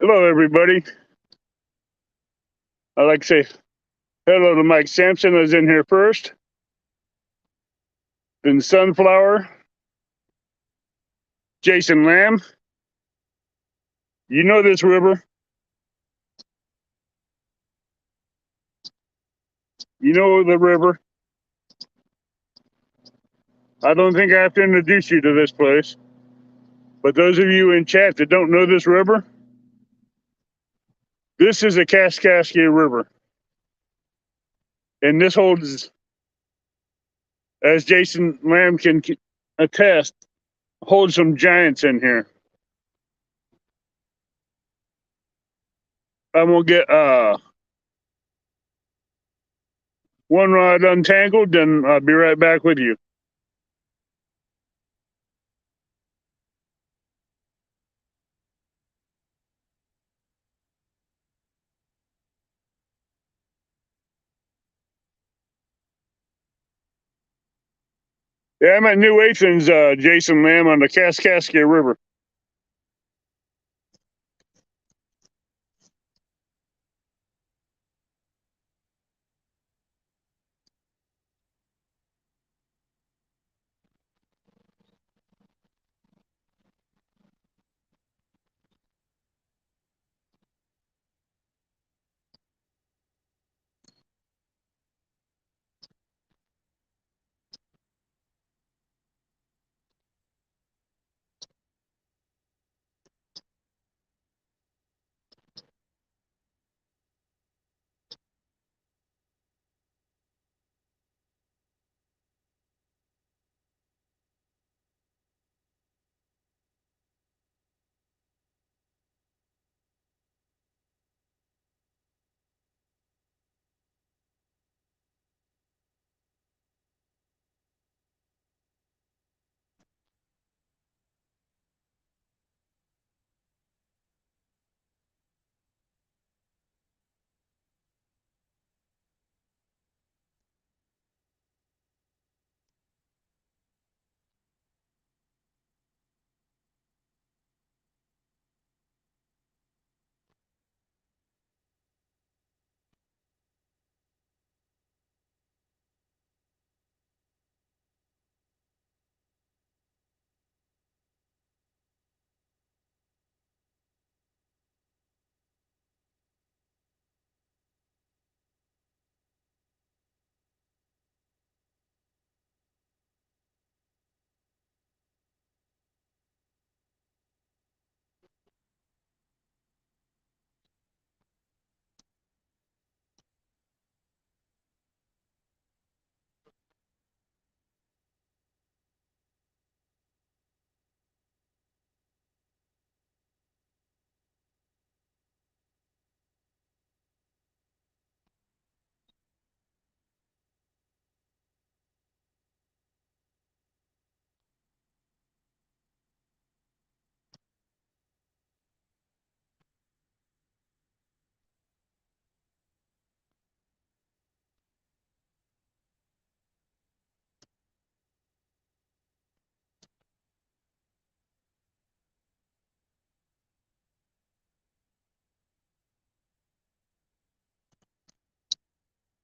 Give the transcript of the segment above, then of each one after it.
Hello, everybody. I'd like to say hello to Mike Sampson, who's in here first. Then Sunflower, Jason Lamb. You know this river. You know the river. I don't think I have to introduce you to this place. But those of you in chat that don't know this river, this is a Kaskaskia River. And this holds, as Jason Lamb can attest, holds some giants in here. I'm going to get one rod untangled, and I'll be right back with you. Yeah, I'm at New Athens, Jason Lamb, on the Kaskaskia River.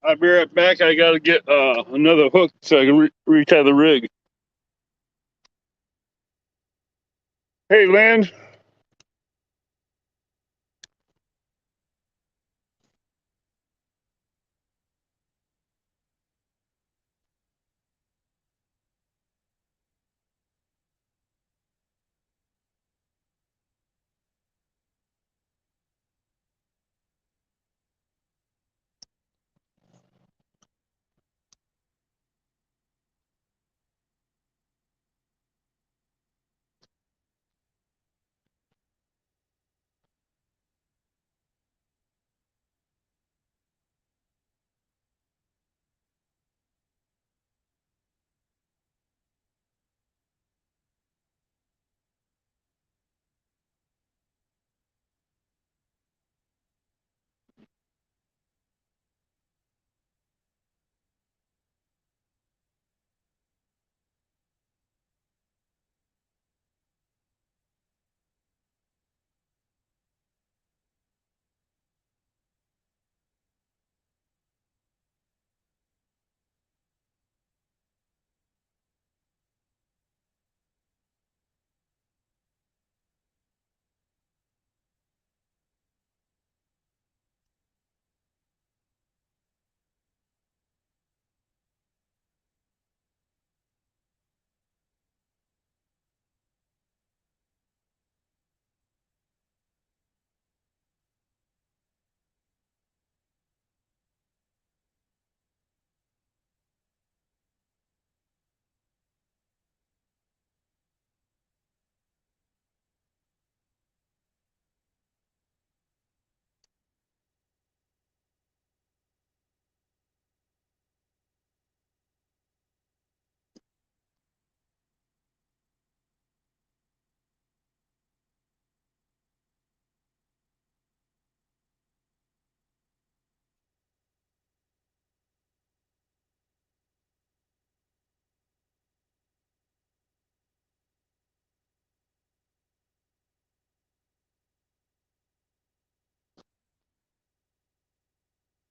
I'll be right back. I got to get another hook so I can retie the rig. Hey, Lynn.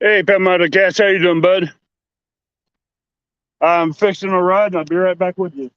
Hey, Palmetto Cats, how you doing, bud? I'm fixing a ride, and I'll be right back with you.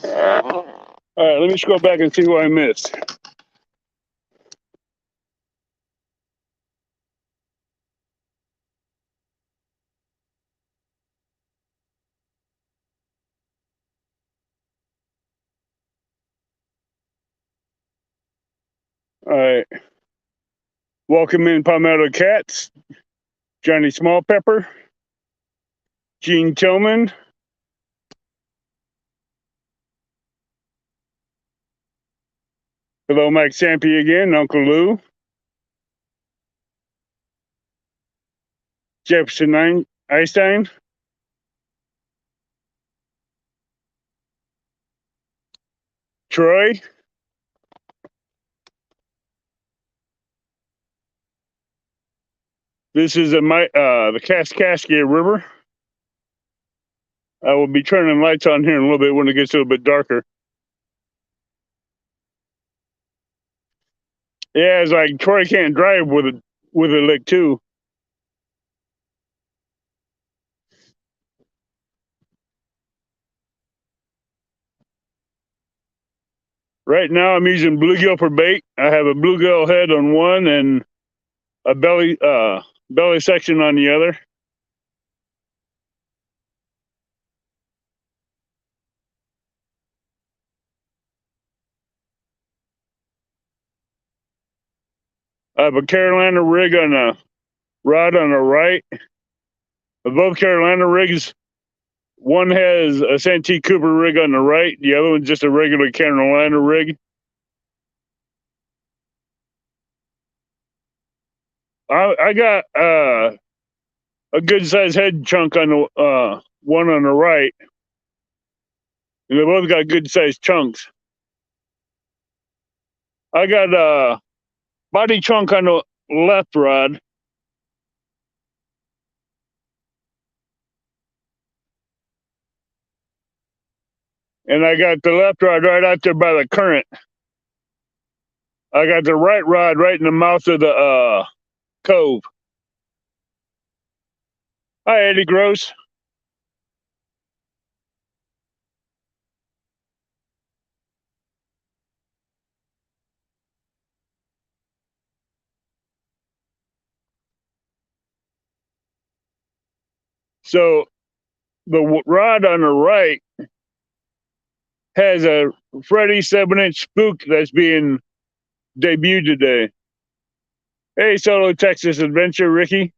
All right, let me scroll back and see what I missed. All right, welcome in Palmetto Cats, Johnny Smallpepper, Gene Tillman, hello, Mike Sampe again, Uncle Lou, Jefferson Einstein, Troy. This is the Kaskaskia River. I will be turning lights on here in a little bit when it gets a little bit darker. Yeah, it's like Troy can't drive with a lick too. Right now, I'm using bluegill for bait. I have a bluegill head on one and a belly section on the other. I have a Carolina rig on a rod on the right. Both Carolina rigs, one has a Santee Cooper rig on the right, the other one's just a regular Carolina rig. I got a good sized head chunk on the one on the right, and they both got good sized chunks. I got a body chunk on the left rod, and I got the left rod right out there by the current. I got the right rod right in the mouth of the cove. Hi, Eddie Gross. So the rod on the right has a Freddy 7-inch spook that's being debuted today. Hey, Solo Texas Adventure, Ricky.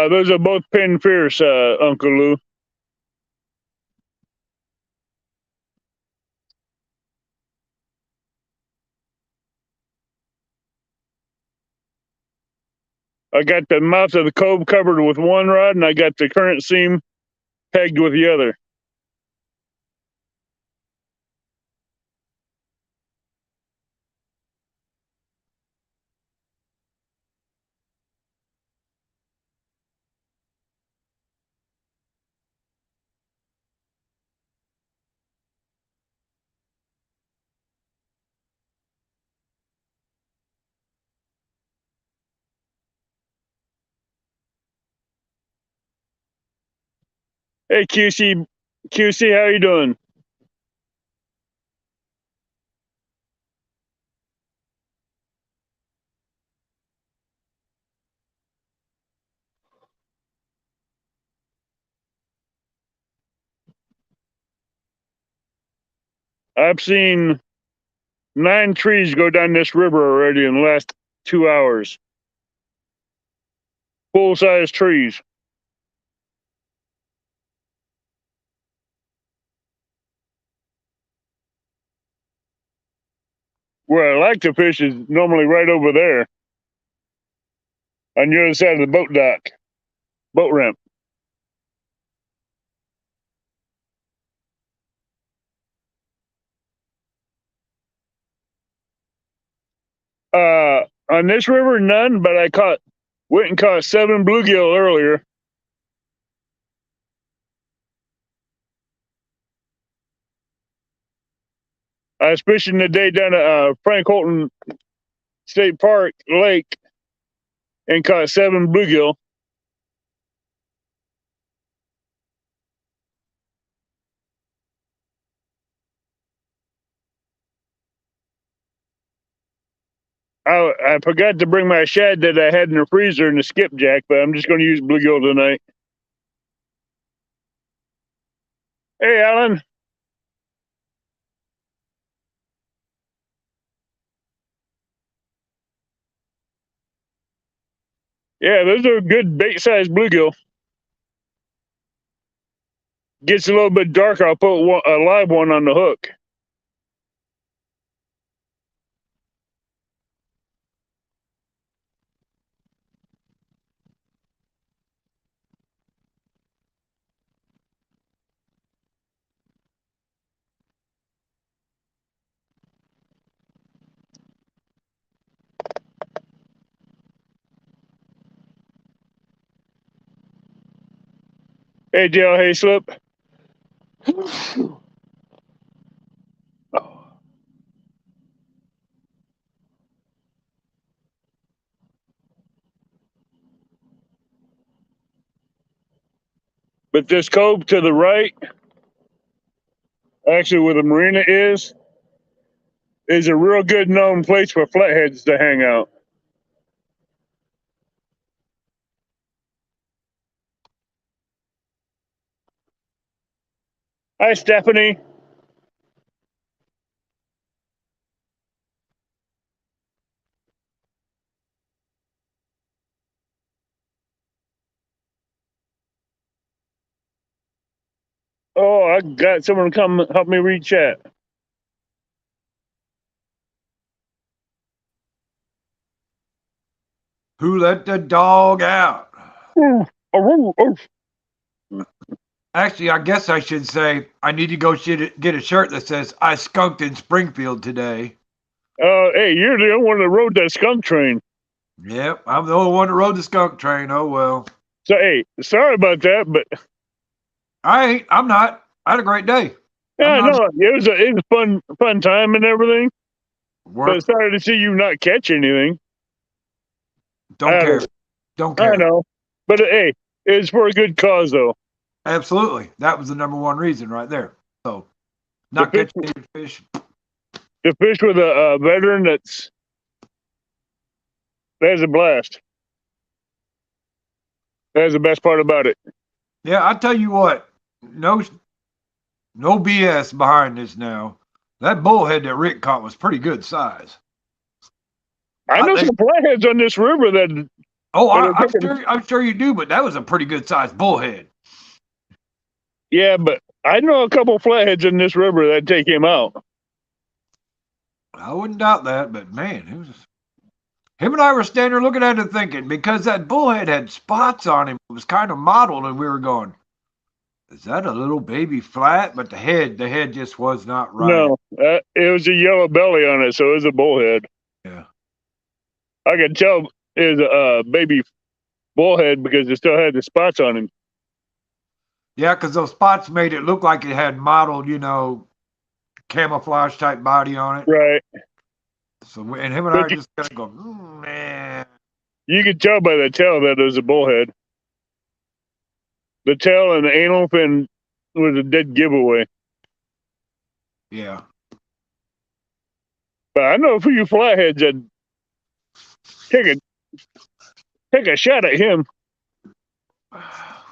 Those are both Penn Fierce, Uncle Lou. I got the mouth of the cove covered with one rod, and I got the current seam pegged with the other. Hey, QC, how you doing? I've seen 9 trees go down this river already in the last 2 hours. Full-size trees. Where I like to fish is normally right over there on the other side of the boat dock, boat ramp. On this river, none, but went and caught 7 bluegill earlier. I was fishing today down at Frank Holton State Park Lake and caught 7 bluegill. I forgot to bring my shad that I had in the freezer in the skipjack, but I'm just going to use bluegill tonight. Hey, Alan. Yeah, those are good bait-sized bluegill. Gets a little bit darker, I'll put a live one on the hook. Hey, Dale Hayslip. But this cove to the right, actually where the marina is a real good known place for flatheads to hang out. Hi, Stephanie. Oh, I got someone to come help me read chat. Who let the dog out? Actually, I guess I should say I need to go get a shirt that says I skunked in Springfield today. Hey, you're the only one that rode that skunk train. Yep, I'm the only one that rode the skunk train. Oh well. So, hey, sorry about that, but I'm not. I had a great day. I'm yeah, not no, it was a fun time and everything. But work. sorry to see you not catch anything Don't out of care. it. Don't I care. know, but hey, it's for a good cause though. Absolutely. That was the number one reason right there. So, The not fish, catching any fish. the fish with a veteran that's a blast. That's the best part about it. Yeah, I tell you what. No, no BS behind this now. That bullhead that Rick caught was pretty good size. I know They, some flatheads on this river that I'm sure you do, but that was a pretty good sized bullhead. yeah, but I know a couple flatheads in this river that take him out. I wouldn't doubt that, but man, him and I were standing there looking at it thinking, because that bullhead had spots on him, it was kind of mottled, and we were going, is that a little baby flat? But the head just was not right. No, it was a yellow belly on it, so it was a bullhead. Yeah. I could tell it was a baby bullhead because it still had the spots on him. Yeah, because those spots made it look like it had mottled, camouflage type body on it. Right. So, and him and I are just kind of going, man. You could tell by the tail that it was a bullhead. The tail and the anal fin was a dead giveaway. Yeah. But I know a few flatheads that take a shot at him.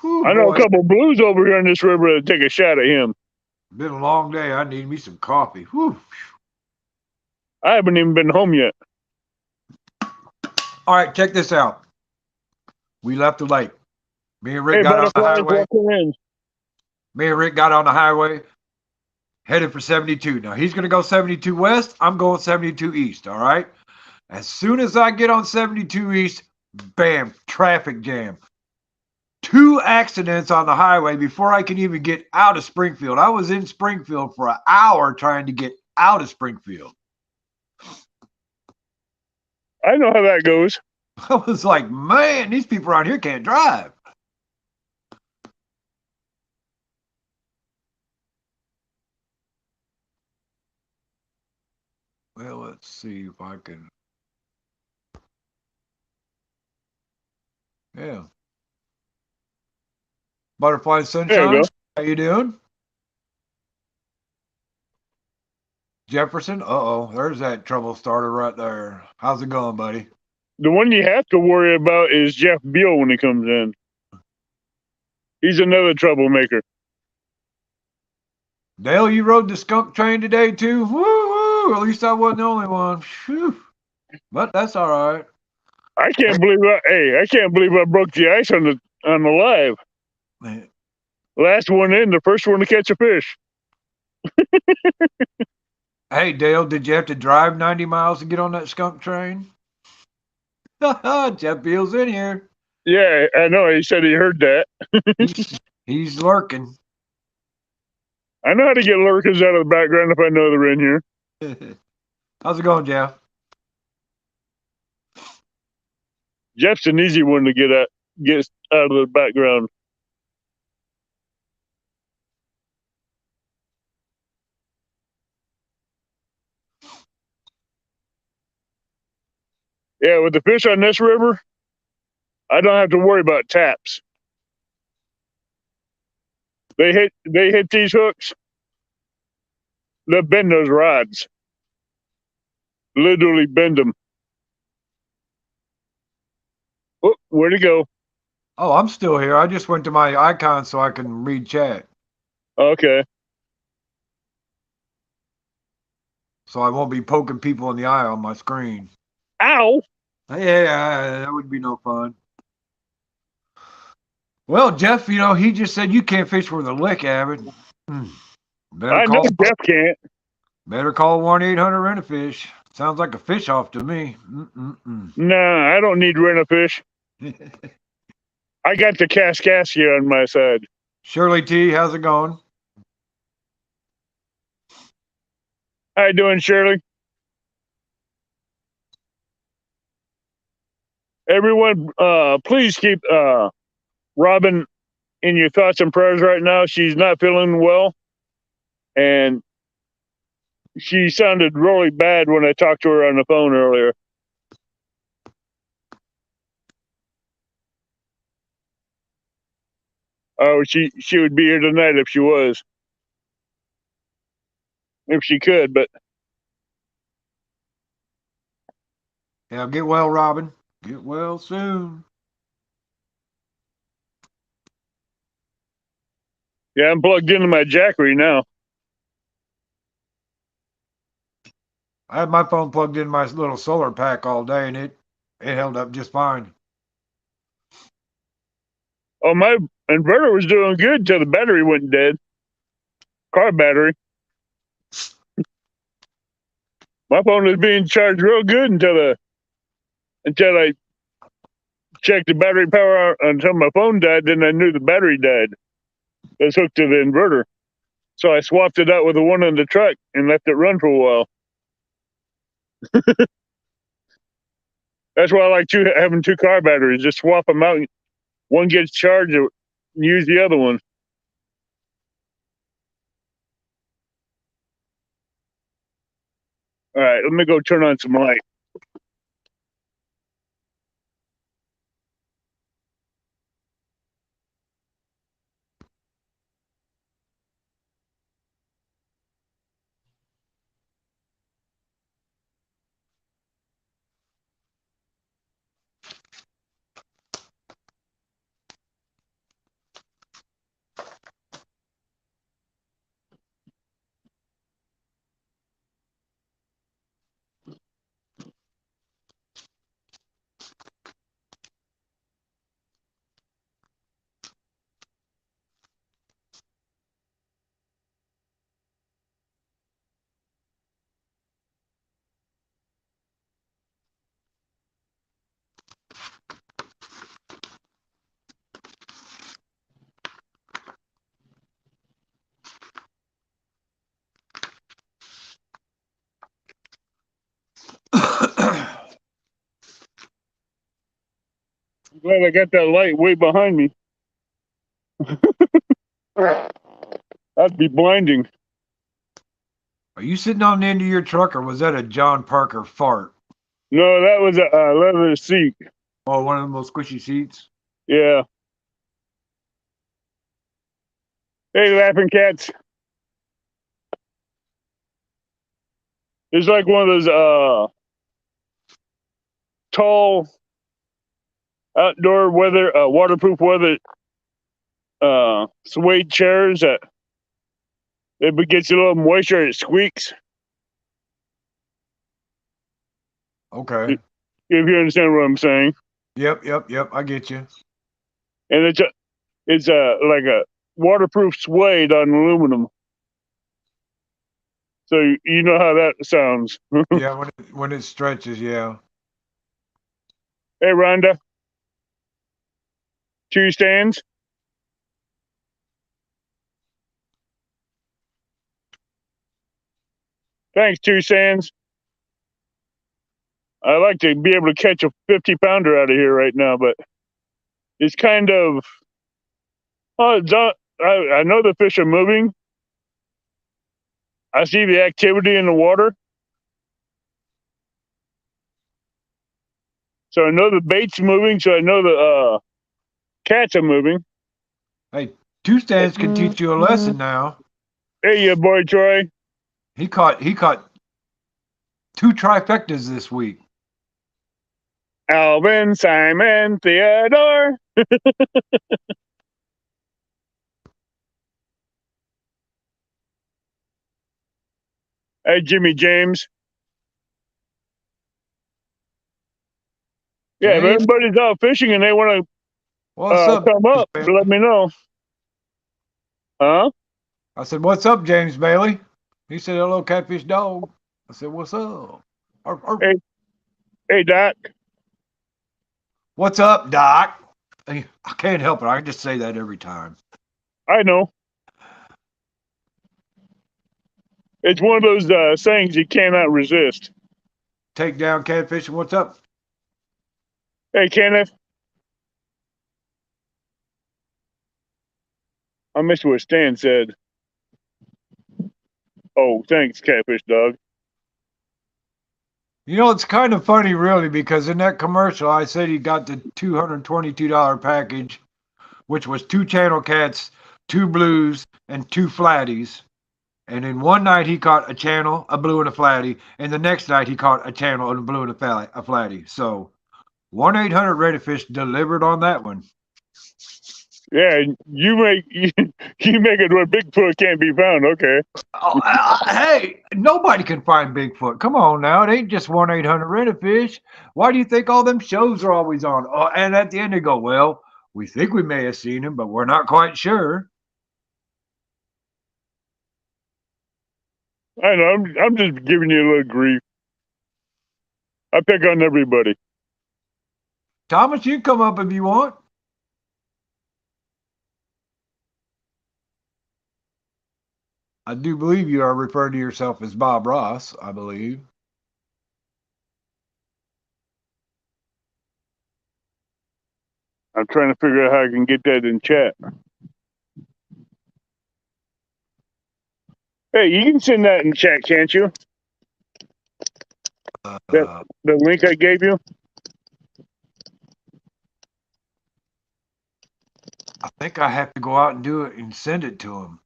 Whew, I know boy. a couple blues over here in this river that take a shot at him. Been a long day. I need me some coffee. Whew. I haven't even been home yet. All right, check this out. We left the lake. Me and Rick Hey, got on the butterflies, highway. welcome in. Me and Rick got on the highway, headed for 72. Now he's going to go 72 west. I'm going 72 east. All right. As soon as I get on 72 east, bam, traffic jam. 2 accidents on the highway before I can even get out of Springfield. I was in Springfield for an hour trying to get out of Springfield. I know how that goes. I was like, man, these people around here can't drive. Well, let's see if I can. Yeah. Butterfly There you Sunshine, go. how you doing? Jefferson, there's that trouble starter right there. How's it going, buddy? The one you have to worry about is Jeff Beal when he comes in. He's another troublemaker. Dale, you rode the skunk train today too? Woo! At least I wasn't the only one. Whew. But that's all right. I can't believe I broke the ice on the live. Man. Last one in, the first one to catch a fish. Hey, Dale, did you have to drive 90 miles to get on that skunk train? Jeff Beal's in here. Yeah, I know. He said he heard that. He's lurking. I know how to get lurkers out of the background if I know they're in here. How's it going, Jeff? Jeff's an easy one to get out of the background. Yeah, with the fish on this river, I don't have to worry about taps. They hit these hooks. They'll bend those rods. Literally bend them. Oh, where'd it go? Oh, I'm still here. I just went to my icon so I can read chat. Okay. So I won't be poking people in the eye on my screen. Ow! Yeah, that would be no fun. Well, Jeff, he just said you can't fish with a lick, Abbott. Better I know call. Jeff can't. Better call 1-800-RENT-A-FISH. Sounds like a fish off to me. Nah, I don't need rent-a-fish. I got the Kaskaskia on my side. Shirley T, how's it going? How you doing, Shirley? Everyone, please keep Robin in your thoughts and prayers right now. She's not feeling well, and she sounded really bad when I talked to her on the phone earlier. Oh, she would be here tonight if she was. If she could, but Yeah, get well, Robin. Get well soon. yeah, I'm plugged into my Jackery now. I had my phone plugged in my little solar pack all day, and it held up just fine. Oh, my inverter was doing good till the battery went dead. Car battery. My phone was being charged real good until I checked the battery power until my phone died. Then I knew the battery died. It was hooked to the inverter, so I swapped it out with the one on the truck and left it run for a while. That's why I like having two car batteries. Just swap them out. One gets charged, and use the other one. All right, let me go turn on some light. I'm glad I got that light way behind me. That'd be blinding. Are you sitting on the end of your truck, or was that a John Parker fart? No, that was a leather seat. Oh, one of them little squishy seats? Yeah. Hey, laughing cats. It's like one of those tall outdoor waterproof weather suede chairs that if it gets a little moisture, it squeaks. Okay. If you understand what I'm saying. Yep. I get you. And it's like a waterproof suede on aluminum. So you know how that sounds. Yeah, when it stretches, yeah. Hey, Rhonda. 2 stands. Thanks, 2 stands. I like to be able to catch a 50-pounder out of here right now, but it's kind of. Oh, I know the fish are moving. I see the activity in the water. So I know the bait's moving, so I know the cats are moving. Hey, Two Stands can teach you a lesson now. Hey, your boy Troy. He caught 2 trifectas this week. Alvin, Simon, Theodore. Hey, Jimmy James. Yeah, if James? everybody's out fishing and they want What's to up? come up, James? let me know. Huh? I said, "What's up, James Bailey?" He said, "Hello, Catfish Dog." I said, "What's up?" Hey, Doc. What's up, Doc? I can't help it. I just say that every time. I know. It's one of those sayings you cannot resist. Take down catfishing. What's up? Hey, Kenneth. I missed what Stan said. Oh, thanks, Catfish Dog. You know, it's kind of funny, really, because in that commercial, I said he got the $222 package, which was 2 channel cats, 2 blues, and 2 flatties. And in one night, he caught a channel, a blue, and a flatty. And the next night, he caught a channel, and a blue, and a flatty. So 1-800-RED-FISH delivered on that one. Yeah, you make it where Bigfoot can't be found. Okay. Oh, hey, nobody can find Bigfoot. Come on now. It ain't just 1-800-RED-FISH. Why do you think all them shows are always on? Oh, and at the end, they go, well, we think we may have seen him, but we're not quite sure. I know. I'm just giving you a little grief. I pick on everybody. Thomas, you come up if you want. I do believe you are referring to yourself as Bob Ross, I believe. I'm trying to figure out how I can get that in chat. Hey, you can send that in chat, can't you? The link I gave you? I think I have to go out and do it and send it to him.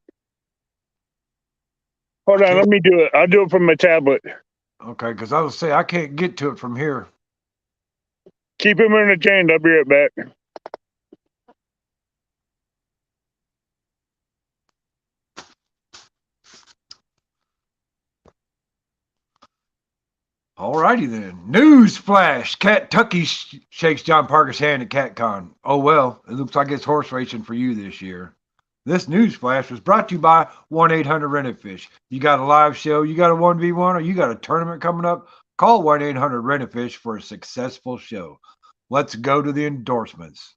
Hold on, let me do it. I'll do it from my tablet. Okay, because I was say I can't get to it from here. Keep him entertained. I'll be right back. All righty then. News flash. Kentucky shakes John Parker's hand at CatCon. Oh well, it looks like it's horse racing for you this year. This news flash was brought to you by 1-800-RENT-A-FISH. You got a live show, you got a 1v1, or you got a tournament coming up, call 1-800-RENT-A-FISH for a successful show. Let's go to the endorsements.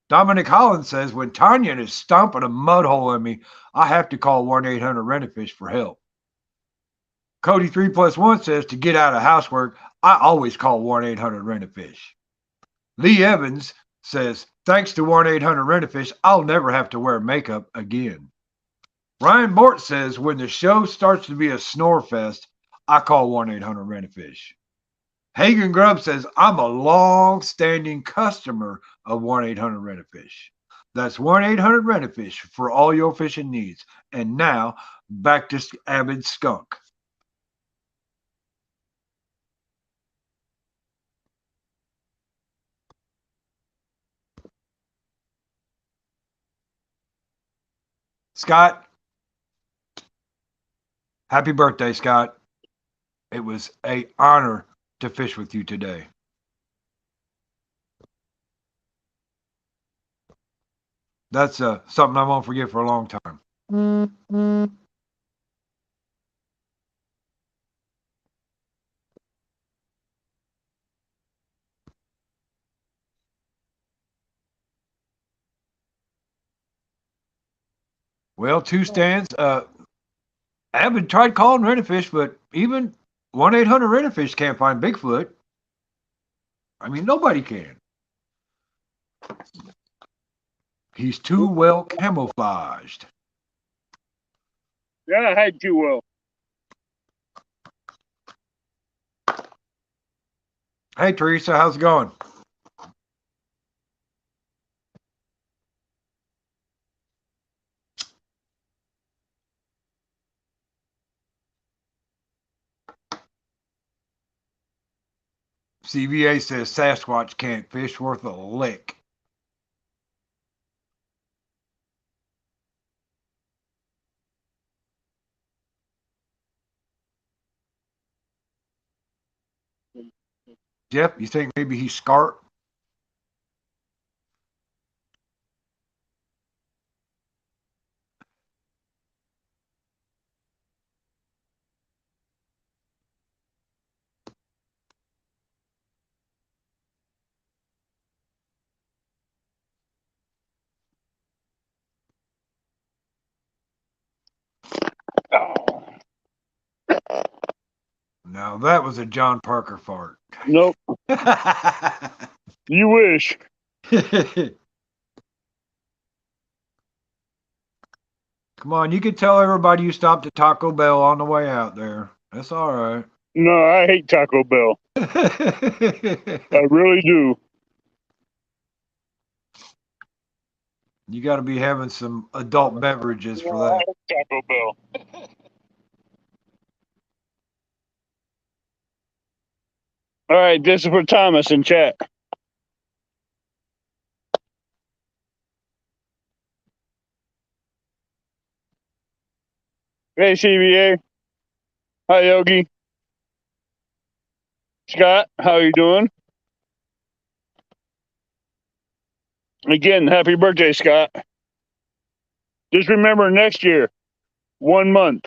Dominic Holland says, when Tanya is stomping a mud hole in me, I have to call 1-800-RENT-A-FISH for help. Cody 3+1 says, to get out of housework, I always call 1-800-RENT-A-FISH. Lee Evans says, thanks to 1-800-RENT-A-FISH, I'll never have to wear makeup again. Ryan Mort says, when the show starts to be a snore fest, I call 1-800-RENT-A-FISH. Hagen Grubb says, I'm a long-standing customer of 1-800-RENT-A-FISH. That's 1-800-RENT-A-FISH for all your fishing needs. And now, back to Avid Skunk. Scott, happy birthday, Scott. It was an honor to fish with you today. That's something I won't forget for a long time. Well, two stands. Avid tried calling Rent-A-Fish, but even 1-800-RENT-A-FISH can't find Bigfoot. I mean, nobody can. He's too well camouflaged. Yeah, I hide too well. Hey, Teresa, how's it going? CBA says Sasquatch can't fish worth a lick. Jeff, you think maybe he's scarred? Now that was a John Parker fart. Nope. You wish. Come on, you can tell everybody you stopped at Taco Bell on the way out there. That's all right. No, I hate Taco Bell. I really do. You got to be having some adult beverages for I that. hate Taco Bell. All right, this is for Thomas in chat. Hey, CBA. Hi, Yogi. Scott, how you doing? Again, happy birthday, Scott. Just remember next year, 1 month.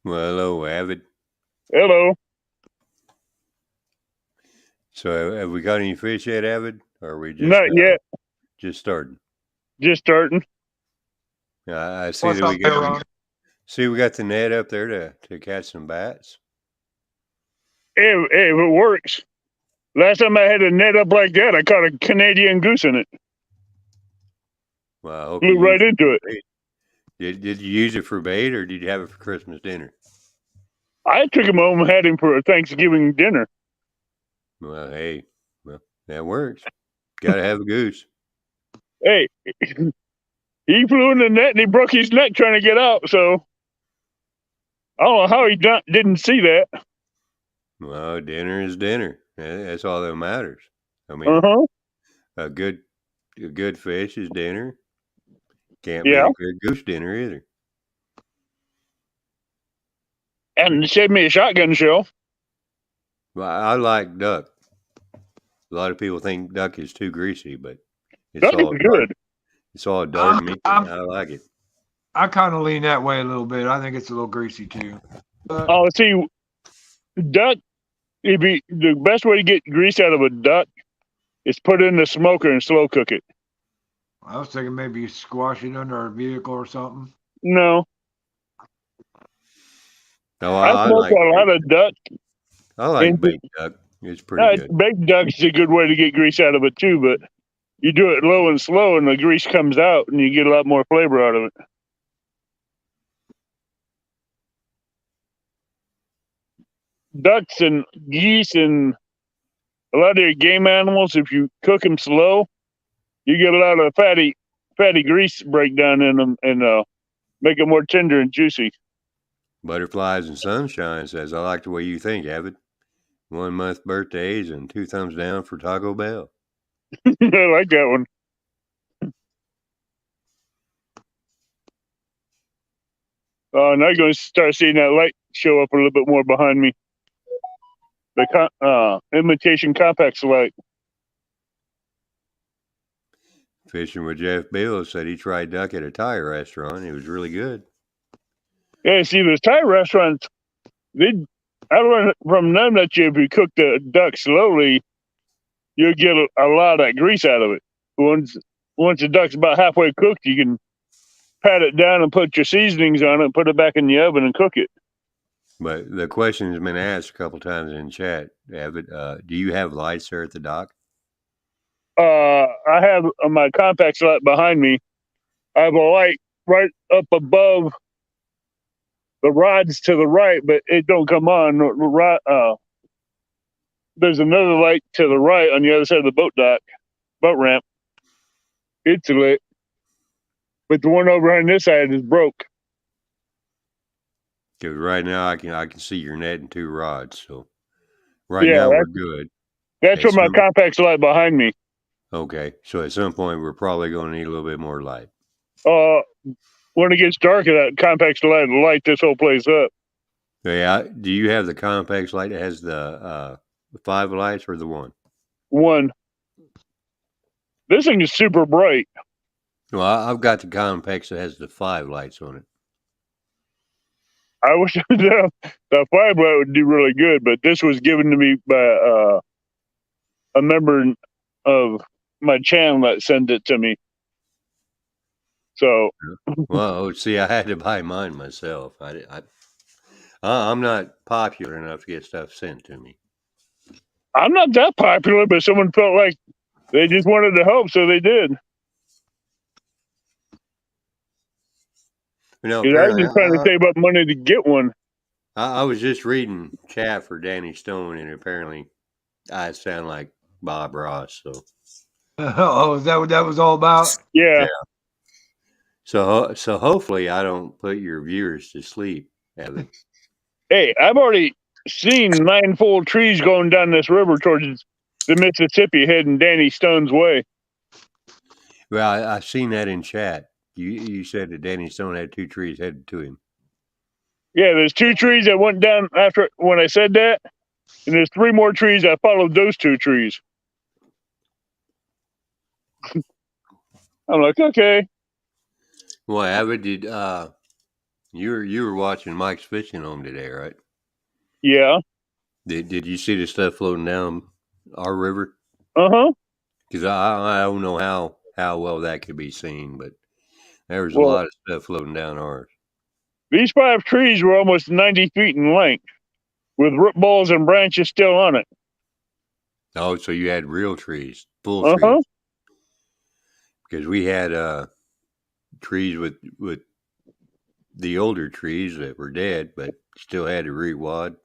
Well, hello, Avid. Hello. So, have we got any fish yet, Avid? Or are we just Not yet. just starting? Just starting. I see What's that up, Aaron? we got the net up there to catch some bats. Hey, if it works. Last time I had a net up like that, I caught a Canadian goose in it. Well, I hope Flew you right used into it. bait. Did you use it for bait, or did you have it for Christmas dinner? I took him home and had him for a Thanksgiving dinner. Well, hey, that works. Got to have a goose. Hey, he flew in the net and he broke his neck trying to get out. So I don't know how he didn't see that. Well, dinner is dinner. That's all that matters. I mean, a good fish is dinner. Can't beat Yeah. a good goose dinner either. And saved me a shotgun shell. Well, I like duck. A lot of people think duck is too greasy, but it's Duck all is good. It's all dark meat. I'm- I like it. I kind of lean that way a little bit. I think it's a little greasy too. But Oh, see, duck. The best way to get grease out of a duck is put it in the smoker and slow cook it. I was thinking maybe you squash it under a vehicle or something. No, No, I I smoke like a lot of duck. I like and- baked duck. It's pretty good. Baked duck's a good way to get grease out of it too, but you do it low and slow, and the grease comes out, and you get a lot more flavor out of it. Ducks and geese and a lot of your game animals, if you cook them slow, you get a lot of fatty grease breakdown in them and make them more tender and juicy. Butterflies and Sunshine says, I like the way you think, Avid. 1 month birthdays and 2 thumbs down for Taco Bell. I like that one. Now you're going to start seeing that light show up a little bit more behind me. The imitation Compax light. Fishing with Jeff Bill said he tried duck at a Thai restaurant. It was really good. Yeah, see, the Thai restaurants, I learned from them that if you cook the duck slowly, you'll get a lot of that grease out of it. Once the duck's about halfway cooked, you can pat it down and put your seasonings on it and put it back in the oven and cook it. But the question has been asked a couple times in chat, Avid. Do you have lights there at the dock? I have my Compax light behind me. I have a light right up above the rods to the right, but it don't come on. there's another light to the right on the other side of the boat ramp. It's lit. But the one over on this side is broke. Because right now I can see your net and 2 rods. So right now we're good. That's what my Compax light behind me. Okay, so at some point we're probably going to need a little bit more light. When it gets dark, that Compax light will light this whole place up. Yeah, do you have the Compax light that has the 5 lights or the 1? 1. This thing is super bright. Well, I've got the Compax that has the 5 lights on it. I wish the 5 light would do really good, but this was given to me by a member of my channel that sent it to me. So, well, see, I had to buy mine myself. I'm not popular enough to get stuff sent to me. I'm not that popular, but someone felt like they just wanted to help, so they did. I was just trying to save up money to get one. I was just reading chat for Danny Stone, and apparently I sound like Bob Ross. So, is that what that was all about? Yeah. So hopefully I don't put your viewers to sleep, Evan. Hey, I've already seen 9 full trees going down this river towards the Mississippi, heading Danny Stone's way. Well, I've seen that in chat. You said that Danny Stone had 2 trees headed to him. Yeah, there's 2 trees that went down after when I said that, and there's 3 more trees that followed those 2 trees. I'm like, okay. Well, Avid, did you were watching Mike's Fishing Home today, right? Yeah. Did you see the stuff floating down our river? Because I don't know how well that could be seen, but there was a lot of stuff floating down ours. These 5 trees were almost 90 feet in length, with root balls and branches still on it. Oh, so you had real trees, full trees. Because we had trees with the older trees that were dead, but still had a root wad,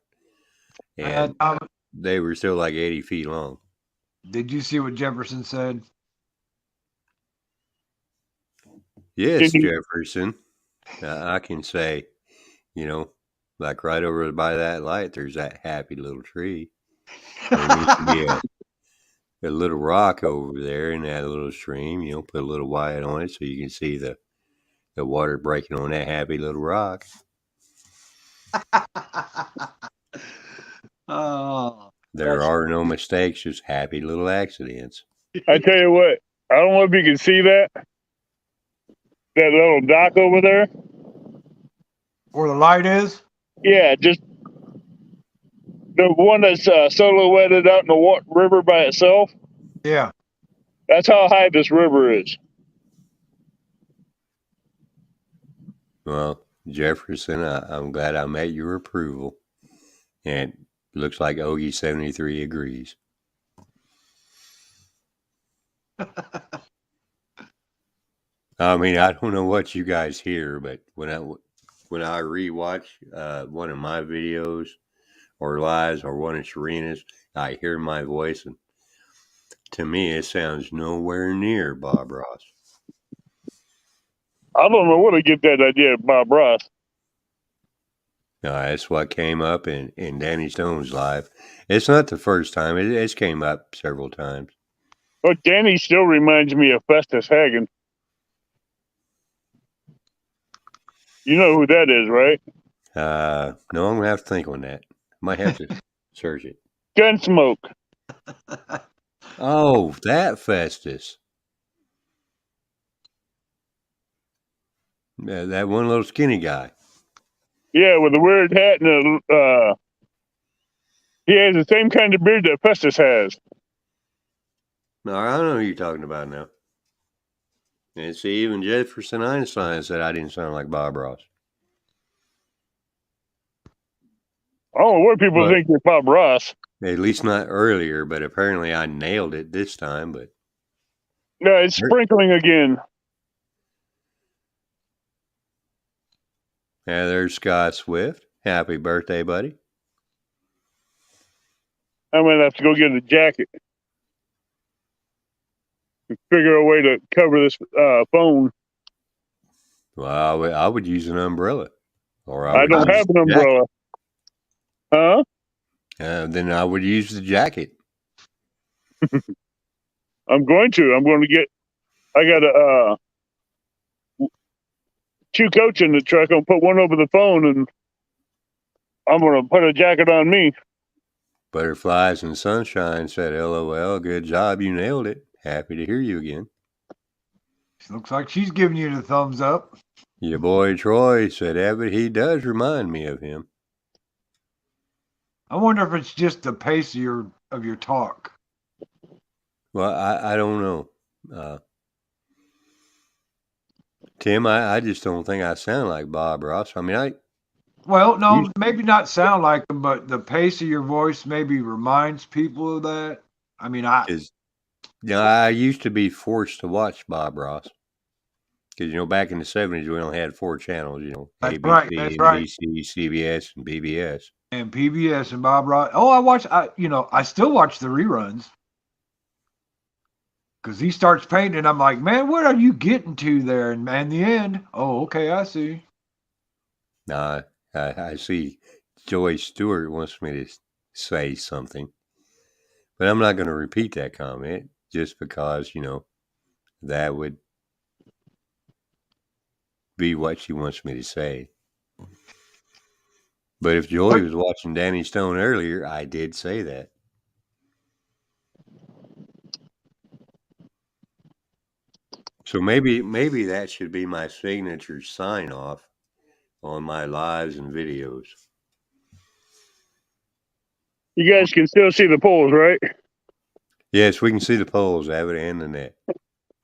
and they were still like 80 feet long. Did you see what Jefferson said? Yes, Jefferson. I can say, like right over by that light, there's that happy little tree. There needs to be a little rock over there in that little stream. Put a little white on it so you can see the water breaking on that happy little rock. There are no mistakes, just happy little accidents. I tell you what, I don't know if you can see that little dock over there. Where the light is? Yeah, just the one that's silhouetted out in the river by itself. Yeah. That's how high this river is. Well, Jefferson, I'm glad I met your approval. And looks like Ogie 73 agrees. I mean, I don't know what you guys hear, but when I rewatch one of my videos or lives or one of Serena's, I hear my voice, and to me, it sounds nowhere near Bob Ross. I don't know where to get that idea of Bob Ross. No, that's what came up in Danny Stone's live. It's not the first time. It's came up several times. But Danny still reminds me of Festus Hagen. You know who that is, right? No, I'm going to have to think on that. Might have to search it. Gunsmoke. Oh, that Festus. That one little skinny guy. Yeah, with a weird hat and he has the same kind of beard that Festus has. No, I don't know who you're talking about now. And see, even Jefferson Einstein said I didn't sound like Bob Ross. I don't know what people think you're Bob Ross. At least not earlier, but apparently I nailed it this time. But no, it's sprinkling again. Yeah, there's Scott Swift. Happy birthday, buddy. I'm gonna have to go get a jacket. Figure a way to cover this phone. Well, I would use an umbrella, or I would don't use have an the umbrella. Huh? then I would use the jacket. I'm going to get. I got a 2 coats in the truck. I'll put one over the phone, and I'm gonna put a jacket on me. Butterflies and Sunshine said, "LOL, good job, you nailed it. Happy to hear you again." Looks like she's giving you the thumbs up. Your boy Troy said, "Abbott, he does remind me of him." I wonder if it's just the pace of your talk. Well, I don't know. Tim, I just don't think I sound like Bob Ross. I mean, Well, no, maybe not sound like him, but the pace of your voice maybe reminds people of that. I mean, I used to be forced to watch Bob Ross because back in the 70s we only had 4 channels. That's ABC, right, that's right. NBC, CBS, and PBS. And PBS and Bob Ross. Oh, I still watch the reruns. Because he starts painting, and I'm like, man, what are you getting to there? And in the end, oh, okay, I see. Nah, I see Joy Stewart wants me to say something. But I'm not going to repeat that comment just because, that would be what she wants me to say. But if Joy was watching Danny Stone earlier, I did say that. So maybe that should be my signature sign off on my lives and videos. You guys can still see the polls, right? Yes, we can see the polls, Abbott, and the net.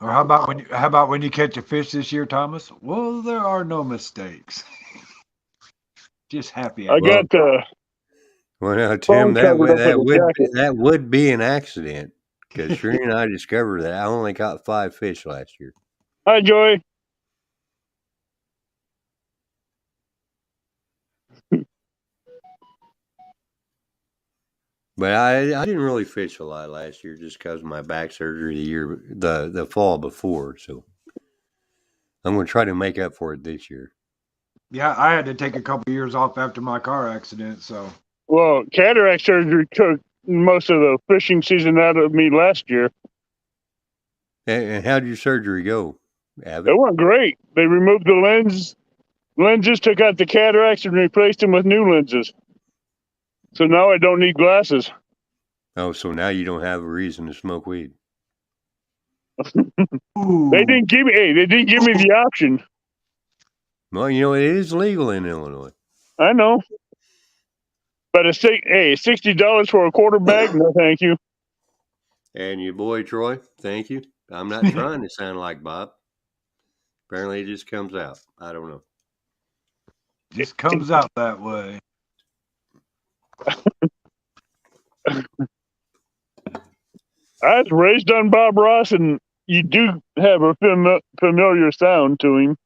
Or how about when you catch a fish this year, Thomas? Well, there are no mistakes. Just happy. I got Well, now, Tim, that would be an accident because Shereen and I discovered that I only caught 5 fish last year. Hi, Joy. But I didn't really fish a lot last year just because of my back surgery the fall before. So I'm going to try to make up for it this year. Yeah, I had to take a couple years off after my car accident. So, well, cataract surgery took most of the fishing season out of me last year. And how did your surgery go, Abbott? It went great. They removed the lenses, took out the cataracts, and replaced them with new lenses. So now I don't need glasses. Oh, so now you don't have a reason to smoke weed. They didn't give me the option. Well, it is legal in Illinois. I know. But $60 for a quarter bag? No, thank you. And your boy Troy, thank you. I'm not trying to sound like Bob. Apparently it just comes out. I don't know. Just comes out that way. I was raised on Bob Ross, and you do have a familiar sound to him.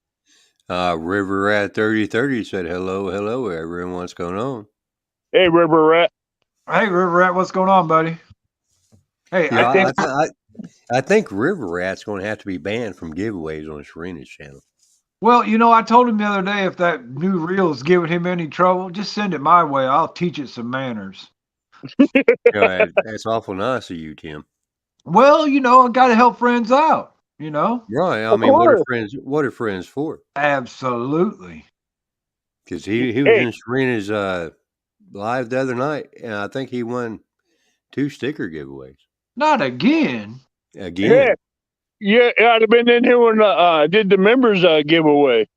River Rat 3030 said, hello, everyone. What's going on? Hey, River Rat. Hey, River Rat, what's going on, buddy? Hey, I think River Rat's going to have to be banned from giveaways on Serena's channel. Well, I told him the other day if that new reel is giving him any trouble, just send it my way. I'll teach it some manners. That's awful nice of you, Tim. Well, I got to help friends out, Right. I mean, what are friends for? Absolutely. Because he was in Serena's live the other night, and I think he won 2 sticker giveaways. Not again. Again. Yeah, I'd have been in here when I did the members giveaway.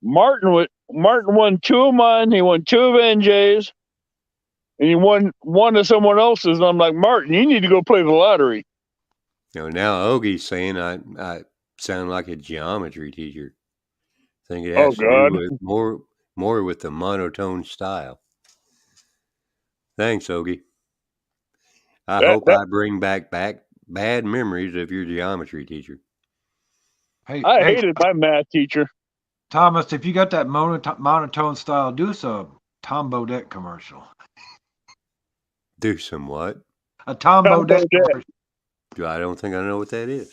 Martin won 2 of mine. He won 2 of NJ's, and he won 1 of someone else's. And I'm like, Martin, you need to go play the lottery. Now Ogie's saying I sound like a geometry teacher. I think it has to do with more with the monotone style. Thanks, Ogie. I hope I bring back bad memories of your geometry teacher. Hey, I hated my math teacher. Thomas, if you got that monotone style, do us a Tom Bodette commercial. Do some what? A Tom Tom Bodett Bodett. commercial. I don't think I know what that is.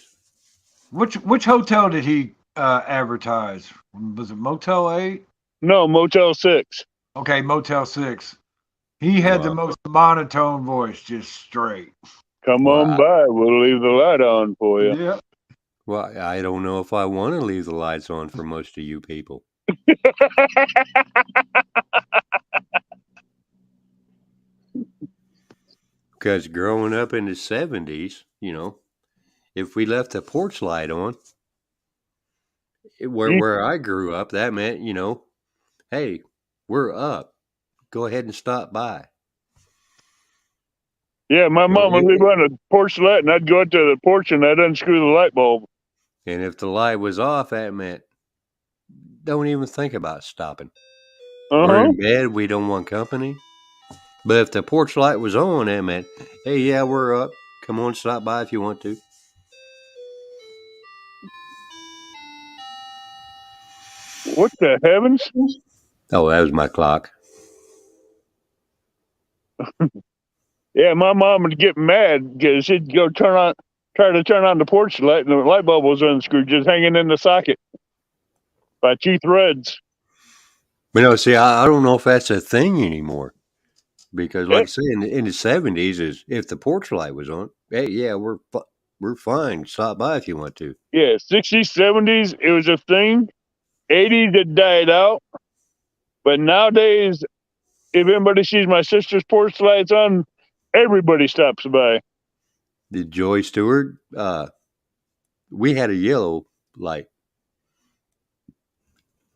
Which hotel did he advertise? Was it Motel 8? No, Motel 6. Okay, Motel 6. He had the Wow. most monotone voice, just straight. Come Well, on by. We'll leave the light on for you. Yeah. Well, I don't know if I want to leave the lights on for most of you people. Because growing up in the 70s, if we left the porch light on, where I grew up, that meant, hey, we're up. Go ahead and stop by. Yeah, my mom would leave on the porch light, and I'd go out to the porch and I'd unscrew the light bulb. And if the light was off, that meant don't even think about stopping. We're in bed. We don't want company. But if the porch light was on, that meant, hey, yeah, we're up. Come on, stop by if you want to. What the heavens? Oh, that was my clock. Yeah, my mom would get mad because she'd go try to turn on the porch light, and the light bulb was unscrewed, just hanging in the socket by 2 threads. But see, I don't know if that's a thing anymore. Because, like I say, in the 70s, is if the porch light was on, hey, yeah, we're fine. Stop by if you want to. Yeah, 60s, 70s, it was a thing. 80s, it died out. But nowadays, if anybody sees my sister's porch lights on, everybody stops by. The Joy Stewart, we had a yellow light.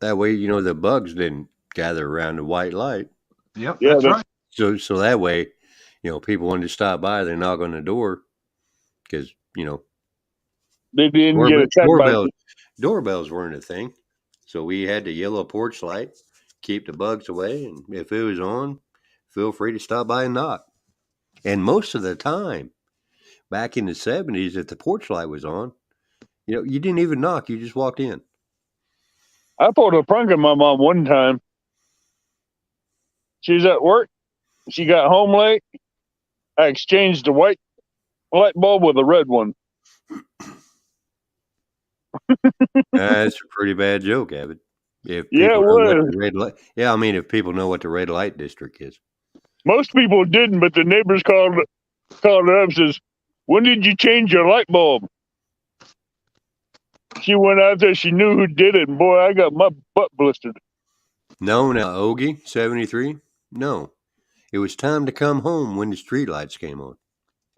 That way, the bugs didn't gather around the white light. Yep, yeah, that's right. So that way, people wanted to stop by, they knock on the door because, they didn't get attacked. Doorbells weren't a thing. So we had the yellow porch light, keep the bugs away. And if it was on, feel free to stop by and knock. And most of the time, back in the 70s, if the porch light was on, you didn't even knock. You just walked in. I pulled a prank on my mom one time. She was at work. She got home late. I exchanged the white light bulb with a red one. That's a pretty bad joke, Evan. If yeah, it was. Red light, yeah, I mean, if people know what the red light district is. Most people didn't, but the neighbors called her up and says, "When did you change your light bulb?" She went out there. She knew who did it, and boy, I got my butt blistered. No, now, Ogie, 73? No. It was time to come home when the streetlights came on.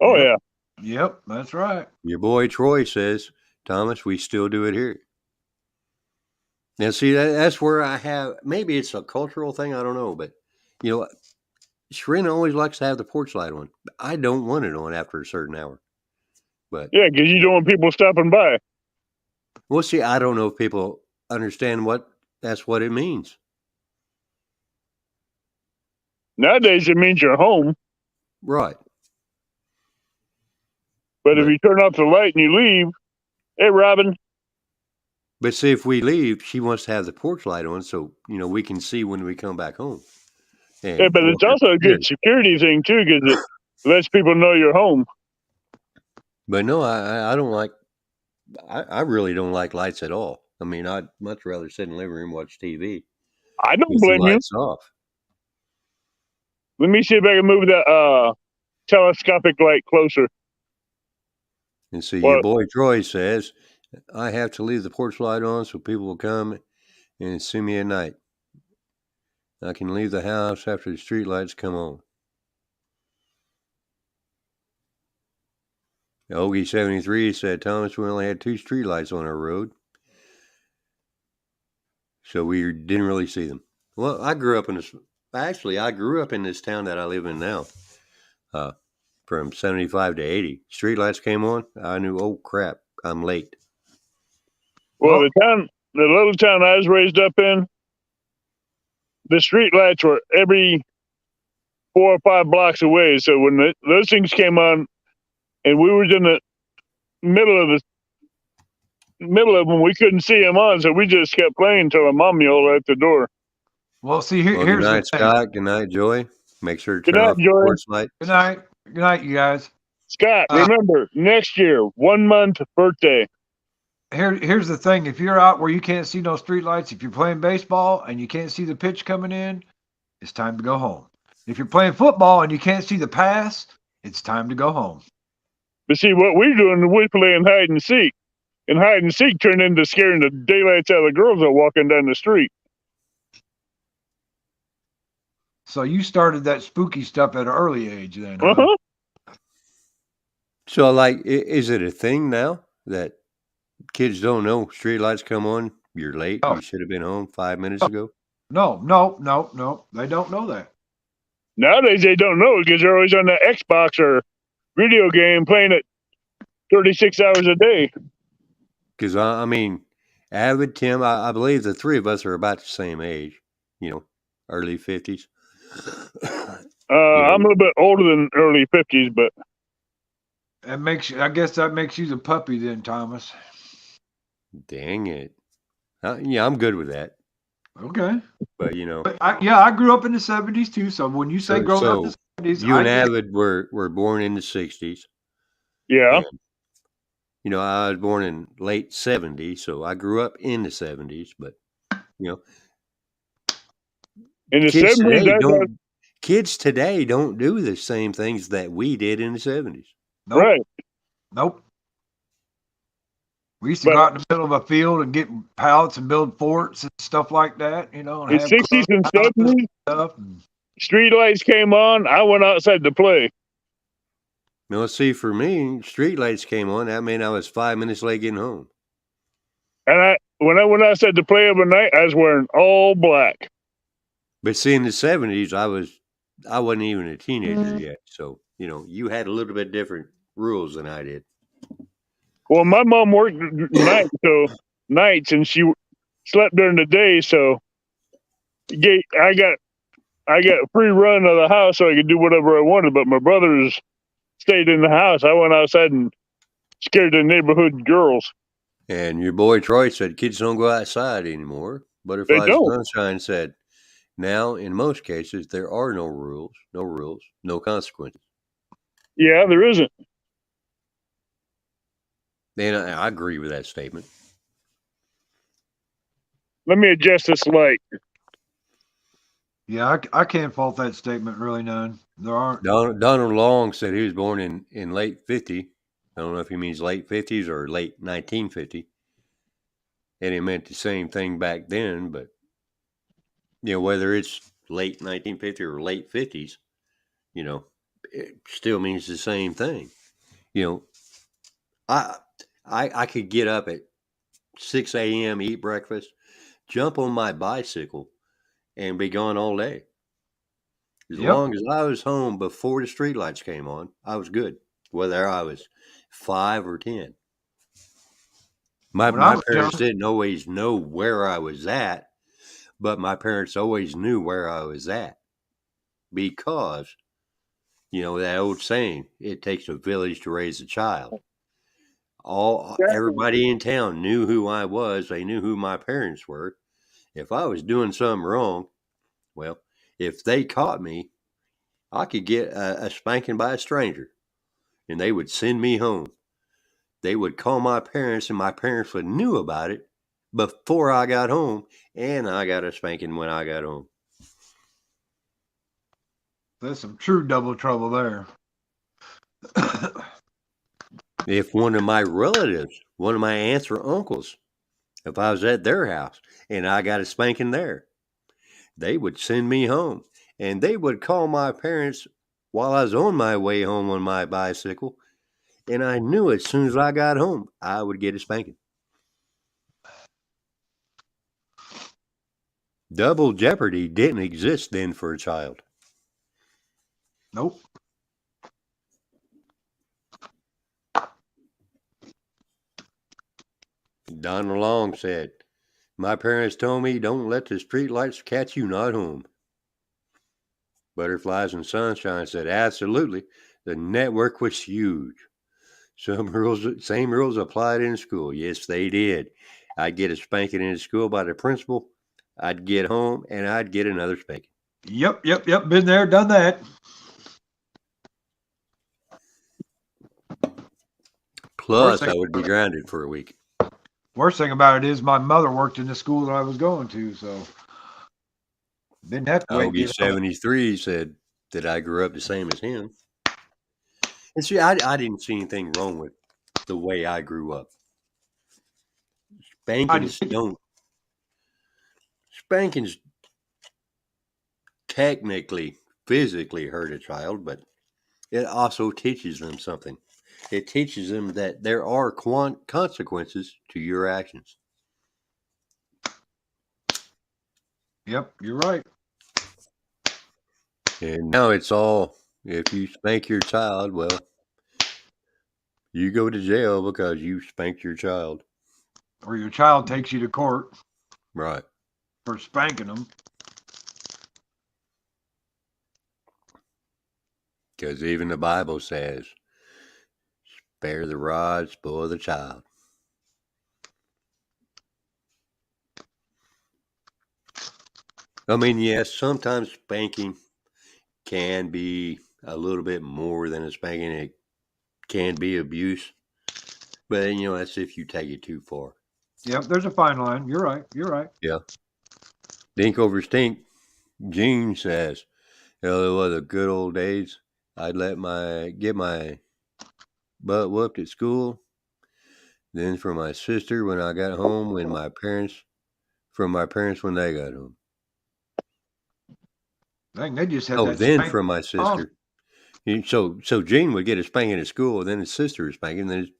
Oh, yeah. Yep, that's right. Your boy Troy says, Thomas, we still do it here. Now, see, that's where I have, maybe it's a cultural thing, I don't know, but, Sharina always likes to have the porch light on. I don't want it on after a certain hour. But yeah, because you don't want people stopping by. Well, see, I don't know if people understand that's what it means. Nowadays, it means you're home. Right. But if you turn off the light and you leave, hey, Robin. But see, if we leave, she wants to have the porch light on so, we can see when we come back home. And yeah, but it's also a good security thing, too, because it lets people know you're home. But no, I don't like, I really don't like lights at all. I mean, I'd much rather sit in the living room and watch TV. I don't blame you. Lights off. Let me see if I can move that telescopic light closer. And see, your boy Troy says, I have to leave the porch light on so people will come and see me at night. I can leave the house after the street lights come on. Ogie 73 said, Thomas, we only had 2 street lights on our road. So we didn't really see them. Well, I grew up in this town that I live in now. From 75 to 80. Street lights came on. I knew, oh crap, I'm late. Well, the little town I was raised up in, the street lights were every 4 or 5 blocks away. So when those things came on, and we were in the middle of them, we couldn't see them on, so we just kept playing until our mom yelled at the door. Well, see, here's good night, the thing. Scott. Good night, Joy. Make sure to Good turn night, off the Joy. porch light. Good night. Good night, you guys. Scott, remember, next year, 1 month birthday. Here's the thing. If you're out where you can't see no street lights, if you're playing baseball and you can't see the pitch coming in, it's time to go home. If you're playing football and you can't see the pass, it's time to go home. But see, what we're doing, we're playing hide and seek. And hide and seek turned into scaring the daylights out of the girls that are walking down the street. So you started that spooky stuff at an early age then, huh? Uh-huh. So, like, is it a thing now that kids don't know street lights come on? You're late. Oh. You should have been home 5 minutes ago. No. They don't know that. Nowadays, they don't know because they're always on the Xbox or video game playing it 36 hours a day. Because, I mean, Avid, Tim, I believe the three of us are about the same age, early 50s. I'm a little bit older than early 50s, but I guess that makes you the puppy then, Thomas. Dang it. Yeah, I'm good with that. Okay. But, I grew up in the 70s too. So when you say growing up in the 70s, you and Avid were born in the 60s. yeah. And, I was born in late 70s, so I grew up in the 70s. But, in the 70s, kids today don't do the same things that we did in the 70s. Nope. Right. Nope. We used to go out in the middle of a field and get pallets and build forts and stuff like that, In the 60s and 70s, stuff. Street lights came on. I went outside to play. No, see, for me, street lights came on. That meant I was 5 minutes late getting home. And when I went outside to play overnight, I was wearing all black. But see, in the 70s, I wasn't even a teenager yet. So, you had a little bit different rules than I did. Well, my mom worked nights, and she slept during the day, so I got a free run of the house, so I could do whatever I wanted. But my brothers stayed in the house. I went outside and scared the neighborhood girls. And your boy Troy said kids don't go outside anymore. Butterflies Sunshine said, now in most cases there are no rules, no consequences. Yeah, there isn't. And I agree with that statement. Let me adjust this light. Yeah, I can't fault that statement, really, none. There aren't. Donald Long said he was born in late 50. I don't know if he means late 50s or late 1950. And it meant the same thing back then, but, whether it's late 1950 or late 50s, it still means the same thing. I could get up at 6 a.m., eat breakfast, jump on my bicycle, and be gone all day. As long as I was home before the streetlights came on, I was good, whether I was 5 or 10. My parents didn't always know where I was at, but my parents always knew where I was at because, that old saying, it takes a village to raise a child. Everybody in town knew who I was. They knew who my parents were. If I was doing something wrong, well, if they caught me, I could get a spanking by a stranger, and they would send me home. They would call my parents, and my parents would knew about it before I got home, and I got a spanking when I got home. There's some true double trouble there. If one of my relatives, one of my aunts or uncles, if I was at their house and I got a spanking there, they would send me home, and they would call my parents while I was on my way home on my bicycle, and I knew as soon as I got home, I would get a spanking. Double jeopardy didn't exist then for a child. Nope. Donald Long said, my parents told me don't let the streetlights catch you not home. Butterflies and Sunshine said, absolutely. The network was huge. Same rules applied in school. Yes, they did. I'd get a spanking in school by the principal. I'd get home and I'd get another spanking. Yep. Been there, done that. Plus, I would be grounded for a week. Worst thing about it is my mother worked in the school that I was going to, so didn't have to wait. Ogie 73 said that I grew up the same as him. And see, I didn't see anything wrong with the way I grew up. Spankings technically, physically hurt a child, but it also teaches them something. It teaches them that there are consequences to your actions. Yep, you're right. And now it's all, if you spank your child, well, you go to jail because you spanked your child. Or your child takes you to court. Right. For spanking them. Because even the Bible says, spare the rod, spoil the child. I mean, yes, sometimes spanking can be a little bit more than a spanking. It can be abuse. But, that's if you take it too far. Yep, there's a fine line. You're right. Yeah. Dink over stink. Gene says, it was the good old days. I'd get my butt whooped at school. Then for my sister when I got home, from my parents when they got home. Dang, they just had then from my sister. Oh. So Gene would get a spanking at school, then his sister was spanking, then his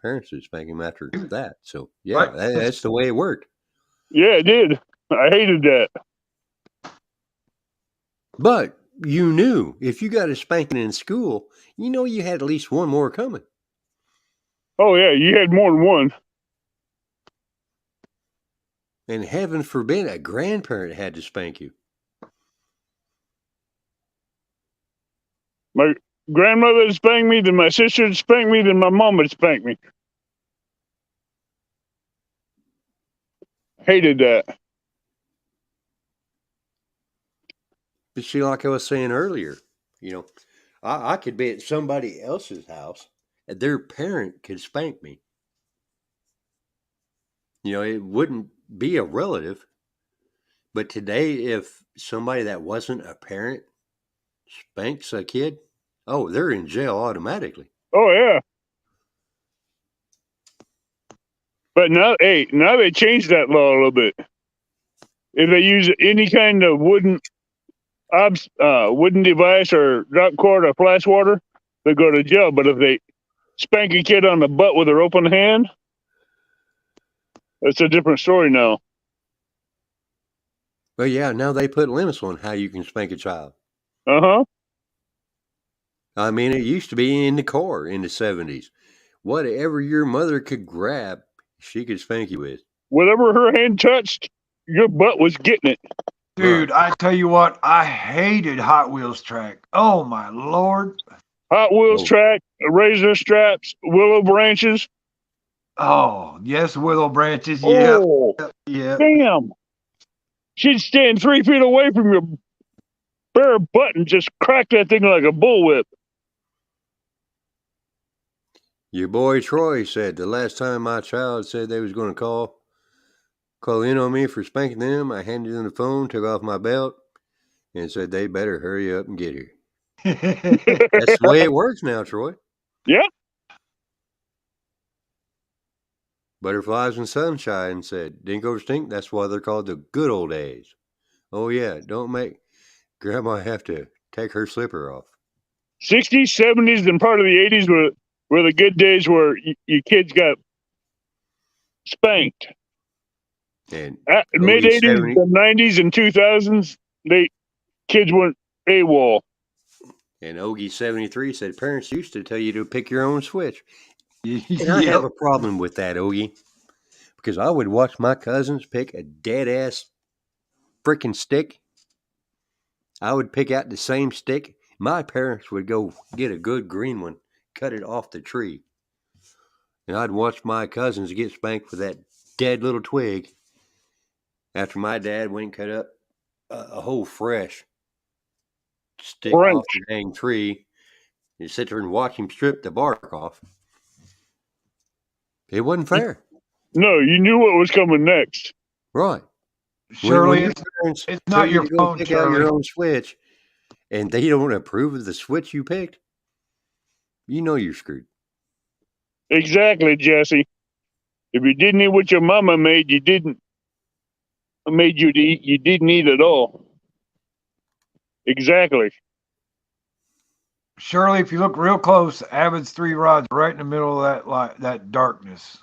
parents would spank him after that. So yeah, right. That's the way it worked. Yeah, it did. I hated that. But you knew if you got a spanking in school, you had at least one more coming. Oh yeah, you had more than one. And heaven forbid a grandparent had to spank you. My grandmother would spank me, then my sister would spank me, then my mom would spank me. Hated that. But see, like I was saying earlier, I could be at somebody else's house and their parent could spank me. It wouldn't be a relative. But today, if somebody that wasn't a parent spanks a kid, they're in jail automatically. Oh, yeah. But now they changed that law a little bit. If they use any kind of wooden device or drop cord or flash water, they go to jail. But if they spank a kid on the butt with their open hand, that's a different story now. Well, yeah, now they put limits on how you can spank a child. Uh-huh. I mean, it used to be in the car in the 70s. Whatever your mother could grab, she could spank you with. Whatever her hand touched, your butt was getting it. Dude, I tell you what, I hated Hot Wheels track. Oh, my Lord. Hot Wheels track, razor straps, willow branches. Oh, yes, willow branches. Yeah. Oh, yeah. Damn. She'd stand 3 feet away from your bare butt and just crack that thing like a bullwhip. Your boy Troy said the last time my child said they was going to call in on me for spanking them, I handed them the phone, took off my belt, and said they better hurry up and get here. That's the way it works now, Troy. Yeah. Butterflies and Sunshine said, Dink over stink, that's why they're called the good old days. Oh, yeah, don't make Grandma have to take her slipper off. 60s, 70s, and part of the 80s were the good days where your kids got spanked. And mid-80s, the 90s, and 2000s, kids went AWOL. And Ogie 73 said parents used to tell you to pick your own switch. And I have a problem with that, Ogie, because I would watch my cousins pick a dead-ass freaking stick. I would pick out the same stick. My parents would go get a good green one, cut it off the tree. And I'd watch my cousins get spanked with that dead little twig after my dad went and cut up a whole fresh stick French. off the dang tree. You sit there and watch him strip the bark off. It wasn't fair. No, you knew what was coming next. Right. Shirley, your it's parents it's tell not you your to go phone, pick out Shirley. your own switch, and they don't approve of the switch you picked, you know you're screwed. Exactly, Jesse. If you didn't eat what your mama made, you didn't made you to eat. You didn't eat at all. Exactly. Shirley, if you look real close, Avid's 3 rods right in the middle of that that darkness.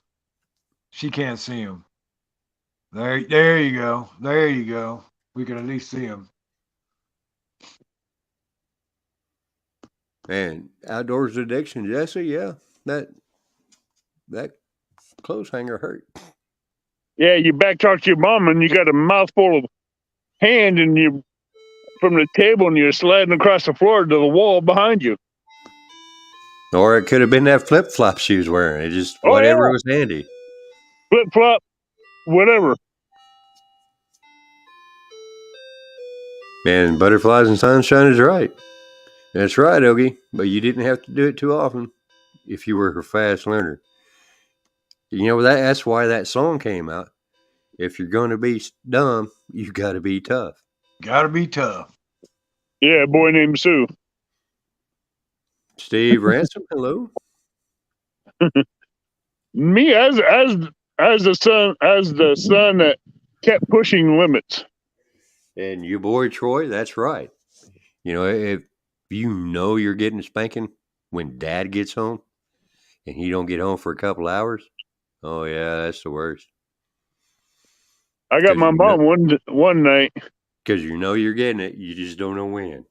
She can't see him. There you go. There you go. We can at least see him. And outdoors addiction, Jesse, yeah, that clothes hanger hurt. Yeah, you backtalk to your mom and you got a mouthful of hand and you from the table and you're sliding across the floor to the wall behind you. Or it could have been that flip flop she was wearing. It just whatever was handy. Flip flop, whatever. And butterflies and sunshine is right. That's right, Ogie. But you didn't have to do it too often if you were a fast learner. You know, that's why that song came out. If you're going to be dumb, you got to be tough. Gotta be tough. Yeah, a boy named Sue. Steve Ransom, hello. Me as the son that kept pushing limits. And your boy Troy, that's right. You know, if you know you're getting a spanking when Dad gets home, and he don't get home for a couple hours, oh yeah, that's the worst. I got my mom one night. Because you know you're getting it, you just don't know when.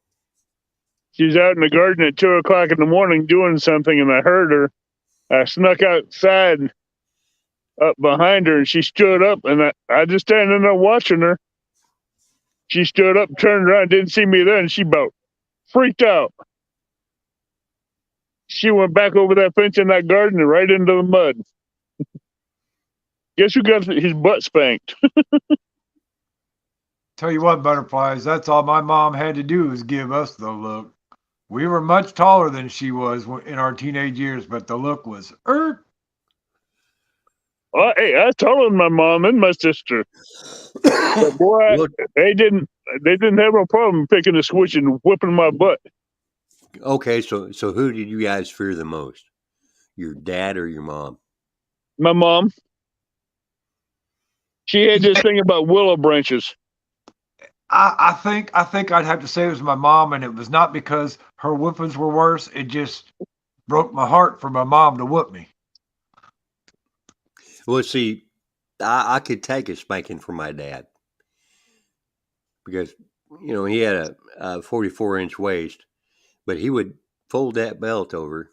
She's out in the garden at 2:00 in the morning doing something, and I heard her. I snuck outside up behind her, and she stood up, and I just standing there watching her. She stood up, turned around, didn't see me there, and she about freaked out. She went back over that fence in that garden and right into the mud. Guess who got his butt spanked? Tell you what, butterflies, that's all my mom had to do was give us the look. We were much taller than she was in our teenage years, but the look was Well, hey, I was taller than my mom and my sister. But boy, Look, they didn't have no problem picking a switch and whipping my butt. okay, so who did you guys fear the most? Your dad or your mom? My mom. She had this thing about willow branches. I think I'd have to say it was my mom, and it was not because her whippings were worse. It just broke my heart for my mom to whoop me. Well, see, I could take a spanking from my dad because, you know, he had a 44-inch waist, but he would fold that belt over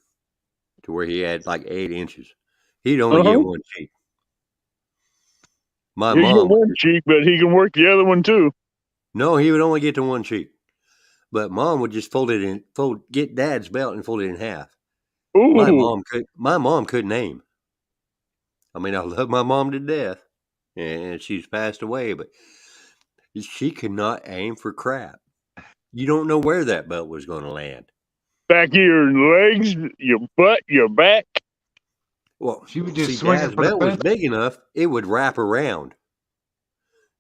to where he had like 8 inches. He'd only get one cheek. My He mom, get one cheek, but he can work the other one too. no, he would only get to one cheek. But mom would just get dad's belt and fold it in half. Ooh. My mom couldn't aim. I mean, I love my mom to death, and she's passed away, but she could not aim for crap. You don't know where that belt was going to land. Back of your legs, your butt, your back. Well, she would just swing. Dad's belt was big enough; it would wrap around.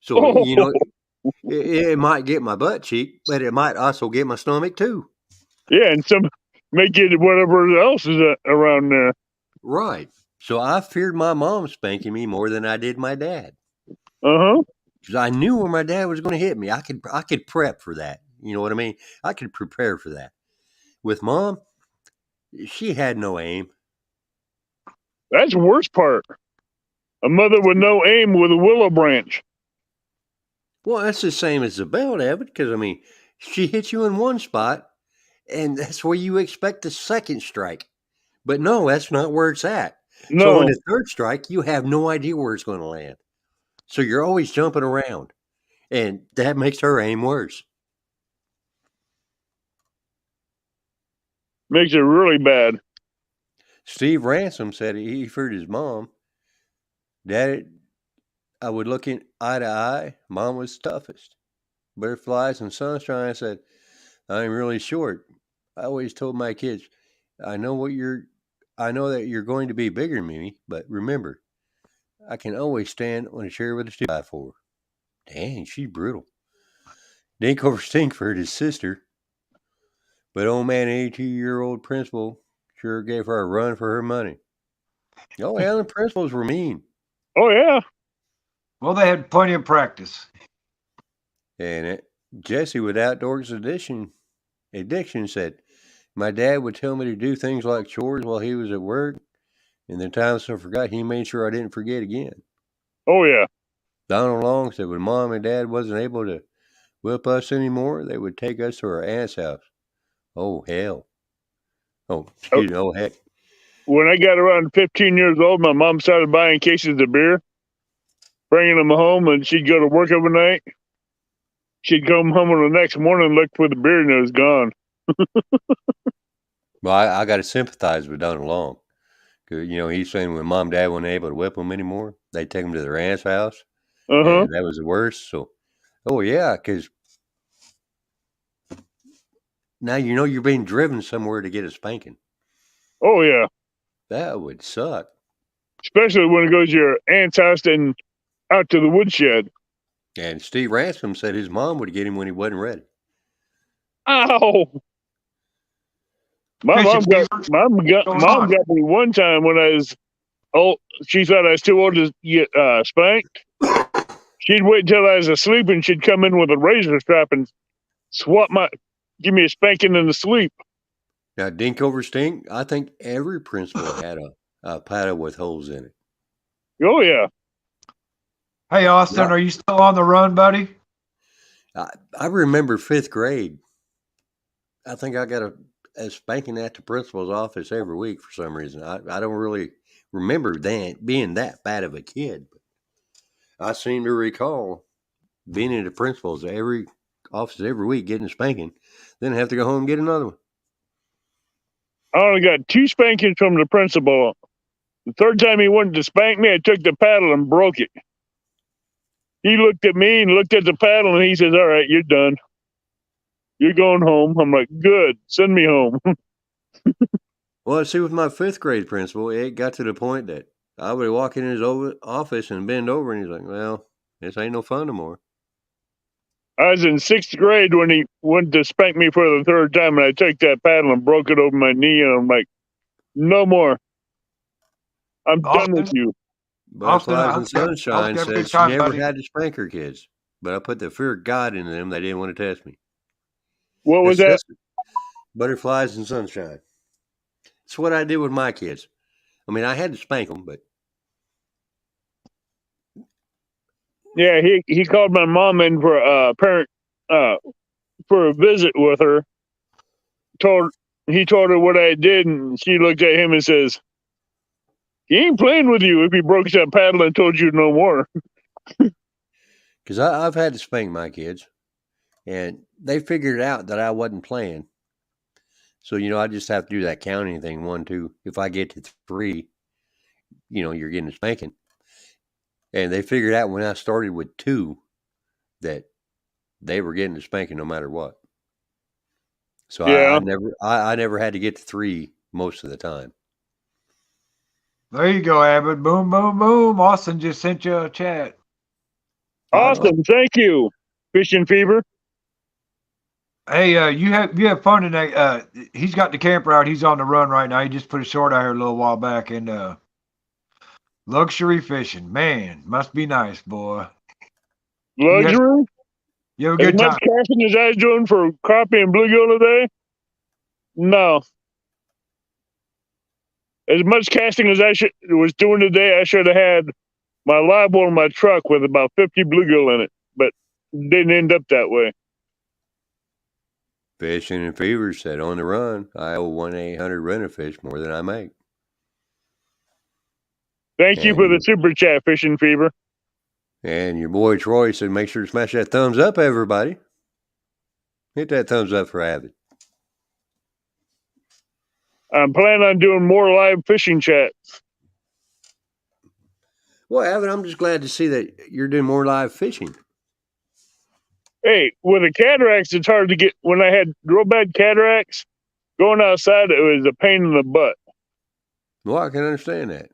So you know, it might get my butt cheek, but it might also get my stomach too. Yeah, and some make it whatever else is around there. Right. So I feared my mom spanking me more than I did my dad. Because I knew where my dad was going to hit me. I could prep for that. You know what I mean? I could prepare for that. With mom, she had no aim. That's the worst part. A mother with no aim with a willow branch. Well, that's the same as the belt, Evan, because, I mean, she hits you in one spot, and that's where you expect the second strike. But no, that's not where it's at. No. So on the third strike, you have no idea where it's going to land. So you're always jumping around, and that makes her aim worse. Makes it really bad. Steve Ransom said he feared his mom. Dad, I would look in eye to eye. Mom was toughest. butterflies and sunshine. I said, I'm really short. I always told my kids, I know that you're going to be bigger than me, but remember, I can always stand on a chair with a 2x4. Dang, she's brutal. Dink over Stinkford, his sister, but old man, 82-year-old principal, sure gave her a run for her money. Oh, yeah, the principals were mean. Oh yeah. Well, they had plenty of practice. And Jesse with Outdoors Addiction said, my dad would tell me to do things like chores while he was at work, and the times I forgot, he made sure I didn't forget again. Oh yeah. Donald Long said when Mom and Dad wasn't able to whip us anymore, they would take us to our aunt's house. Oh, hell. Oh, excuse me. Oh, heck. When I got around 15 years old, my mom started buying cases of beer, bringing them home, and she'd go to work overnight. She'd come home the next morning, look for the beer, and it was gone. Well, I got to sympathize with Donald Long. Cause, he's saying when Mom and Dad weren't able to whip them anymore, they'd take them to their aunt's house. Uh-huh. And that was the worst. So, oh, yeah, because now you're being driven somewhere to get a spanking. Oh yeah. That would suck. Especially when it goes to your aunt's house and out to the woodshed. And Steve Ransom said his mom would get him when he wasn't ready. Ow! Mom got me one time when I was old. She thought I was too old to get spanked. She'd wait until I was asleep, and she'd come in with a razor strap and give me a spanking in the sleep. Now, Dink over Stink, I think every principal had a paddle with holes in it. Oh yeah. Hey, Austin, are you still on the run, buddy? I remember 5th grade. I think I got a spanking at the principal's office every week for some reason. I don't really remember being that bad of a kid. But I seem to recall being in the principal's office every week getting a spanking, then have to go home and get another one. I only got 2 spankings from the principal. The third time he wanted to spank me, I took the paddle and broke it. He looked at me and looked at the paddle, and he says, all right, you're done. You're going home. I'm like, good. Send me home. Well, see, with my 5th grade principal, it got to the point that I would walk in his office and bend over, and he's like, well, this ain't no fun no more. I was in 6th grade when he wanted to spank me for the third time, and I took that paddle and broke it over my knee, and I'm like, no more. I'm done with you. Butterflies and Sunshine said she never had to spank her kids, but I put the fear of God into them. They didn't want to test me. What was that? Butterflies and Sunshine. It's what I did with my kids. I mean, I had to spank them, but yeah, he called my mom in for for a visit with her. He told her what I did, and she looked at him and says, he ain't playing with you if he broke that paddle and told you no more. Because I've had to spank my kids, and they figured out that I wasn't playing. So, I just have to do that counting thing, 1, 2. If I get to 3, you're getting a spanking. And they figured out when I started with 2 that they were getting a spanking no matter what. So yeah. I never had to get to 3 most of the time. There you go, Abbott. Boom, boom, boom. Austin just sent you a chat. Awesome. Thank you, Fishing Fever. Hey, you have fun today. He's got the camper out. He's on the run right now. He just put a short out here a little while back, and luxury fishing, man, must be nice, boy. Luxury. You have a good time. As much casting as I was doing for crappie and bluegill today? No. As much casting as I was doing today, I should have had my live well in my truck with about 50 bluegill in it, but didn't end up that way. Fishing and Fever said on the run, I owe 1-800-RENT-A-FISH more than I make. Thank you for the super chat, Fishing Fever. And your boy Troy said, make sure to smash that thumbs up, everybody. Hit that thumbs up for Abbott. I'm planning on doing more live fishing chats. Well, Abbott, I'm just glad to see that you're doing more live fishing. Hey, with the cataracts, it's hard to get. When I had real bad cataracts, going outside, it was a pain in the butt. Well, I can understand that.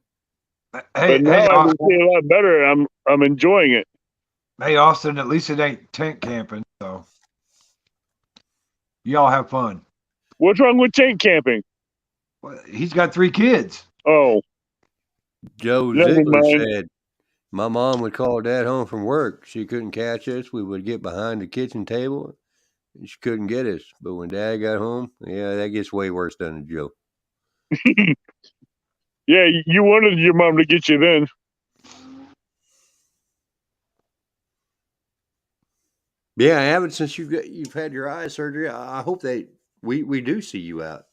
Hey, But now I can see a lot better. I'm enjoying it. hey, Austin. At least it ain't tent camping, so y'all have fun. What's wrong with tent camping? Well, he's got 3 kids. Oh, Joe never Ziegler mind. said, my mom would call Dad home from work. She couldn't catch us. We would get behind the kitchen table. And she couldn't get us. But when Dad got home, yeah, that gets way worse, doesn't it, Joe? Yeah, you wanted your mom to get you then. Yeah, I haven't since you've had your eye surgery. I hope we do see you out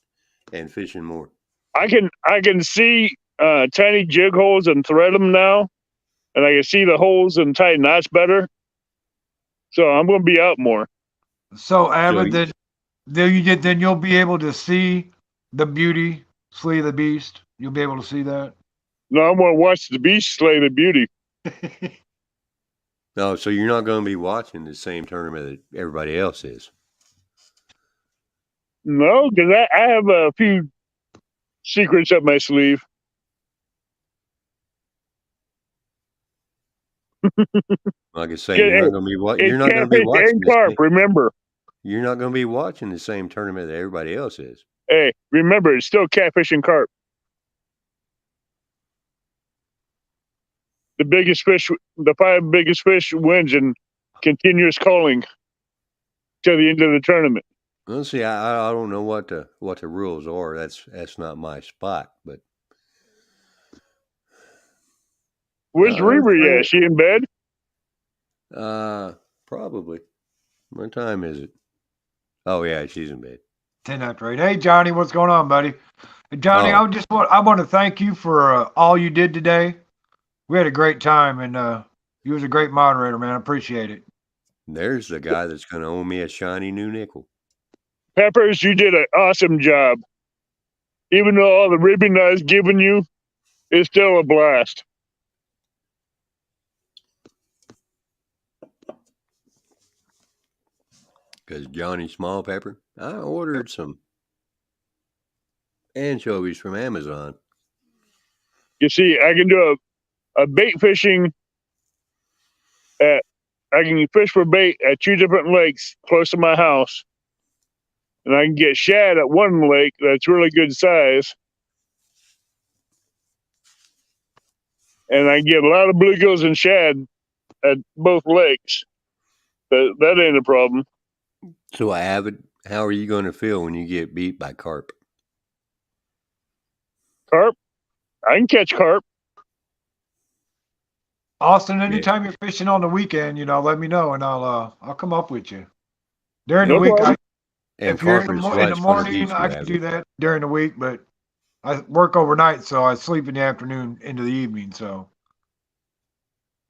and fishing more. I can see tiny jig holes and thread them now, and I can see the holes and tie knots better. So I'm going to be out more. So Abbott, then you'll be able to see the beauty slay the beast. You'll be able to see that. No, I'm going to watch the beast slay the beauty. No, so you're not going to be watching the same tournament that everybody else is. No, because I have a few secrets up my sleeve. Like I say, you're not going to be watching. You're not going to be watching. Carp, remember. You're not going to be watching the same tournament that everybody else is. Hey, remember, it's still catfish and carp. The biggest fish, the 5 biggest fish wins in continuous calling till the end of the tournament. Well, see, I don't know what the rules are. That's not my spot. But where's Riri at? She in bed? Probably. What time is it? Oh yeah, she's in bed. 10 after 8. Hey Johnny, what's going on, buddy? Hey, Johnny, I want to thank you for all you did today. We had a great time, and you was a great moderator, man. I appreciate it. There's the guy that's going to owe me a shiny new nickel. Peppers, you did an awesome job. Even though all the ribbon I was giving you, it's still a blast. Because Johnny Small Pepper, I ordered some anchovies from Amazon. You see, I can do a bait fishing I can fish for bait at 2 different lakes close to my house. And I can get shad at one lake that's really good size. And I can get a lot of bluegills and shad at both lakes. That ain't a problem. So, Avid, how are you going to feel when you get beat by carp? Carp? I can catch carp. Austin, anytime you're fishing on the weekend, let me know, and I'll come up with you. During the week, if you're in the morning, I can do that during the week, but I work overnight, so I sleep in the afternoon into the evening, so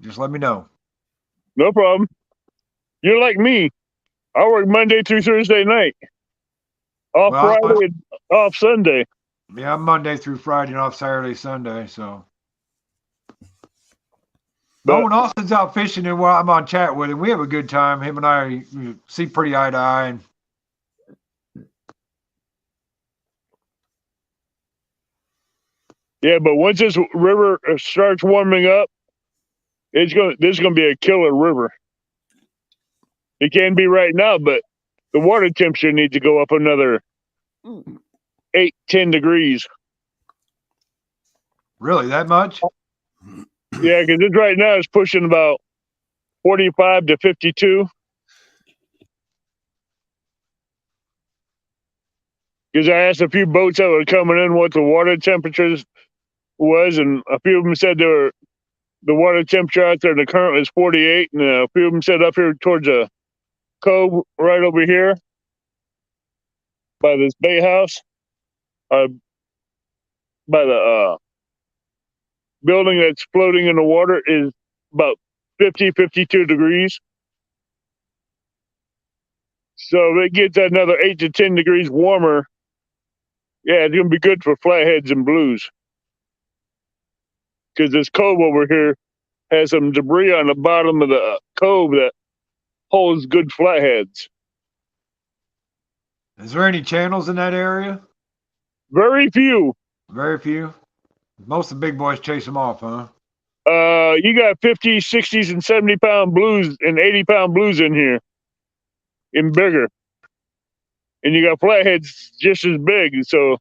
just let me know. No problem. You're like me. I work Monday through Thursday night. Off Friday and off Sunday. Yeah, I'm Monday through Friday and off Saturday, Sunday, so. But when Austin's out fishing and while I'm on chat with him, we have a good time. Him and I see pretty eye to eye. And yeah, but once this river starts warming up, this is gonna be a killer river. It can be right now, but the water temperature needs to go up another 8-10 degrees. Really, that much? Yeah, because right now it's pushing about 45 to 52. Because I asked a few boats that were coming in what the water temperatures was, and a few of them said the water temperature out there, the current was 48, and a few of them said up here towards the cove right over here by this bay house, by the building that's floating in the water is about 50, 52 degrees. So if it gets another 8 to 10 degrees warmer, yeah, it's going to be good for flatheads and blues. Because this cove over here has some debris on the bottom of the cove that holds good flatheads. Is there any channels in that area? Very few. Very few. Most of the big boys chase them off, huh? You got 50s, 60s, and 70-pound blues and 80-pound blues in here, in bigger. And you got flatheads just as big. So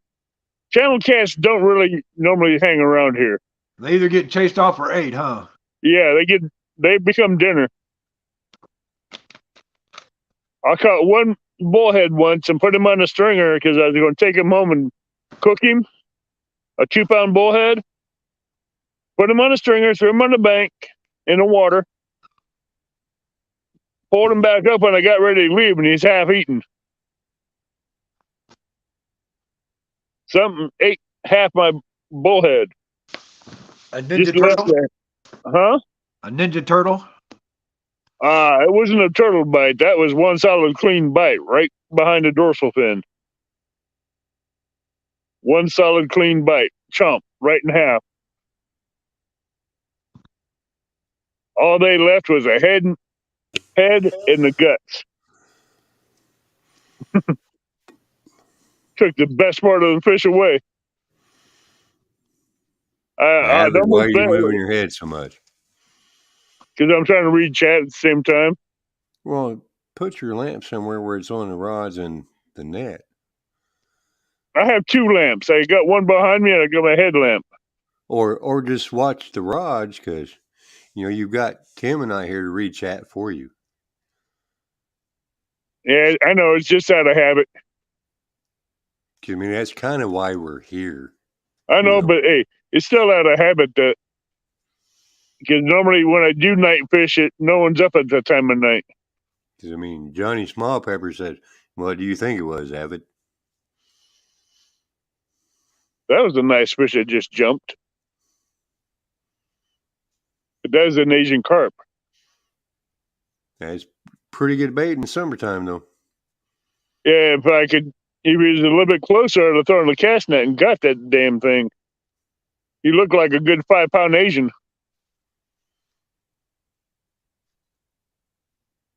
channel cats don't really normally hang around here. They either get chased off or ate, huh? Yeah, they become dinner. I caught one bullhead once and put him on a stringer because I was going to take him home and cook him. A 2-pound bullhead. Put him on a stringer, threw him on the bank in the water. Pulled him back up when I got ready to leave, and he's half eaten. Something ate half my bullhead. A ninja turtle? Huh? A ninja turtle? It wasn't a turtle bite. That was one solid clean bite right behind the dorsal fin. One solid clean bite. Chomp, right in half. All they left was a head and the guts. Took the best part of the fish away. Why are you moving your head so much? Because I'm trying to read chat at the same time. Well, put your lamp somewhere where it's on the rods and the net. I have 2 lamps. I got one behind me and I got my headlamp. Or just watch the rods because, you've got Tim and I here to read chat for you. Yeah, I know. It's just out of habit. I mean, that's kind of why we're here. I know, but hey, it's still out of habit that because normally when I do night fish it, no one's up at that time of night. Because, I mean, Johnny Small Pepper said, what do you think it was, Avid? That was a nice fish that just jumped. But that was an Asian carp. That's pretty good bait in the summertime, though. Yeah, if he was a little bit closer, I'd have thrown the cast net and got that damn thing. He looked like a good 5-pound Asian.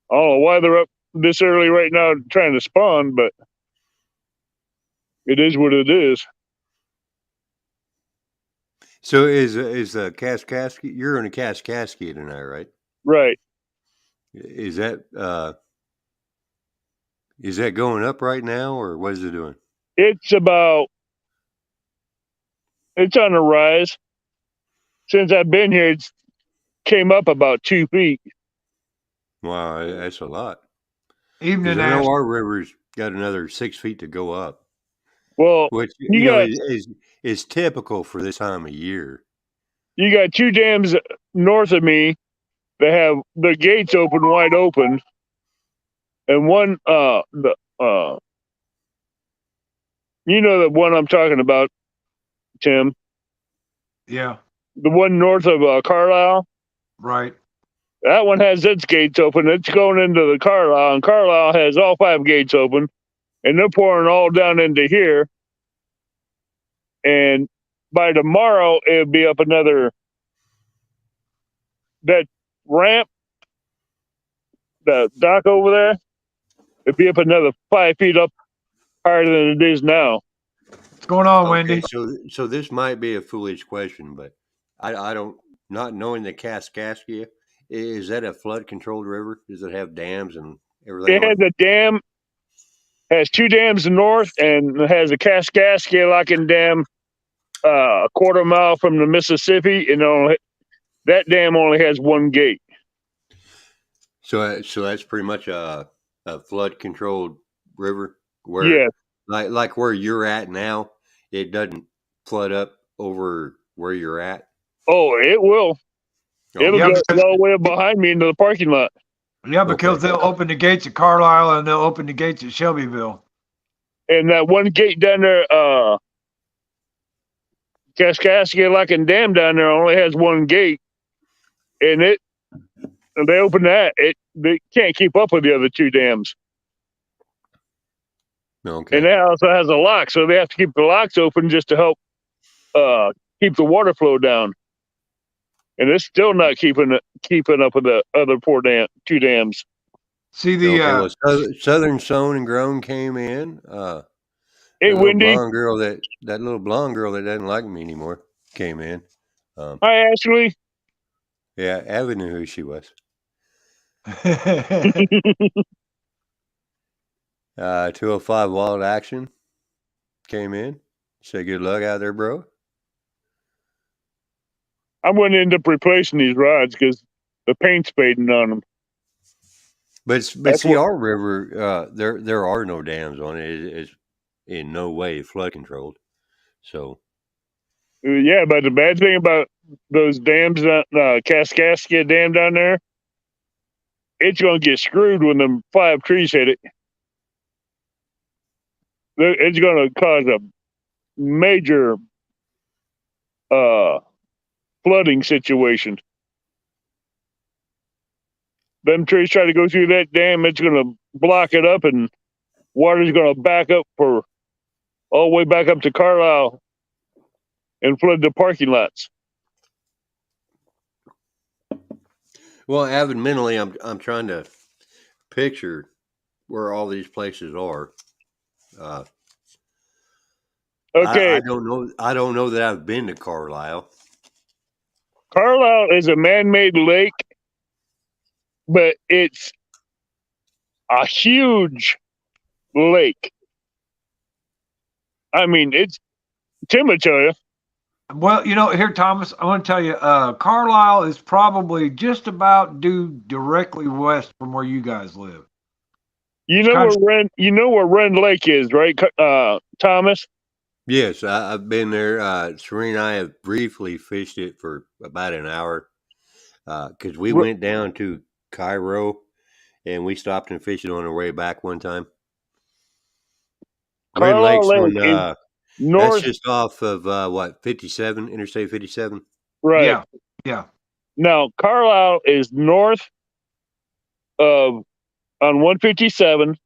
I don't know why they're up this early right now trying to spawn, but it is what it is. So is the Kaskaskia? You're in a Kaskaskia tonight, right? Right. Is that going up right now, or what is it doing? It's on the rise. Since I've been here, it's came up about 2 feet. Wow, that's a lot. Even in I know our river's got another 6 feet to go up. Well, which is typical for this time of year. You got 2 dams north of me that have the gates wide open, and one the one I'm talking about, Tim. Yeah. The one north of Carlisle. Right. That one has its gates open. It's going into the Carlisle, and Carlisle has all 5 gates open, and they're pouring all down into here. And by tomorrow, it'll be up another, that ramp, the dock over there, it'll be up another 5 feet up higher than it is now. What's going on, Wendy? So this might be a foolish question, but I don't, not knowing the Kaskaskia, is that a flood-controlled river? Does it have dams and everything? It has a dam, has 2 dams in the north, and it has a Kaskaskia locking dam a quarter mile from the Mississippi, and that dam only has 1 gate. So that's pretty much a flood-controlled river? Where, yeah. Like where you're at now, it doesn't flood up over where you're at? Oh, it will. It'll go all the way up behind me into the parking lot. Yeah, because they'll open the gates at Carlisle and they'll open the gates at Shelbyville. And that 1 gate down there, Kaskaskia Locking Dam down there only has 1 gate. And they open that, they can't keep up with the other 2 dams. Okay. And that also has a lock, so they have to keep the locks open just to help keep the water flow down. And it's still not keeping up with the other 2 dams. See the Okay, well, Southern Sewn and Grown came in. Hey, Wendy. That little blonde girl that doesn't like me anymore came in. Hi, Ashley. Yeah, Evan knew who she was. 205 Wild Action came in. Say good luck out there, bro. I'm going to end up replacing these rods because the paint's fading on them. But see, our river, there are no dams on it. It's in no way flood controlled. So yeah, but the bad thing about those dams, Kaskaskia Dam down there, it's going to get screwed when them 5 trees hit it. It's going to cause a major flooding situation. Them trees try to go through that dam, it's going to block it up, and water's going to back up for all the way back up to Carlisle and flood the parking lots. well, Evan, mentally, I'm trying to picture where all these places are. Okay, I don't know. I don't know that I've been to Carlisle. Carlisle is a man-made lake, but it's a huge lake. I mean, it's Tim will tell you. Well, here, Thomas, I want to tell you, Carlisle is probably just about due directly west from where you guys live. You know where Rend Lake is, right, Thomas? Yes, I've been there. Serena and I have briefly fished it for about an hour because we went down to Cairo and we stopped and fished it on our way back one time. Rend Lake's Carlisle Lake is north. That's just off of 57, Interstate 57? Right. Yeah. Now, Carlisle is north of on 157.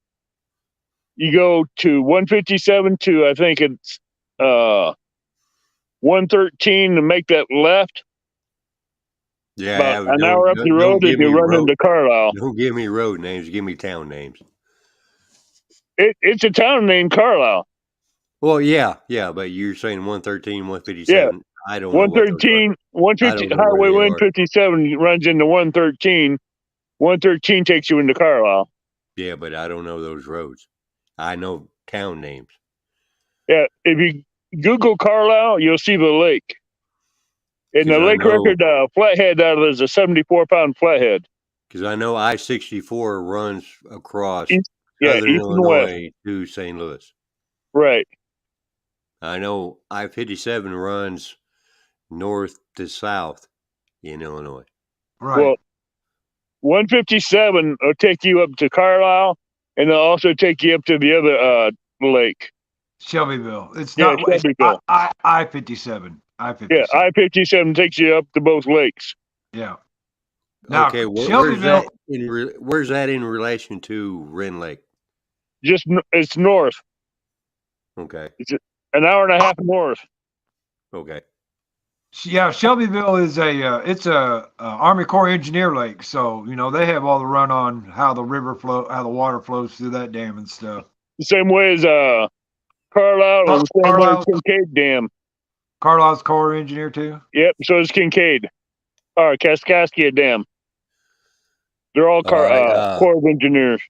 You go to 157 to, I think it's 113 to make that left. Yeah, about an hour up the road if you run into Carlisle. Don't give me road names, give me town names. It's a town named Carlisle. Well, yeah, but you're saying 113, 157. Yeah. I don't 113, 150, Highway 157 runs into 113. 113 takes you into Carlisle. Yeah, but I don't know those roads. I know town names. Yeah, if you Google Carlisle, you'll see the lake. And the lake record flathead out of is a 74-pound flathead. Because I know I-64 runs across southern Illinois to St. Louis. Right. I know I-57 runs north to south in Illinois. Right. Well, 157 will take you up to Carlisle, and they'll also take you up to the other lake. Shelbyville. It's not Shelbyville. I-57. I-57. Yeah, I-57 takes you up to both lakes. Yeah. Now, okay, Shelbyville. Where's that in relation to Rend Lake? It's north. Okay. It's an hour and a half north. Okay. Yeah, Shelbyville is it's a Army Corps engineer lake, so they have all the run on how the water flows through that dam and stuff. The same way as Carlisle and Carlisle's Kincaid Dam. Carlisle's Corps engineer too. Yep, so is Kincaid, or Kaskaskia Dam. They're all Corps of Engineers.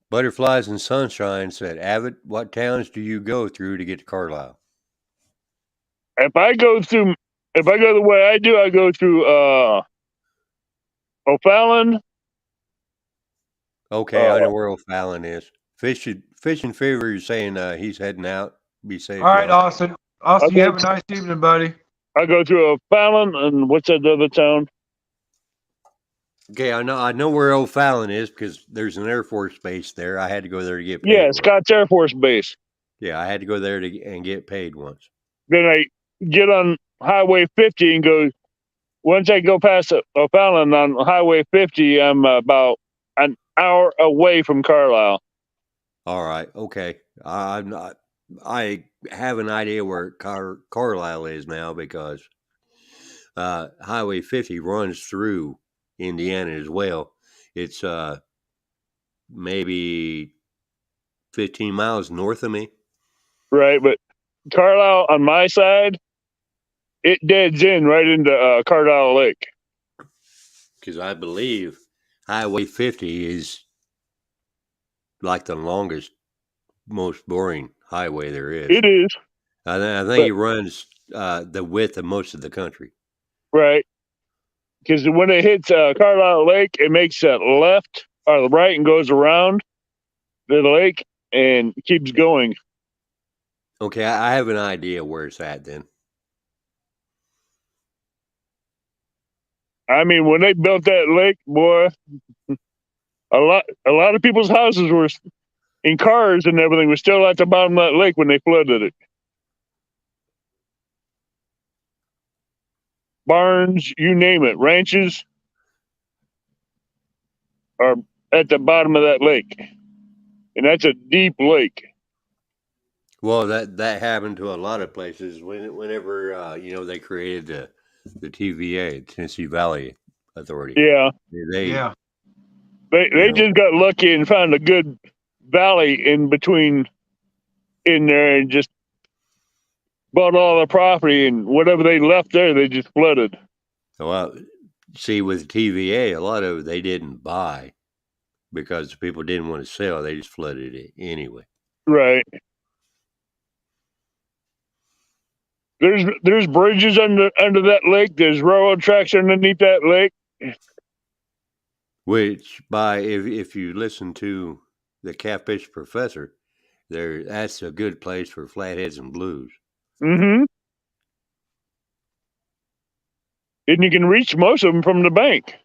Butterflies and Sunshine said, "Avid, what towns do you go through to get to Carlisle?" If I go the way I do, I go through O'Fallon. Okay, I know where O'Fallon is. Fish and Fever, you're saying he's heading out. Be safe. All right, Austin. Austin, you have a nice evening, buddy. I go through O'Fallon, and what's that other town? Okay, I know where O'Fallon is because there's an Air Force base there. I had to go there to get paid. Yeah, Scott's Air Force Base. Yeah, I had to go there and get paid once. Then I get on Highway 50 and go. Once I go past O'Fallon on Highway 50, I'm about an hour away from Carlisle. All right, okay. I have an idea where Carlisle is now because Highway 50 runs through Indiana as well. It's maybe 15 miles north of me. Right, but Carlisle on my side, it deads in right into Carlisle Lake. Because I believe Highway 50 is like the longest, most boring highway there is. It is. I think it runs the width of most of the country. Right. Because when it hits Carlisle Lake, it makes a left or the right and goes around the lake and keeps going. Okay, I have an idea where it's at then. I mean, when they built that lake, boy, a lot of people's houses were in cars and everything was still at the bottom of that lake when they flooded it. Barns, you name it, ranches are at the bottom of that lake, and that's a deep lake. Well, that happened to a lot of places whenever they created the TVA, Tennessee Valley Authority. Yeah, Yeah. they just got lucky and found a good valley in between in there and just bought all the property, and whatever they left there, they just flooded. Well, see, with TVA, a lot of it they didn't buy because people didn't want to sell. They just flooded it anyway. Right. There's bridges under that lake. There's railroad tracks underneath that lake. Which, if you listen to the Catfish Professor, that's a good place for flatheads and blues. Mm-hmm. And you can reach most of them from the bank.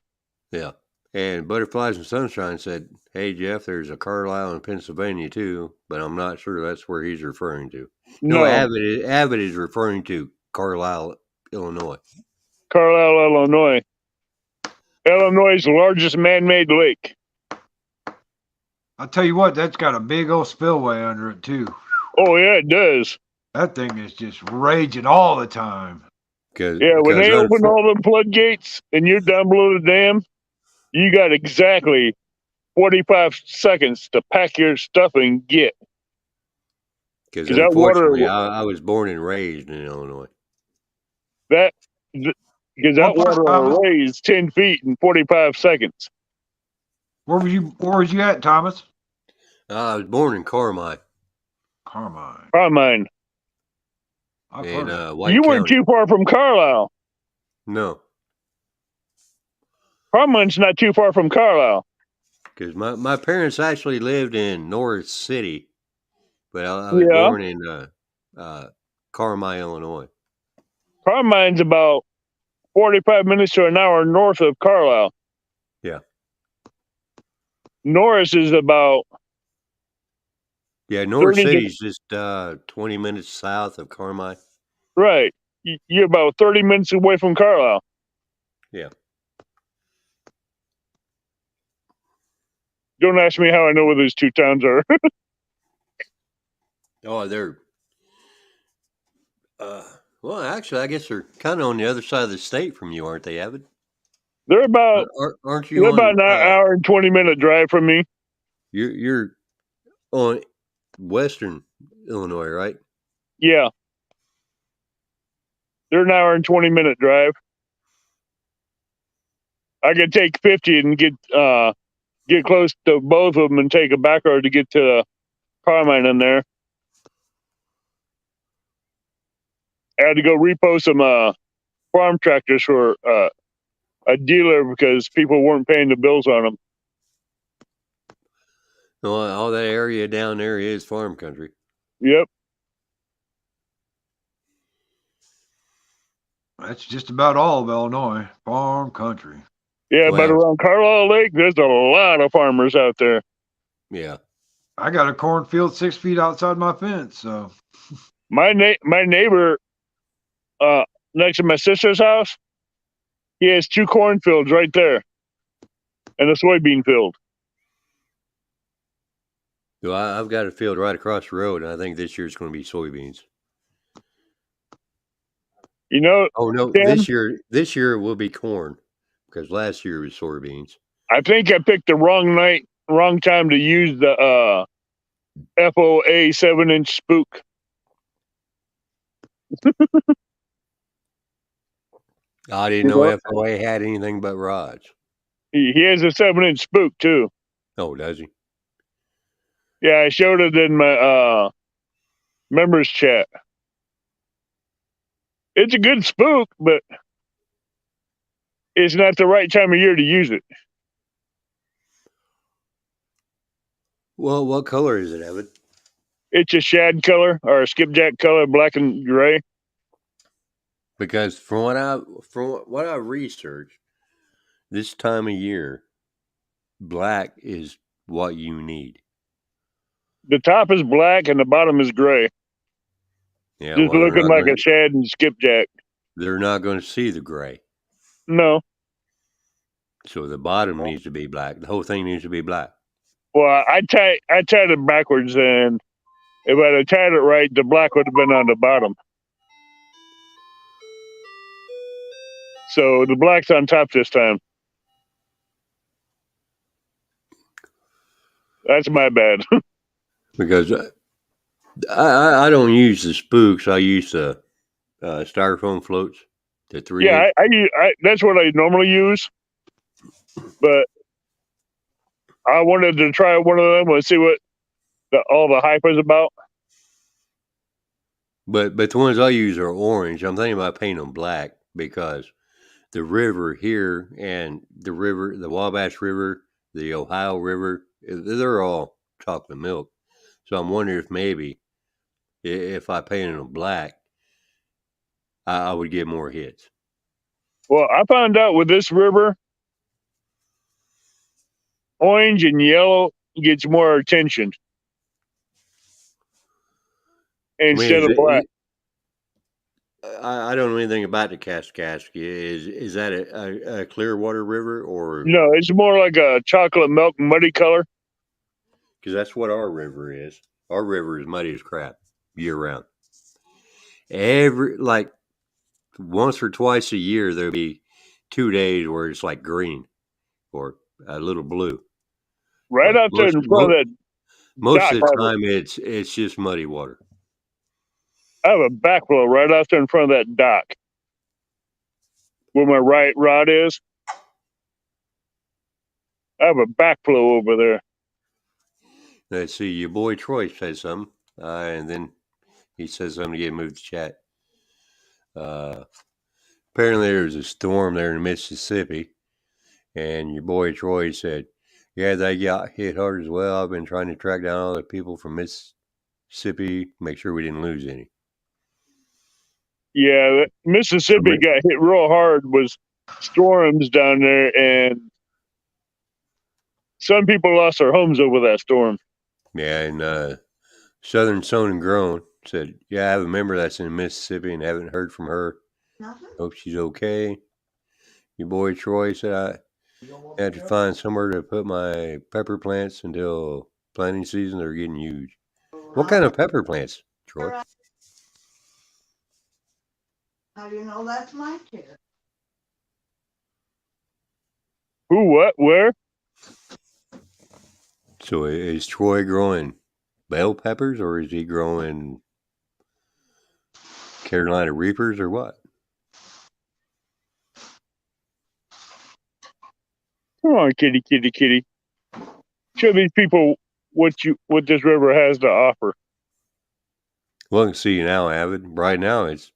Yeah. And Butterflies and Sunshine said, "Hey, Jeff, there's a Carlisle in Pennsylvania, too, but I'm not sure that's where he's referring to." No, Abbott is referring to Carlisle, Illinois. Carlisle, Illinois. Illinois' largest man-made lake. I'll tell you what, that's got a big old spillway under it, too. Oh, yeah, it does. That thing is just raging all the time. When they open all them floodgates and you're down below the dam, you got exactly 45 seconds to pack your stuff and get. Because unfortunately, I was born and raised in Illinois. Because that water will raise 10 feet in 45 seconds. Where was you at, Thomas? I was born in Carmine. Carmine. You weren't too far from Carlisle. No. Carmine's not too far from Carlisle. Because my parents actually lived in Norris City, but I was born in Carmine, Illinois. Carmine's about 45 minutes to an hour north of Carlisle. Yeah. Norris is about... Yeah, Norris City's just 20 minutes south of Carmine. Right. You're about 30 minutes away from Carlisle. Yeah. Don't ask me how I know where those two towns are. Oh, they're... well, actually, I guess they're kind of on the other side of the state from you, aren't they, Abbott? They're about... Aren't you They're about an hour and 20-minute drive from me. You're on western Illinois, right? Yeah. They're an hour and 20-minute drive. I could take 50 and get close to both of them and take a back road to get to Carmine in there. I had to go repo some farm tractors for a dealer because people weren't paying the bills on them. Well, all that area down there is farm country. Yep. That's just about all of Illinois. Farm country. Yeah, but around Carlisle Lake, there's a lot of farmers out there. Yeah. I got a cornfield 6 feet outside my fence, so. My neighbor next to my sister's house, he has 2 cornfields right there and a soybean field. Well, I've got a field right across the road, and I think this year's going to be soybeans. You know? Oh no, Tim, this year will be corn because last year was soybeans. I think I picked the wrong night wrong time to use the FOA 7-inch spook. I didn't know FOA had anything but rods. He has a 7-inch spook too. Oh, does he? Yeah, I showed it in my members chat. It's a good spook, but it's not the right time of year to use it. Well, what color is it, Evan? It's a shad color or a skipjack color, black and gray. Because from what I researched, this time of year, black is what you need. The top is black and the bottom is gray. Yeah, just looking like a shad and skipjack. They're not going to see the gray. No. So the bottom needs to be black. The whole thing needs to be black. Well, I tied it backwards, and if I'd have tied it right, the black would have been on the bottom. So the black's on top this time. That's my bad. Because I don't use the spooks. I use the styrofoam floats. The 3. Yeah, I that's what I normally use. But I wanted to try one of them and see what all the hype is about. But the ones I use are orange. I'm thinking about painting them black because the river here and the Wabash River, the Ohio River, they're all chocolate milk. So I'm wondering if maybe if I painted them black, I would get more hits. Well, I found out with this river, orange and yellow gets more attention instead of black. I don't know anything about the Kaskaskia. Is that a Clearwater River or no? It's more like a chocolate milk muddy color. Because that's what our river is. Our river is muddy as crap year round. Like once or twice a year, there'll be 2 days where it's like green or a little blue. Right out there in front of that. Most of the time, it's just muddy water. I have a backflow right out there in front of that dock where my right rod is. I have a backflow over there. Let's see. Your boy Troy said something, and then he says something to get moved to chat. Apparently, there was a storm there in Mississippi, and your boy Troy said, "Yeah, they got hit hard as well. I've been trying to track down all the people from Mississippi, make sure we didn't lose any." Yeah, Mississippi got hit real hard with storms down there, and some people lost their homes over that storm. Yeah, and Southern Sown and Grown said, "Yeah, I have a member that's in Mississippi and haven't heard from her. Hope she's okay." Your boy Troy said, "I had to find somewhere to put my pepper plants until planting season. They're getting huge." What kind of pepper plants, Troy? How do you know that's my kid? Who, what, where? So is Troy growing bell peppers or is he growing Carolina Reapers or what? Come on, kitty, kitty, kitty. Show these people what this river has to offer. Well, I can see now, Avid. Right now, it's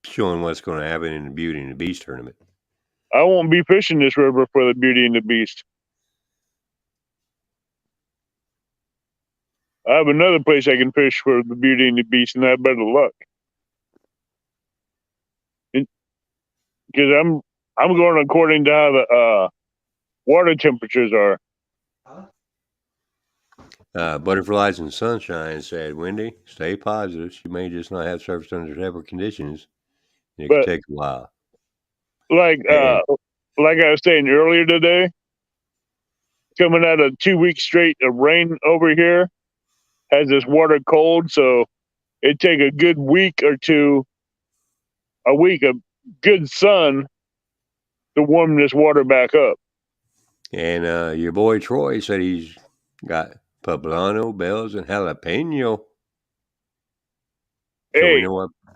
showing what's going to happen in the Beauty and the Beast tournament. I won't be fishing this river for the Beauty and the Beast. I have another place I can fish for the Beauty and the Beast, and I have better luck. Because I'm going according to how the water temperatures are. Butterflies and Sunshine said, "Wendy, stay positive. She may just not have surfaced under stable conditions. It could take a while." Like I was saying earlier today, coming out of 2 weeks straight of rain over here has this water cold, so it'd take a good week or two, a week of good sun to warm this water back up. And your boy Troy said he's got poblano, bells, and jalapeno. So Hey,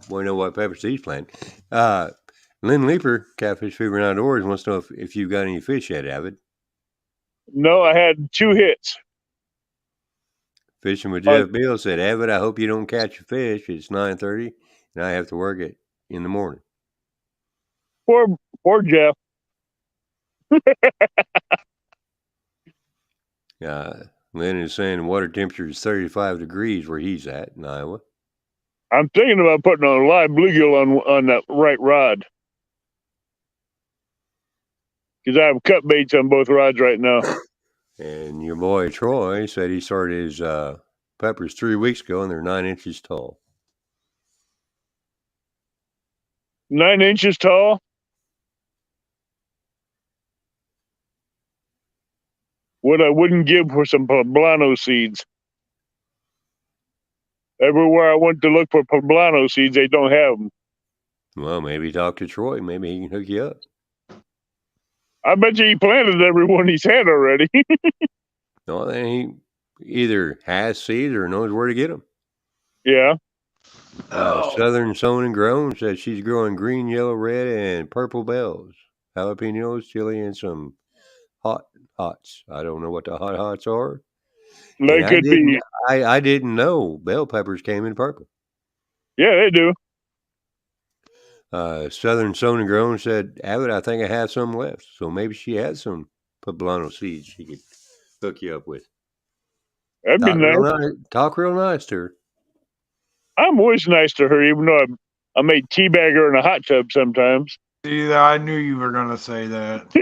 we know what peppers he's planting. Lynn Leeper, Catfish Fever and Outdoors, wants to know if you've got any fish yet, Avid. no, I had 2 hits. Fishing with Jeff Beal said, Avid, I hope you don't catch a fish. It's 9:30, and I have to work it in the morning. Poor Jeff. Lynn is saying water temperature is 35 degrees where he's at in Iowa. I'm thinking about putting a live bluegill on that right rod. Because I have cut baits on both rods right now. And your boy Troy said he started his peppers 3 weeks ago, and they're 9 inches tall. 9 inches tall? What I wouldn't give for some poblano seeds. Everywhere I went to look for poblano seeds, they don't have them. Well, maybe talk to Troy. Maybe he can hook you up. I bet you he planted every one he's had already. No, then he either has seeds or knows where to get them. Yeah. Southern Sown and Grown said she's growing green, yellow, red, and purple bells, jalapenos, chili, and some hots. I don't know what the hots are. They could be. I didn't know bell peppers came in purple. Yeah, they do. Southern Sown and Grown said, Abbott, I think I have some left. So maybe she has some poblano seeds she could hook you up with. That'd be nice. Talk real nice to her. I'm always nice to her, even though I made teabag her in a hot tub sometimes. See, I knew you were going to say that.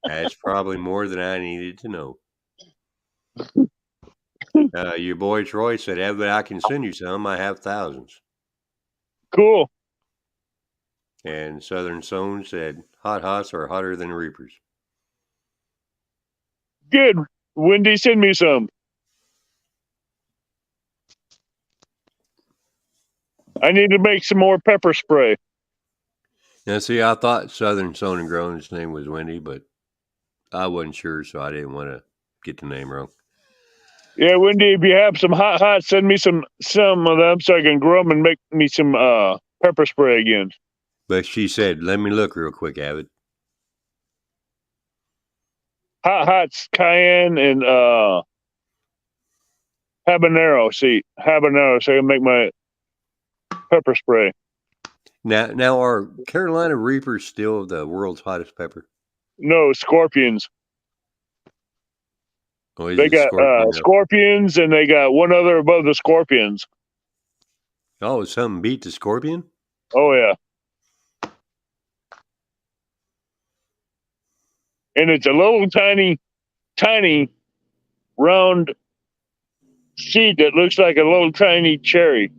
That's probably more than I needed to know. Your boy Troy said, Abbott, I can send you some. I have thousands. Cool. And Southern Sown said, hot hots are hotter than reapers. Good. Wendy, send me some. I need to make some more pepper spray. Now, see, I thought Southern Sown and Grown's name was Wendy, but I wasn't sure, so I didn't want to get the name wrong. Yeah, Wendy, if you have some hot, send me some of them so I can grow them and make me some pepper spray again. But she said, let me look real quick, Avid. Hot's cayenne and habanero. See, habanero, so I can make my pepper spray. Now, are Carolina Reapers still the world's hottest pepper? No, scorpions. Oh, they got scorpions, and they got one other above the scorpions. Oh, something beat the scorpion? Oh, yeah. And it's a little tiny round seed that looks like a little tiny cherry.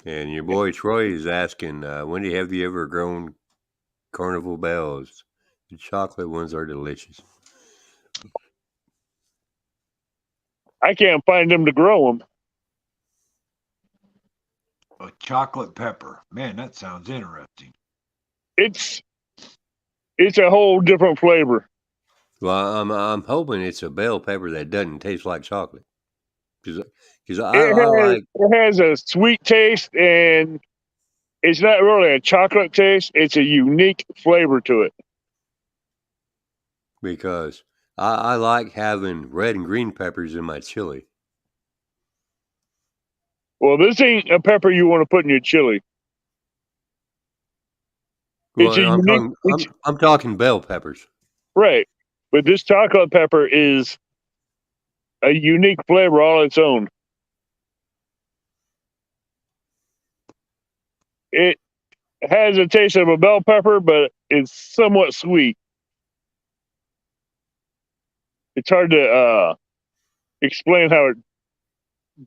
And your boy Troy is asking, Wendy, have you ever grown carnival bells? The chocolate ones are delicious. I can't find them to grow them. A chocolate pepper. Man, that sounds interesting. It's a whole different flavor. Well, I'm hoping it's a bell pepper that doesn't taste like chocolate. Because it has a sweet taste, and it's not really a chocolate taste. It's a unique flavor to it. Because I like having red and green peppers in my chili. Well, this ain't a pepper you want to put in your chili. Well, I'm talking bell peppers. Right. But this chocolate pepper is a unique flavor all its own. It has a taste of a bell pepper, but it's somewhat sweet. It's hard to explain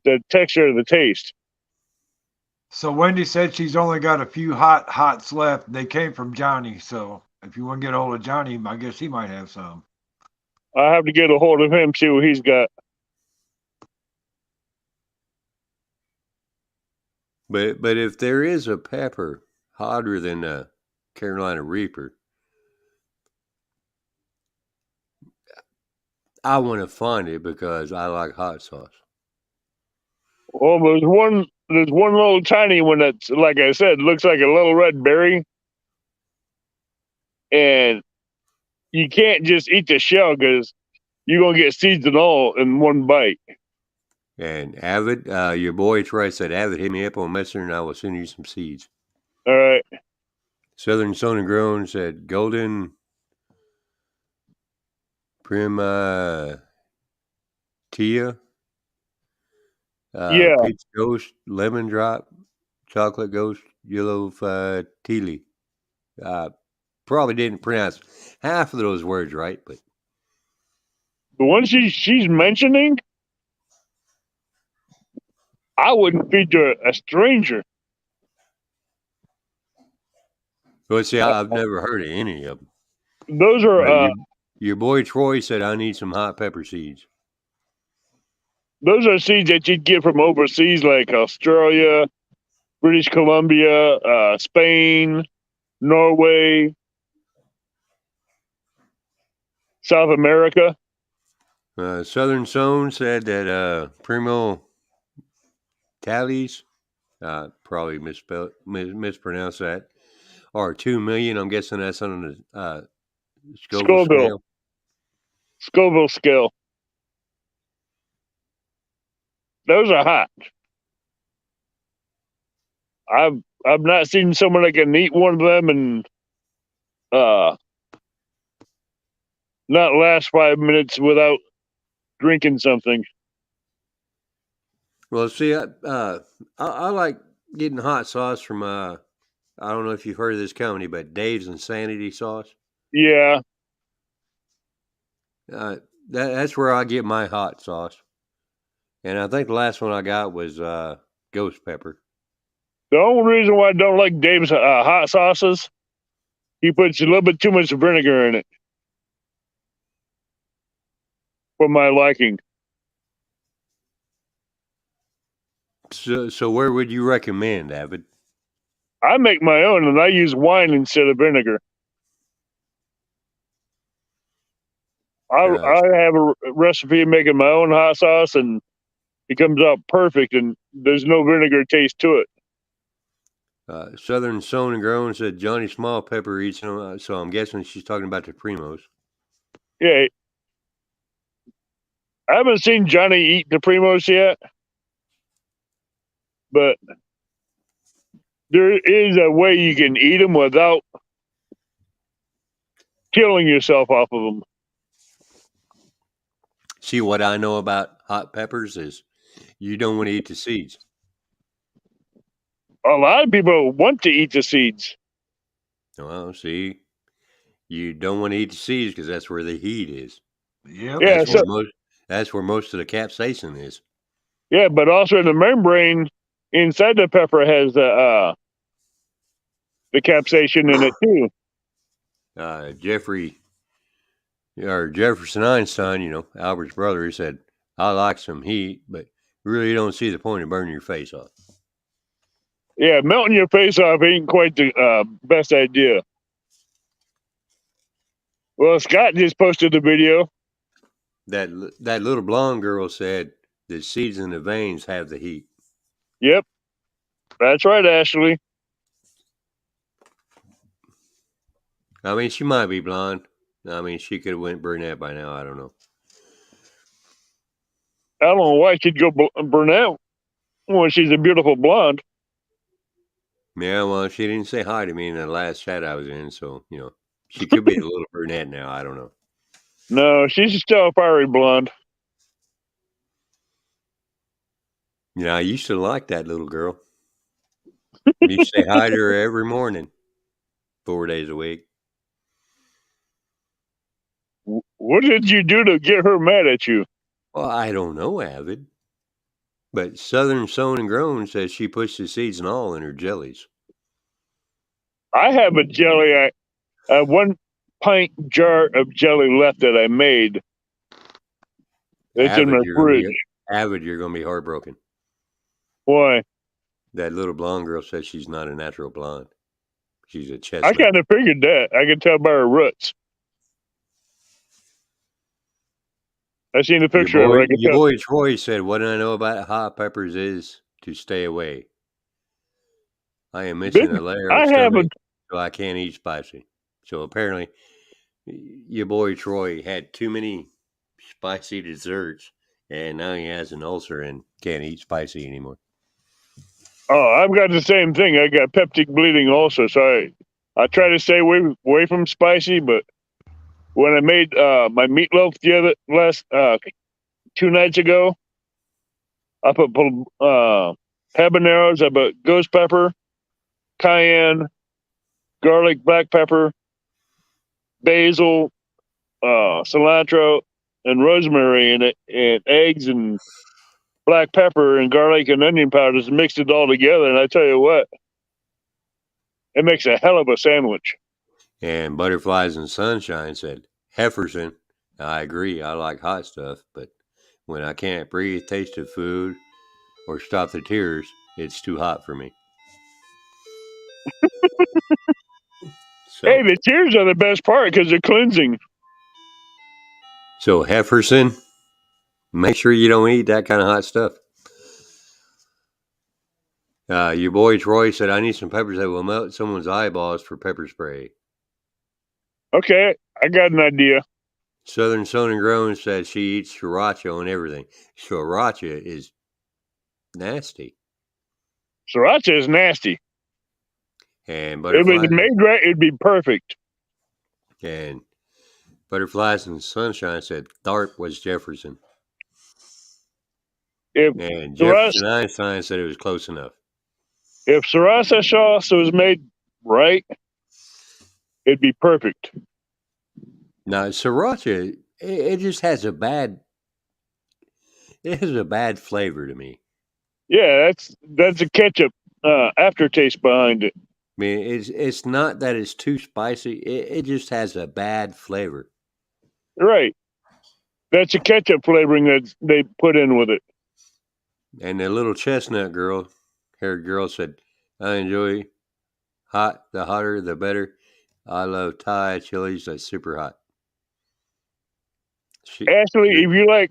the texture of the taste. So Wendy said she's only got a few hots left. They came from Johnny, so if you want to get a hold of Johnny, I guess he might have some. I'll have to get a hold of him, see what he's got. But if there is a pepper hotter than a Carolina Reaper, I want to find it because I like hot sauce. Well, there's one little tiny one that's, like I said, looks like a little red berry, and you can't just eat the shell because you're gonna get seeds and all in one bite. And Avid, your boy Troy said, Avid, hit me up on Messenger and I will send you some seeds. All right. Southern Sown and Grown said, Golden Prima Tia. Yeah. Peach Ghost, Lemon Drop, Chocolate Ghost, Yellow Tealy. Probably didn't pronounce half of those words right, but The one she's mentioning, I wouldn't feed to a stranger. well, see, I've never heard of any of them. Those are Your boy Troy said, I need some hot pepper seeds. those are seeds that you'd get from overseas, like Australia, British Columbia, Spain, Norway, South America. Southern Sown said that Primo Tallies, probably mispronounced that, or 2 million. I'm guessing that's on the Scoville scale. Scoville scale. Those are hot. I've not seen someone that can eat one of them and not last 5 minutes without drinking something. Well, see, I like getting hot sauce from I don't know if you've heard of this company, but Dave's Insanity Sauce. Yeah. That's where I get my hot sauce. And I think the last one I got was ghost pepper. The only reason why I don't like Dave's hot sauces, he puts a little bit too much vinegar in it for my liking. So where would you recommend, Avid? I make my own, and I use wine instead of vinegar. I have a recipe of making my own hot sauce, and it comes out perfect, and there's no vinegar taste to it. Southern Sown and Grown said Johnny Small Pepper eats them, so I'm guessing she's talking about the Primos. Yeah. I haven't seen Johnny eat the Primos yet, but there is a way you can eat them without killing yourself off of them. See, what I know about hot peppers is you don't want to eat the seeds. A lot of people want to eat the seeds. Well, see, you don't want to eat the seeds because that's where the heat is. Yep. Yeah, That's where most of the capsaicin is. Yeah, but also the membrane inside the pepper has the capsaicin in it too. Jefferson Einstein, Albert's brother, he said, I like some heat, but really don't see the point of burning your face off. Yeah, melting your face off ain't quite the best idea. Well, Scott just posted the video. That little blonde girl said the seeds in the veins have the heat. Yep, that's right, Ashley. I mean, she might be blonde. I mean, she could have went brunette by now. I don't know. I don't know why she'd go brunette when she's a beautiful blonde. Yeah, well, she didn't say hi to me in the last chat I was in, so, she could be a little brunette now. I don't know. No, she's still a fiery blonde. I used to like that little girl. You used to say hi to her every morning, 4 days a week. What did you do to get her mad at you? Well, I don't know, Avid. But Southern Sown and Grown says she puts the seeds and all in her jellies. I have a jelly, 1 pint jar of jelly left that I made. It's in my fridge. Avid, you're going to be heartbroken. Why? That little blonde girl says she's not a natural blonde. She's a chestnut. I kind of figured that. I could tell by her roots. I seen the picture of it. I could Your tell. boy Troy said, "What I know about hot peppers is to stay away. I am missing a layer I of stomach, haven't. so I can't eat spicy." So apparently, your boy Troy had too many spicy desserts, and now he has an ulcer and can't eat spicy anymore. Oh, I've got the same thing. I got peptic bleeding also, so I try to stay away from spicy. But when I made my meatloaf last 2 nights ago, I put habaneros, I put ghost pepper, cayenne, garlic, black pepper, basil, cilantro, and rosemary in it, and eggs and black pepper and garlic and onion powders, and mixed it all together. And I tell you what, it makes a hell of a sandwich. And Butterflies and Sunshine said, "Hefferson, I agree. I like hot stuff, but when I can't breathe, taste the food, or stop the tears, it's too hot for me." Hey, So, the tears are the best part because they're cleansing. so Hefferson, make sure you don't eat that kind of hot stuff. Your boy Troy said, "I need some peppers that will melt someone's eyeballs for pepper spray." Okay, I got an idea. Southern Sown and Grown said she eats sriracha on everything. Sriracha is nasty. Sriracha is nasty. And If it was Butterflies made right, it'd be perfect. and Butterflies and Sunshine said Tharp was Jefferson. If And sriracha, Jefferson Einstein said it was close enough. if sriracha sauce was made right, it'd be perfect. Now sriracha, it just has a bad flavor to me. Yeah, that's a ketchup aftertaste behind it. I mean, it's not that it's too spicy. It just has a bad flavor. Right. That's a ketchup flavoring that they put in with it. And the little chestnut haired girl said, "I enjoy hot. The hotter, the better. I love Thai chilies that's super hot." Ashley, if you like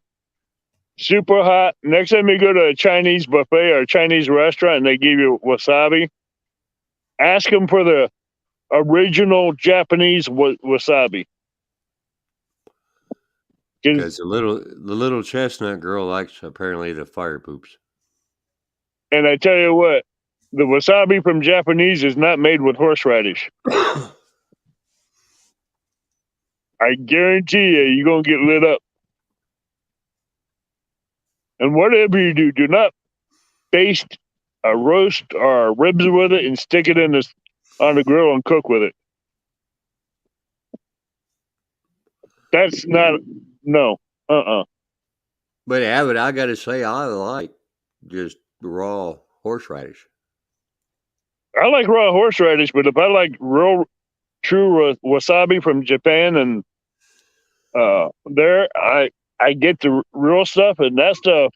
super hot, next time you go to a Chinese buffet or a Chinese restaurant and they give you wasabi, ask them for the original Japanese wasabi. Because the little chestnut girl likes apparently the fire poops. And I tell you what, the wasabi from Japanese is not made with horseradish. I guarantee you're going to get lit up. And whatever you do not baste a roast or ribs with it and stick it on the grill and cook with it. That's not, no. But Abbott, I got to say, I like just raw horseradish. I like raw horseradish, but if I like real, true wasabi from Japan and I get the real stuff, and that stuff,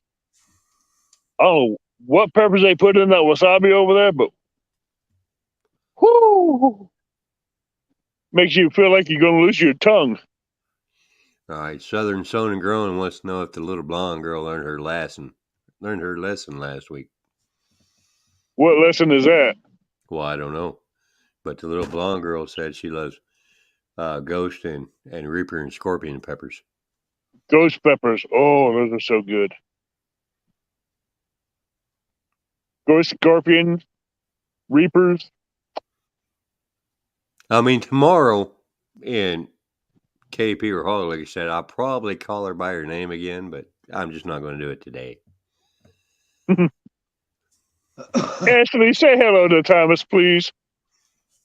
I don't know what peppers they put in that wasabi over there, but whoo, makes you feel like you're going to lose your tongue. All right, Southern Sown and Grown wants to know if the little blonde girl learned her lesson last week. What lesson is that? Well, I don't know, but the little blonde girl said she loves ghost and reaper and scorpion peppers. Ghost peppers. Oh, those are so good. Ghost, scorpion, reapers. I mean, tomorrow in KP or Holly, like I said, I'll probably call her by her name again, but I'm just not going to do it today. Ashley, say hello to Thomas, please.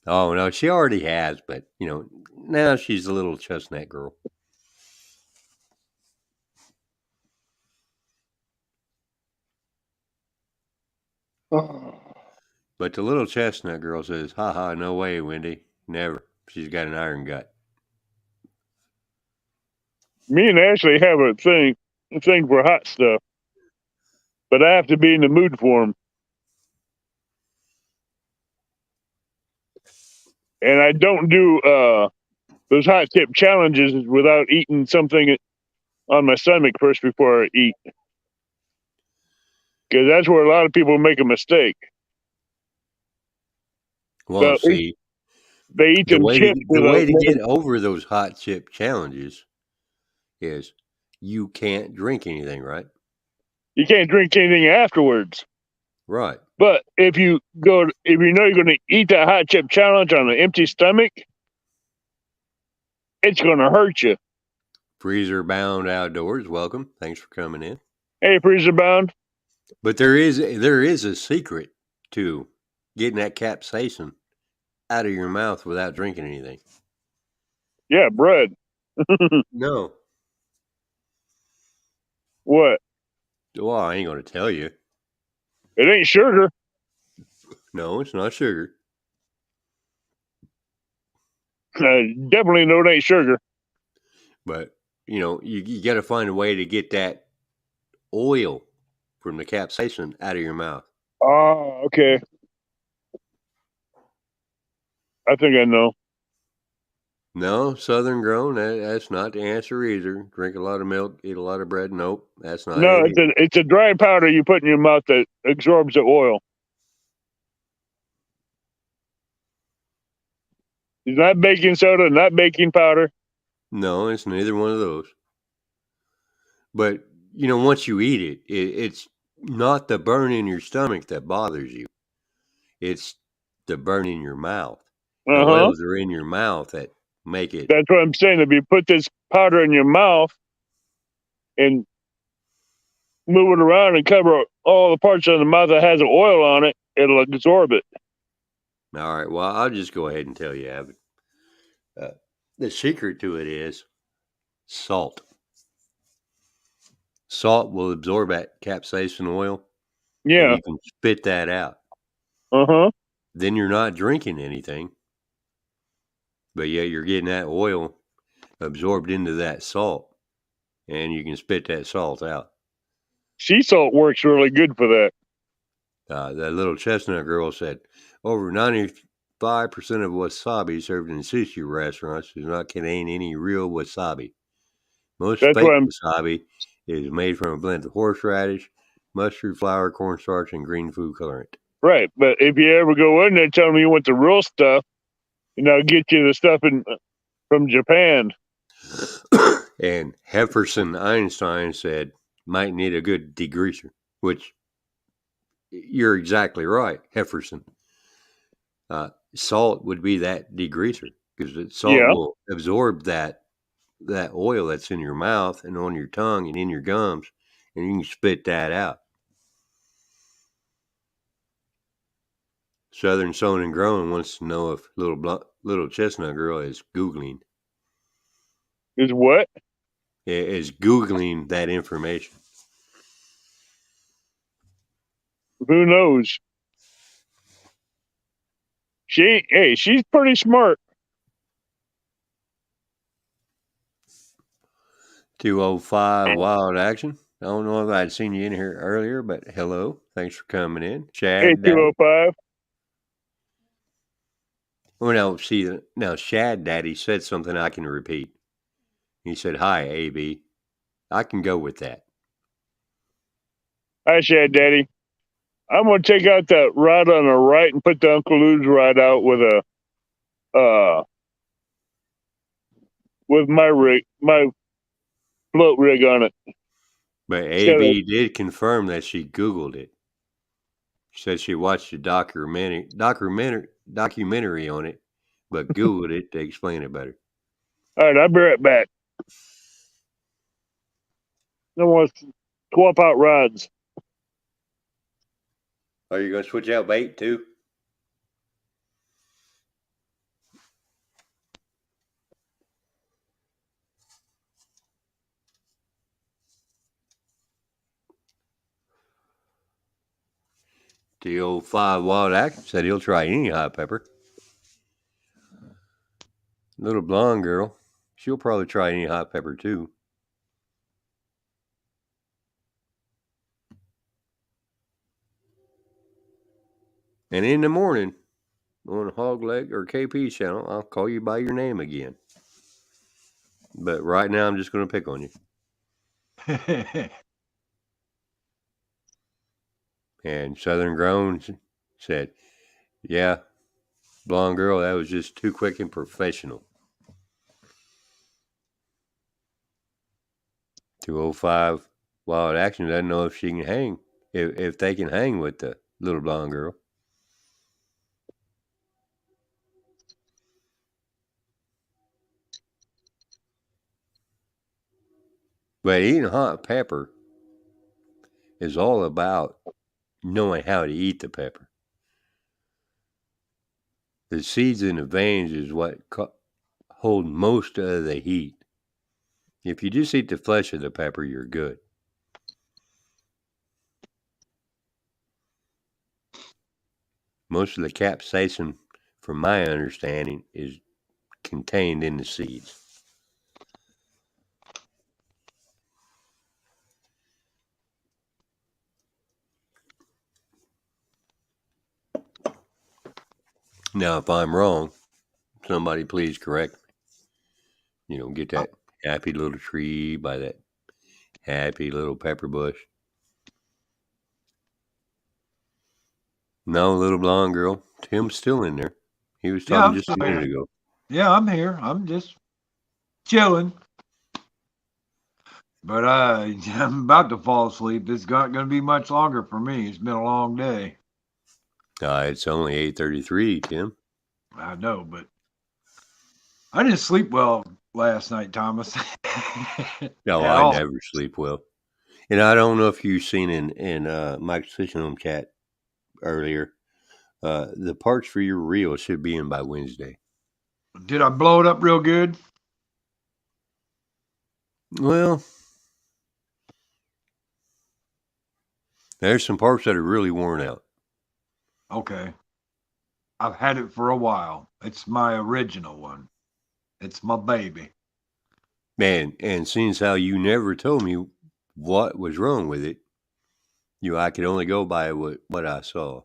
Oh, no, she already has, but, now she's a little chestnut girl. But the little chestnut girl says, "Ha, no way, Wendy. Never. She's got an iron gut." Me and Ashley have a thing for hot stuff, but I have to be in the mood for them. And I don't do those hot tip challenges without eating something on my stomach first before I eat. Because that's where a lot of people make a mistake. Well, So see, they eat the them way chips. the way to get over those hot chip challenges is you can't drink anything, right? You can't drink anything afterwards. Right. But if you know you're going to eat that hot chip challenge on an empty stomach, it's going to hurt you. Freezer Bound Outdoors, welcome. Thanks for coming in. Hey, Freezer Bound. But there is a secret to getting that capsaicin out of your mouth without drinking anything. Yeah, bread. No. What? Well, I ain't going to tell you. It ain't sugar. No, it's not sugar. Definitely no, it ain't sugar. But, you got to find a way to get that oil from the capsaicin out of your mouth. Oh, okay. I think I know. No, Southern grown, that's not the answer either. Drink a lot of milk, eat a lot of bread. Nope, that's not No, it. it's a dry powder you put in your mouth that absorbs the oil. It's not baking soda, not baking powder. No, it's neither one of those. But, once you eat it, it's not the burn in your stomach that bothers you. It's the burn in your mouth. The oils are in your mouth that make it. That's what I'm saying. If you put this powder in your mouth and move it around and cover all the parts of the mouth that has oil on it, it'll absorb it. All right. Well, I'll just go ahead and tell you, Abbott. The secret to it is salt. Salt will absorb that capsaicin oil. Yeah. And you can spit that out. Then you're not drinking anything. But yet you're getting that oil absorbed into that salt. And you can spit that salt out. Sea salt works really good for that. That little chestnut girl said over 95% of wasabi served in sushi restaurants does not contain any real wasabi. Most fake wasabi is made from a blend of horseradish, mustard flour, cornstarch, and green food colorant. Right, but if you ever go in there and tell me you want the real stuff, I'll get you the stuff from Japan. And Jefferson Einstein said, might need a good degreaser, which you're exactly right, Jefferson. Salt would be that degreaser because salt will absorb that oil that's in your mouth and on your tongue and in your gums, and you can spit that out. Southern Sown and Grown wants to know if little chestnut girl is Googling. Is what? Is Googling that information. Who knows? She's pretty smart. 205 Wild Action. I don't know if I'd seen you in here earlier, but hello. Thanks for coming in. Chad. Hey, 205. Well, now Shad Daddy said something I can repeat. He said, hi, AB. I can go with that. Hi, Shad Daddy. I'm going to take out that rod on the right and put the Uncle Lou's rod out with my float rig on it. But AB did confirm that she Googled it. She said she watched a documentary on it, but Googled it to explain it better. All right, I'll be right back. I want to swap out rods. Are you going to switch out bait too? DO5 Wild Action said he'll try any hot pepper. Little blonde girl, she'll probably try any hot pepper too. And in the morning, on Hog Leg or KP channel, I'll call you by your name again. But right now, I'm just going to pick on you. And Southern Grown said, yeah, blonde girl, that was just too quick and professional. 205 Wild Action doesn't know if she can hang, if they can hang with the little blonde girl. But eating hot pepper is all about knowing how to eat the pepper. The seeds in the veins is what hold most of the heat. If you just eat the flesh of the pepper, you're good. Most of the capsaicin, from my understanding, is contained in the seeds. Now, if I'm wrong, somebody please correct me. Get that happy little tree by that happy little pepper bush. No, little blonde girl. Tim's still in there. He was talking just a minute ago. Yeah, I'm here. I'm just chilling. But I'm about to fall asleep. It's not going to be much longer for me. It's been a long day. It's only 8:33, Tim. I know, but I didn't sleep well last night, Thomas. No, I never sleep well. And I don't know if you've seen in Mike's Fishing Home chat earlier, the parts for your reel should be in by Wednesday. Did I blow it up real good? Well, there's some parts that are really worn out. Okay. I've had it for a while. It's my original one. It's my baby. Man, and seeing as how you never told me what was wrong with it, I could only go by what I saw.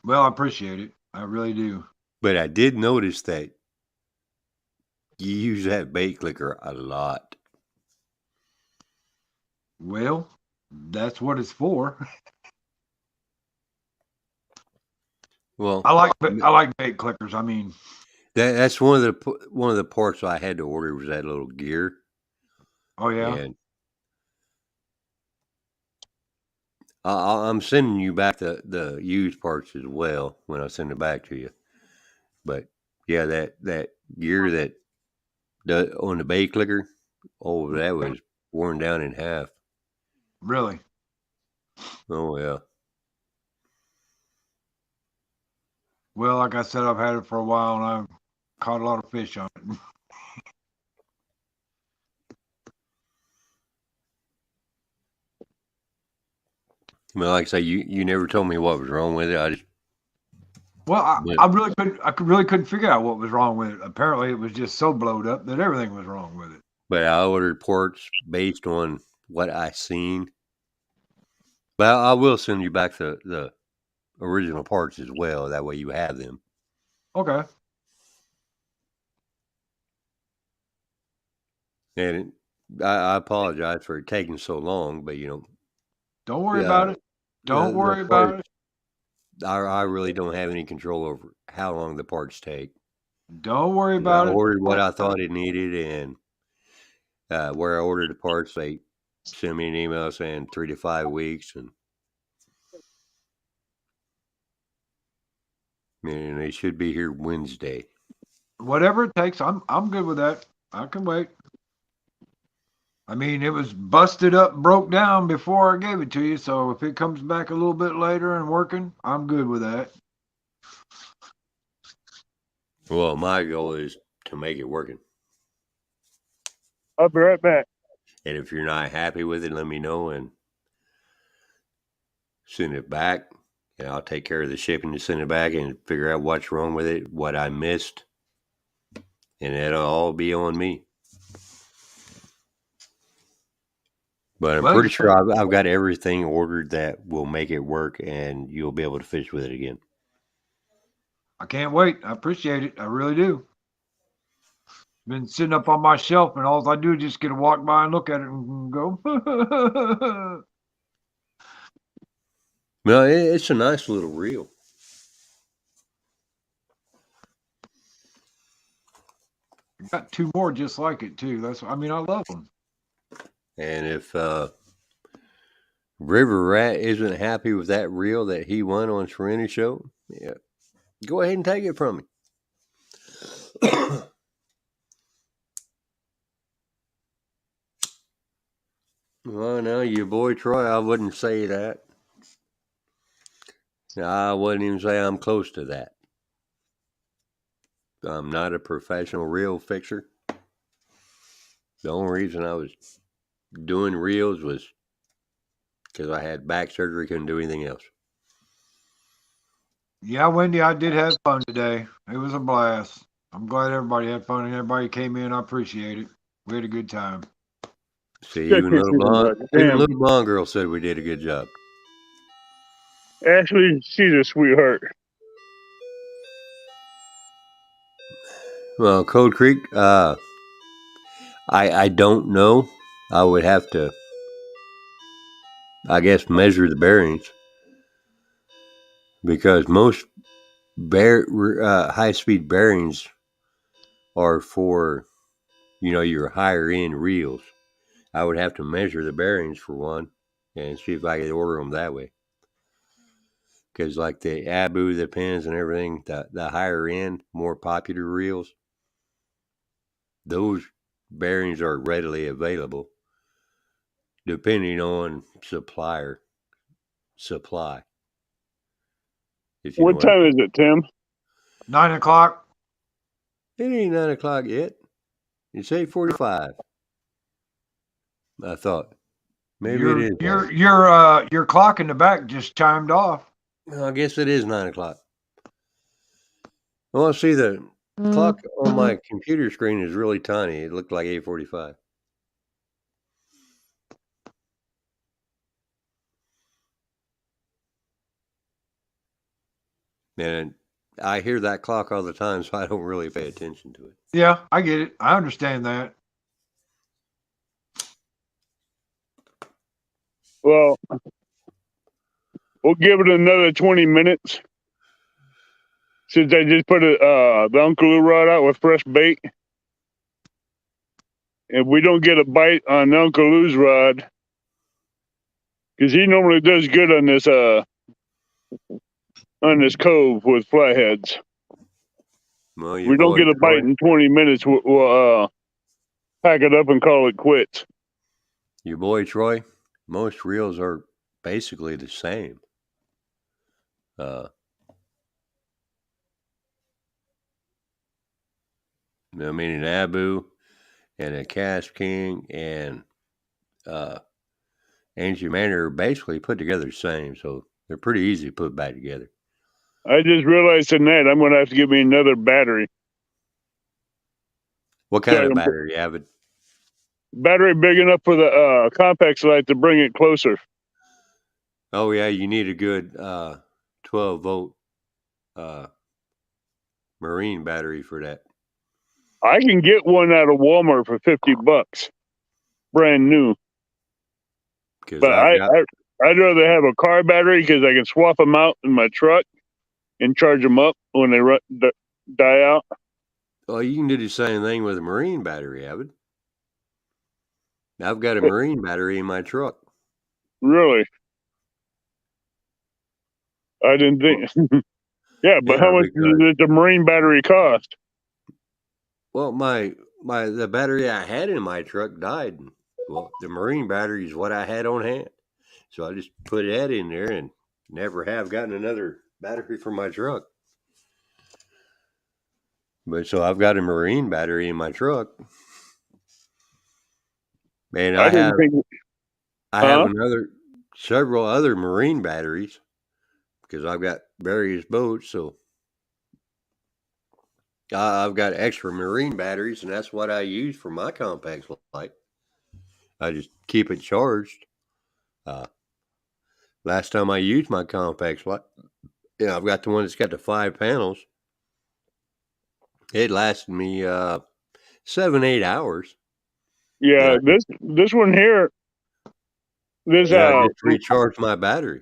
Well, I appreciate it. I really do. But I did notice that you use that bait clicker a lot. Well, that's what it's for. Well, I like bait clickers. I mean, that's one of the parts I had to order was that little gear. Oh yeah. And I'm sending you back the used parts as well when I send it back to you. But yeah, that gear that on the bait clicker, that was worn down in half. Really? Oh yeah. Well, like I said, I've had it for a while and I've caught a lot of fish on it. Well, like I say, you never told me what was wrong with it. I really couldn't figure out what was wrong with it. Apparently, it was just so blowed up that everything was wrong with it. But I ordered parts based on what I seen. But I will send you back the original parts as well. That way you have them. Okay. And I apologize for it taking so long, but don't worry about it. Don't worry about it. I really don't have any control over how long the parts take. Don't worry about it. I ordered what I thought it needed, and where I ordered the parts, they sent me an email saying 3 to 5 weeks, and they should be here Wednesday. Whatever it takes, I'm good with that. I can wait. I mean, it was busted up, broke down before I gave it to you. So if it comes back a little bit later and working, I'm good with that. Well, my goal is to make it working. I'll be right back. And if you're not happy with it, let me know and send it back. And I'll take care of the shipping to send it back and figure out what's wrong with it, what I missed. And it'll all be on me. But I'm pretty sure I've got everything ordered that will make it work, and you'll be able to fish with it again. I can't wait. I appreciate it. I really do. Been sitting up on my shelf, and all I do is just get to walk by and look at it and go. Well, it's a nice little reel. Got 2 more just like it too. I love them. And if River Rat isn't happy with that reel that he won on Serenity Show, yeah, go ahead and take it from me. Well, now, your boy Troy, I wouldn't say that. I wouldn't even say I'm close to that. I'm not a professional reel fixer. The only reason I was doing reels was because I had back surgery, couldn't do anything else. Yeah, Wendy, I did have fun today. It was a blast. I'm glad everybody had fun and everybody came in. I appreciate it. We had a good time. See, even little blonde girl said we did a good job. Ashley, she's a sweetheart. Well, Cold Creek, I don't know. I would have to, I guess, measure the bearings, because most high-speed bearings are for, your higher end reels. I would have to measure the bearings for one and see if I could order them that way. Because like the Abu, the pins and everything, the higher end, more popular reels, those bearings are readily available depending on supply. What time is it, Tim? 9 o'clock. It ain't 9 o'clock yet. It's 8:45. I thought maybe it is. Your clock in the back just chimed off. Well, I guess it is 9 o'clock. Well, see, the clock on my computer screen is really tiny. It looked like 8:45. And I hear that clock all the time, so I don't really pay attention to it. Yeah, I get it. I understand that. Well, we'll give it another 20 minutes. Since I just put the Uncle Lou rod out with fresh bait. If we don't get a bite on Uncle Lou's rod, because he normally does good on this cove with flatheads. Well, we don't get a bite in 20 minutes, we'll pack it up and call it quits. Your boy Troy, most reels are basically the same. I mean, an Abu and a Cast King and Ancient Manor are basically put together the same, so they're pretty easy to put back together. I just realized tonight I'm going to have to give me another battery. What kind of battery, Avid? Battery big enough for the Compax light to bring it closer. Oh, yeah, you need a good 12-volt marine battery for that. I can get one out of Walmart for $50, brand new. But I'd rather have a car battery because I can swap them out in my truck and charge them up when they die out. Well, you can do the same thing with a marine battery, Avid. I've got a marine battery in my truck. Really? I didn't think. Yeah, but how much does the marine battery cost? Well, the battery I had in my truck died. Well, the marine battery is what I had on hand. So I just put that in there and never have gotten another battery for my truck. But so I've got a marine battery in my truck. And I have several other marine batteries because I've got various boats. So I've got extra marine batteries, and that's what I use for my Compax light. I just keep it charged. Last time I used my Compax light, I've got the one that's got the 5 panels. It lasted me 7-8 hours. Yeah, this one here, this I just recharged my battery.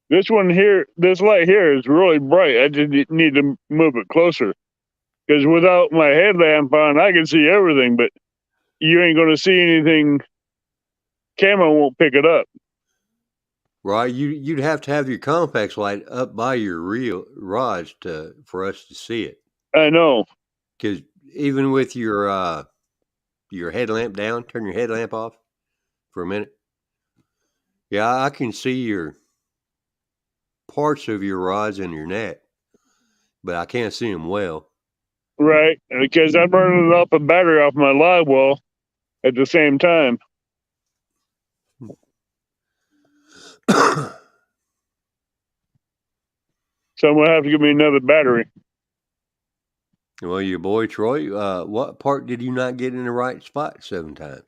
This one here, this light here is really bright. I just need to move it closer. Because without my headlamp on, I can see everything, but you ain't going to see anything. Camera won't pick it up. Right, you'd have to have your complex light up by your real rods for us to see it. I know. Because even with your headlamp down, turn your headlamp off for a minute. Yeah, I can see your parts of your rods and your net, but I can't see them well. Right, because I'm running up a battery off my live well at the same time. Someone have to give me another battery. Well, your boy Troy, what part did you not get in the right spot 7 times?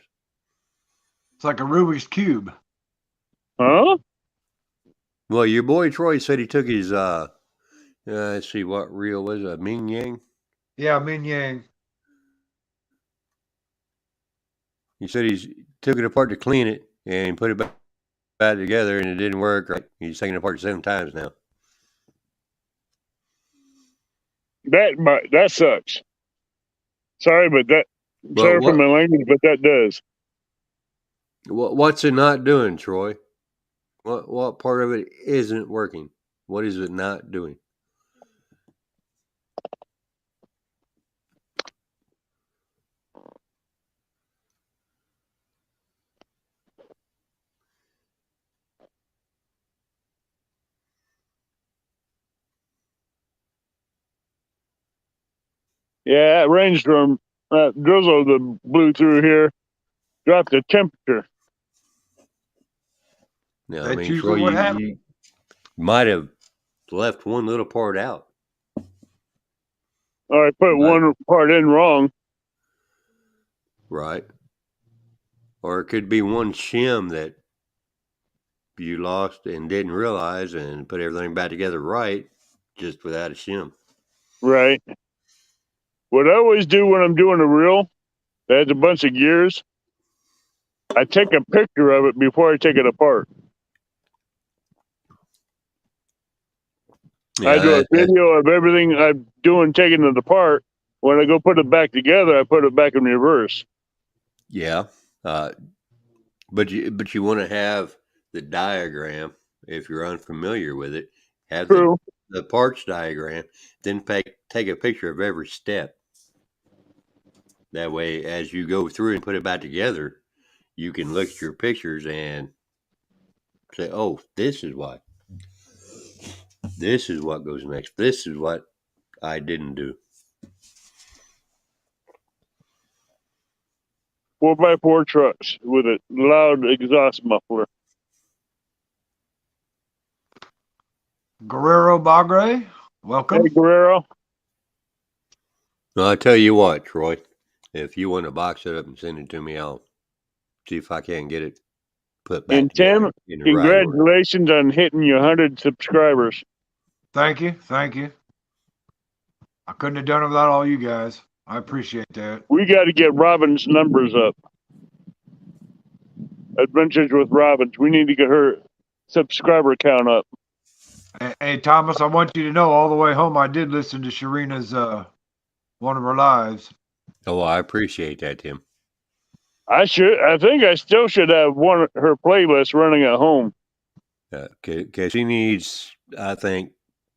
It's like a Rubik's Cube. Huh? Well, your boy Troy said he took his, let's see, what reel was it? Ming Yang? Yeah, Min Yang. He said he took it apart to clean it and put it back together, and it didn't work. Right? He's taking it apart 7 times now. That sucks. Sorry, but sorry for my language, but that does. What's it not doing, Troy? What part of it isn't working? What is it not doing? Yeah, that rainstorm, that drizzle that blew through here dropped the temperature. Yeah, I mean, Troy, you might have left one little part out. Or I put one part in wrong. Right. Or it could be one shim that you lost and didn't realize and put everything back together right, just without a shim. Right. What I always do when I'm doing a reel that has a bunch of gears, I take a picture of it before I take it apart. Yeah, I do a video of everything I'm doing, taking it apart. When I go put it back together, I put it back in reverse. Yeah. But you want to have the diagram, if you're unfamiliar with it, have the parts diagram, then take a picture of every step. That way, as you go through and put it back together, you can look at your pictures and say, oh, this is why. This is what goes next. This is what I didn't do. 4x4 trucks with a loud exhaust muffler. Guerrero Bagre, welcome. Hey, Guerrero. No, I tell you what, Troy, if you want to box it up and send it to me, I'll see if I can get it put back. And Tim, congratulations on hitting your 100 subscribers. Thank you. I couldn't have done it without all you guys. I appreciate that. We got to get Robin's numbers up. Adventures with Robin. We need to get her subscriber count up. Hey, Thomas, I want you to know all the way home I did listen to Sharina's one of her lives. Oh, I appreciate that, Tim. I think I still should have her playlist running at home. Because she needs, I think,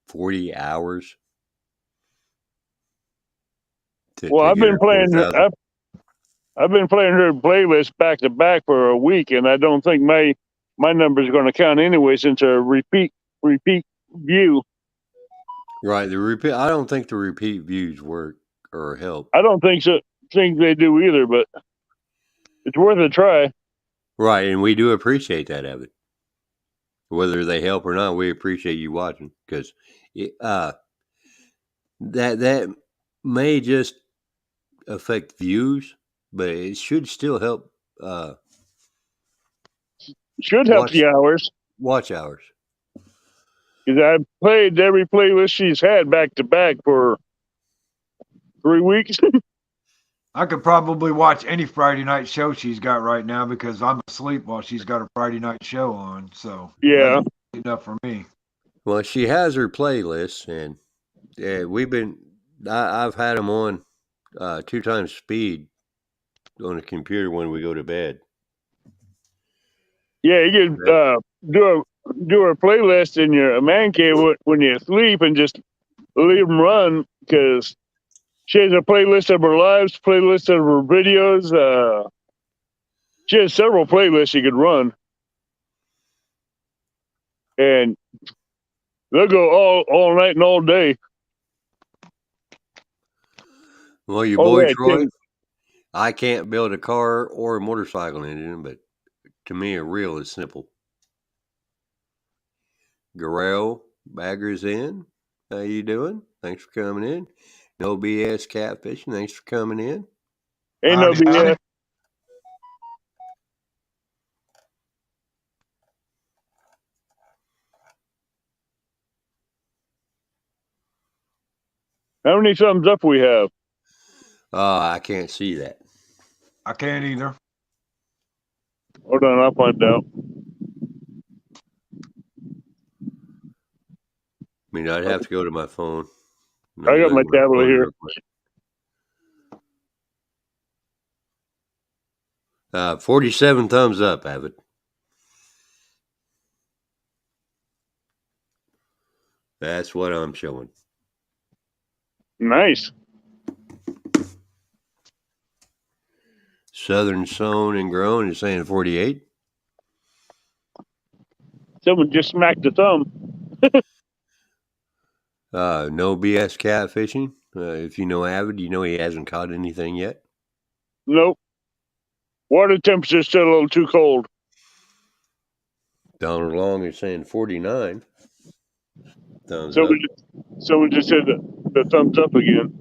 40 hours. I've been playing her. I've been playing her playlist back to back for a week, and I don't think my number is going to count anyway since a repeat view. Right, I don't think the repeat views work or help. I don't think so. Think they do either, but it's worth a try. Right, and we do appreciate that of it. Whether they help or not, we appreciate you watching because that may just affect views, but it should still help. Should help the hours. Watch hours. Because I played every playlist she's had back to back for 3 weeks. I could probably watch any Friday night show she's got right now because I'm asleep while she's got a Friday night show on. So Yeah. that's enough for me. Well, she has her playlists, and I've had them on 2 times speed on the computer when we go to bed. Yeah, you can do a playlist in your man cave when you sleep and just leave them run because she has a playlist of her lives, playlist of her videos. She has several playlists you could run, and they'll go all night and all day. Well, your boy Troy, I can't build a car or a motorcycle engine, but to me, a reel is simple. Guerrero Baggers in. How you doing? Thanks for coming in. No BS Catfishing. Thanks for coming in. Ain't no BS. How many thumbs up we have? I can't see that. I can't either. Hold on, I'll find out. I mean, I'd have to go to my phone. I got my tablet here. 47 thumbs up, Avid. That's what I'm showing. Nice. Southern Sown and Grown is saying 48. Someone just smacked the thumb. No BS Catfishing. If you know Avid, you know he hasn't caught anything yet. Nope. Water temperature's still a little too cold. Donald Long is saying 49. Thumbs So up. Someone just said the thumbs up again.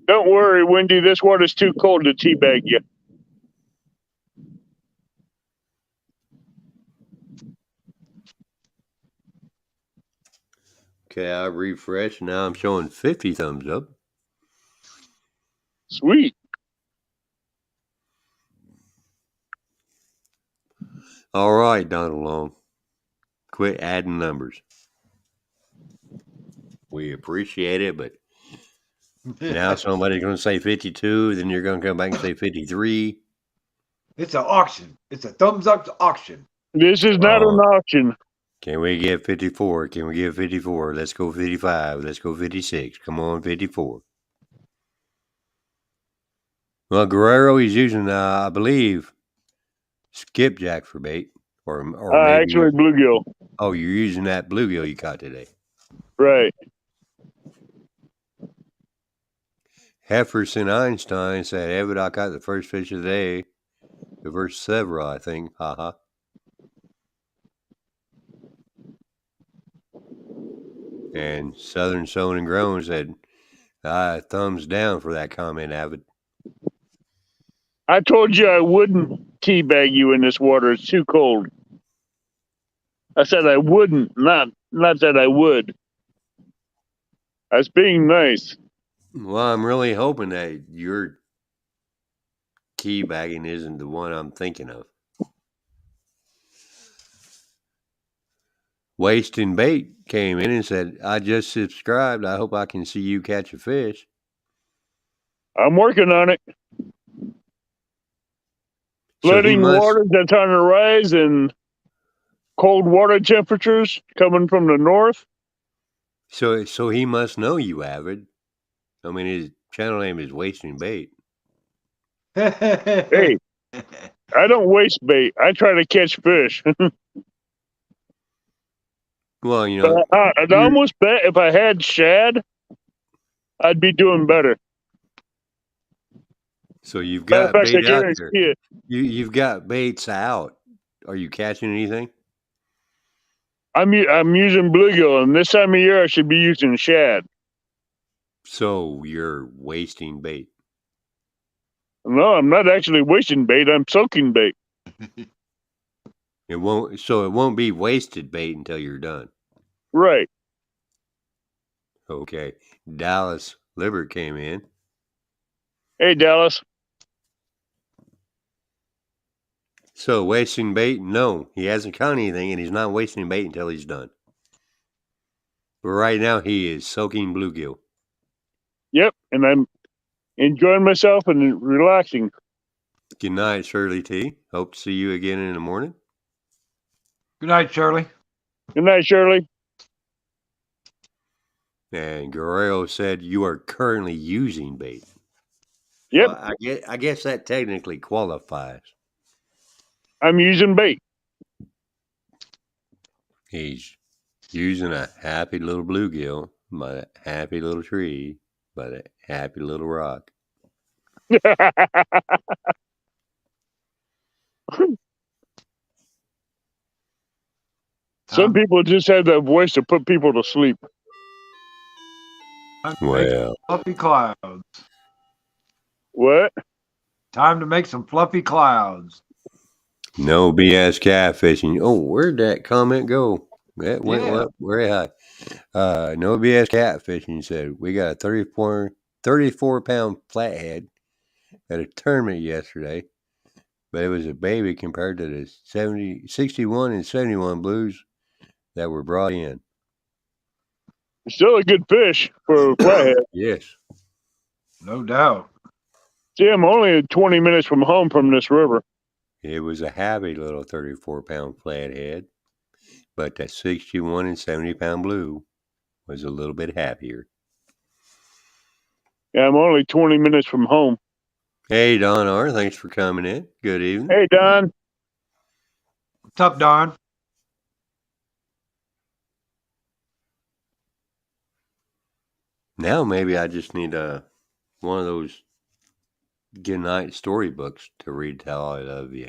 Don't worry, Wendy. This water's too cold to teabag you. Okay, I refreshed. Now I'm showing 50 thumbs up. Sweet. All right, Donald Long. Quit adding numbers. We appreciate it, but now somebody's going to say 52, then you're going to come back and say 53. It's an auction. It's a thumbs up to auction. This is not an auction. Can we get 54? Can we get 54? Let's go 55. Let's go 56. Come on, 54. Well, Guerrero, he's using, I believe, skipjack for bait. Or maybe actually bluegill. Oh, you're using that bluegill you caught today. Right. Hefferson Einstein said, Evan, I caught the first fish of the day. The first several, I think. Haha. And Southern Sown and Grown said, thumbs down for that comment, Avid. I told you I wouldn't teabag you in this water. It's too cold. I said I wouldn't, not that I would. I was being nice. Well, I'm really hoping that your teabagging isn't the one I'm thinking of. Wasting Bait came in and said, I just subscribed. I hope I can see you catch a fish. I'm working on it. Flooding water that's on the rise and cold water temperatures coming from the north. So he must know you, Avid. I mean, his channel name is Wasting Bait. Hey, I don't waste bait. I try to catch fish. Well, you know. I'd almost bet if I had shad, I'd be doing better. So you've got bait out there. It. You've got baits out. Are you catching anything? I'm using bluegill, and this time of year I should be using shad. So you're wasting bait. No, I'm not actually wasting bait. I'm soaking bait. It won't be wasted bait until you're done. Right. Okay. Dallas Libert came in. Hey, Dallas. So wasting bait? No, he hasn't caught anything, and he's not wasting bait until he's done. But right now, he is soaking bluegill. Yep, and I'm enjoying myself and relaxing. Good night, Shirley T. Hope to see you again in the morning. Good night, Shirley. Good night, Shirley. And Guerrero said you are currently using bait. Yep, Well, I guess that technically qualifies. I'm using bait. He's using a happy little bluegill by a happy little tree by a happy little rock. Some people just have that voice to put people to sleep. Well, Fluffy clouds. What? Time to make some fluffy clouds. no BS catfishing. Oh, where'd that comment go? That went up very high. No BS catfishing said we got a 34-pound flathead at a tournament yesterday, but it was a baby compared to the 61 and 71 blues that were brought in. Still a good fish for a flathead. Yes. No doubt. See, I'm only 20 minutes from home from this river. It was a happy little 34-pound flathead, but that 61 and 70-pound blue was a little bit happier. Yeah, I'm only 20 minutes from home. Hey, Don R., thanks for coming in. Good evening. Hey, Don. What's up, Don? Now maybe I just need one of those good night storybooks to read Tell All I Love You.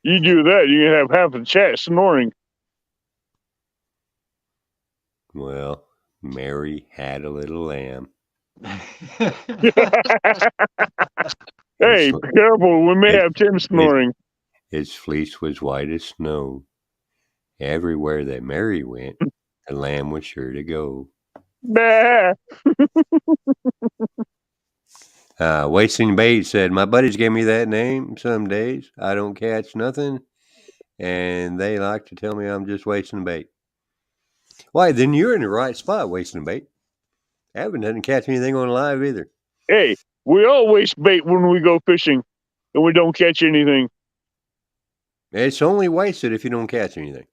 You do that, you can have half the chat snoring. Well, Mary had a little lamb. Hey, be careful. We may have Tim snoring. Its fleece was white as snow. Everywhere that Mary went, the lamb was sure to go. Bah. Wasting Bait said, my buddies gave me that name some days. I don't catch nothing, and they like to tell me I'm just wasting bait. Why, then you're in the right spot, Wasting Bait. Evan doesn't catch anything on live either. Hey, we all waste bait when we go fishing and we don't catch anything. It's only wasted if you don't catch anything.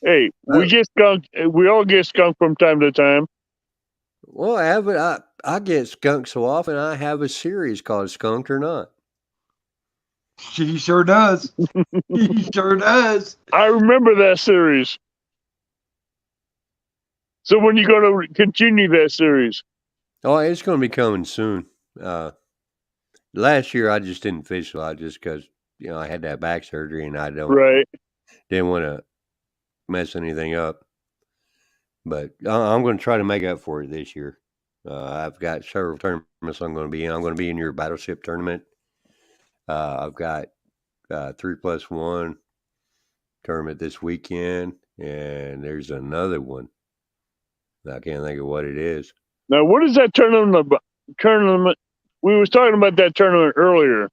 Hey, we get skunked. We all get skunked from time to time. Well, Evan, I get skunked so often, I have a series called Skunked or Not. She sure does. He sure does. I remember that series. So when you going to continue that series? Oh, it's going to be coming soon. Last year, I just didn't fish a lot just because, I had that back surgery and I didn't want to mess anything up. But I'm going to try to make up for it this year. I've got several tournaments I'm going to be in. I'm going to be in your Battleship tournament. I've got 3+1 tournament this weekend, and there's another one. I can't think of what it is. Now, what is that tournament? We was talking about that tournament earlier.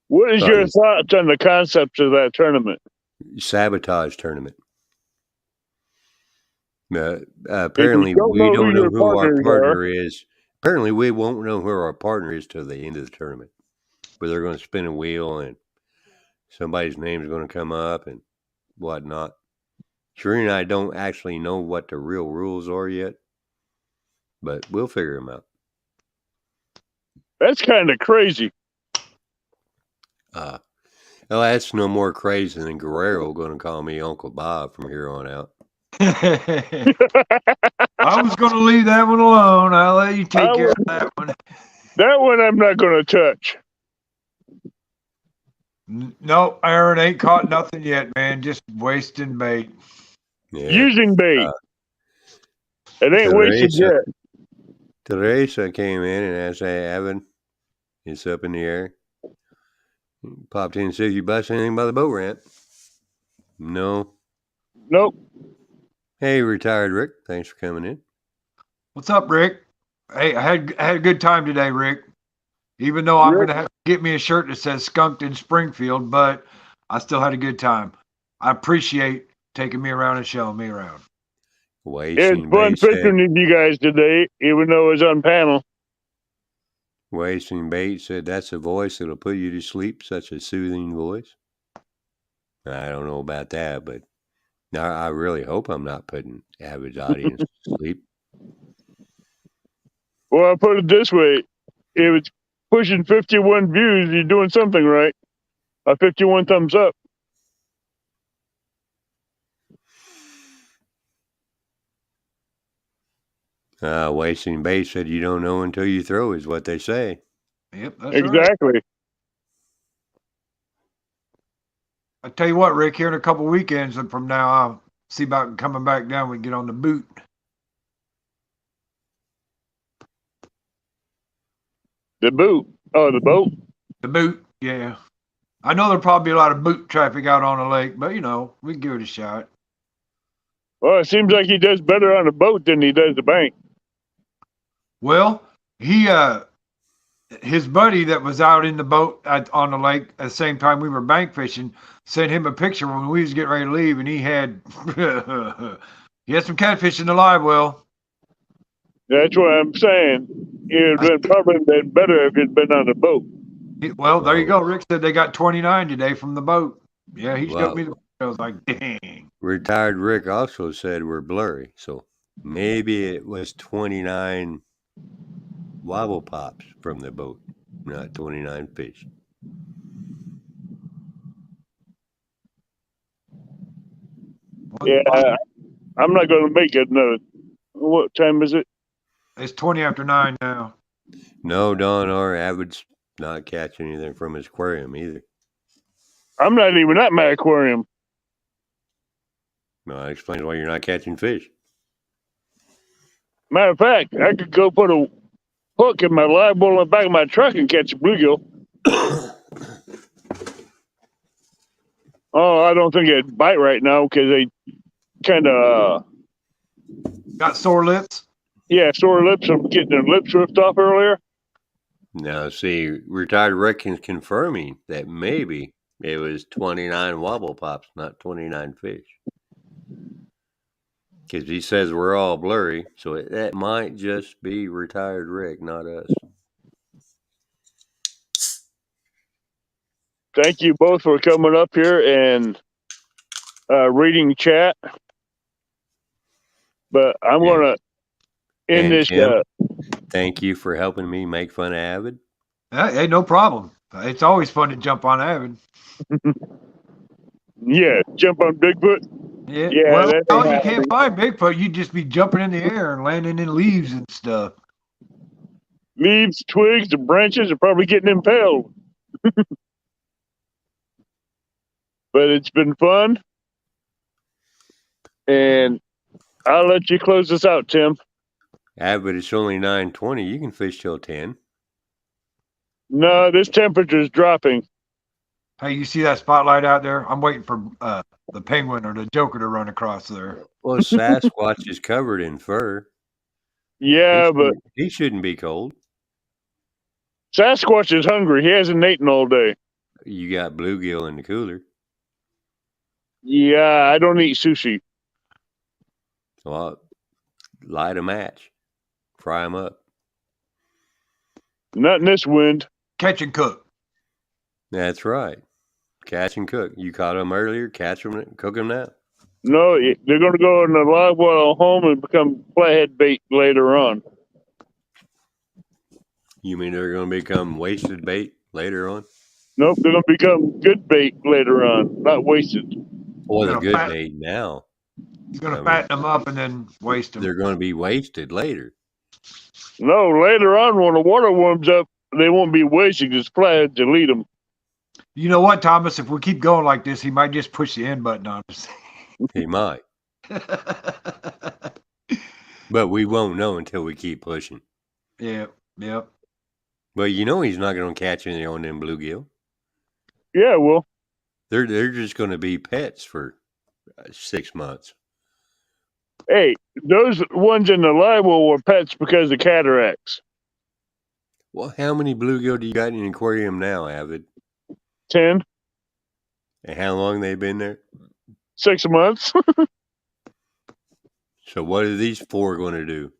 What is your thoughts on the concept of that tournament? Sabotage tournament. Apparently, we don't know who our partner is. Apparently, we won't know who our partner is till the end of the tournament. But they're going to spin a wheel, and somebody's name is going to come up and whatnot. Shereen and I don't actually know what the real rules are yet, but we'll figure them out. That's kind of crazy. Well, that's no more crazy than Guerrero going to call me Uncle Bob from here on out. I was going to leave that one alone. I'll let you take care of that one. That one I'm not going to touch. No, Aaron ain't caught nothing yet, man. Just wasting bait. Yeah. Using bait. It ain't wasted yet. Teresa came in and asked, hey, Evan, It's up in the air. Popped in and said, "You bust anything by the boat ramp?" No. Nope. Hey, retired Rick. Thanks for coming in. What's up, Rick? Hey, I had a good time today, Rick. Even though I'm Rick? gonna have to get me a shirt that says "Skunked in Springfield," but I still had a good time. I appreciate taking me around and showing me around. It was Wasting fun Bait said, fishing with you guys today, even though it was on panel. Wasting Bait said, that's a voice that'll put you to sleep, such a soothing voice. I don't know about that, but I really hope I'm not putting Avid's audience to sleep. Well, I'll put it this way. If it's pushing 51 views, you're doing something right. 51 thumbs up. Wasting Bait said, you don't know until you throw, is what they say. Yep, that's right. Exactly. I tell you what, Rick. Here in a couple weekends from now, I'll see about coming back down. We can get on the boot. The boot. Oh, the boat. The boot, yeah. I know there'll probably be a lot of boot traffic out on the lake, but we can give it a shot. Well, it seems like he does better on the boat than he does the bank. Well, his buddy that was out in the boat on the lake at the same time we were bank fishing sent him a picture when we was getting ready to leave, and he had some catfish in the live well. That's what I'm saying. It would have probably been better if it'd been on the boat. Well, there you go. Rick said they got 29 today from the boat. Yeah, he Wow. showed me the. I was like, dang. Retired Rick also said we're blurry, so maybe it was 29 wobble pops from the boat, not 29 fish. Yeah, I'm not going to make it another. What time is it? It's 20 after 9 now. No, Don or Avid's not catching anything from his aquarium either. I'm not even at my aquarium. No, that explains why you're not catching fish. Matter of fact, I could go put a hook in my live well in the back of my truck and catch a bluegill. Oh, I don't think it'd bite right now because they kind of got sore lips. Yeah, sore lips. I'm getting their lips ripped off earlier. Now, see, retired Rick is confirming that maybe it was 29 wobble pops, not 29 fish. Because he says we're all blurry, so that might just be retired Rick, not us. Thank you both for coming up here and reading chat. But I'm going to end this. Tim, thank you for helping me make fun of Avid. Hey, no problem. It's always fun to jump on Avid. Yeah, jump on Bigfoot. Yeah, well, you can't find Bigfoot. You'd just be jumping in the air and landing in leaves and stuff. Leaves, twigs, and branches are probably getting impaled. But it's been fun. And I'll let you close this out, Tim. Avid, it's only 9:20. You can fish till 10. No, this temperature is dropping. Hey, you see that spotlight out there? I'm waiting for the penguin or the joker to run across there. Well, Sasquatch is covered in fur. Yeah, but he shouldn't be cold. Sasquatch is hungry. He hasn't eaten all day. You got bluegill in the cooler. Yeah, I don't eat sushi. Well, light a match. Fry them up. Not in this wind. Catch and cook. That's right. Catch and cook. You caught them earlier. Catch them, cook them now. No, they're going to go in the live well home and become flathead bait later on. You mean they're going to become wasted bait later on? Nope, they're going to become good bait later on, not wasted. Or the good bait now. You're going to fatten them up and then waste them. They're going to be wasted later. No, later on when the water warms up, they won't be wasted because flatheads will eat them. You know what, Thomas? If we keep going like this, he might just push the end button on us. He might. But we won't know until we keep pushing. Yep. Well, you know he's not going to catch any on them bluegill. Yeah, well, They're just going to be pets for 6 months. hey, those ones in the live well were pets because of cataracts. Well, how many bluegill do you got in an aquarium now, Avid? 10, And how long they been there? 6 months. So what are these 4 going to do?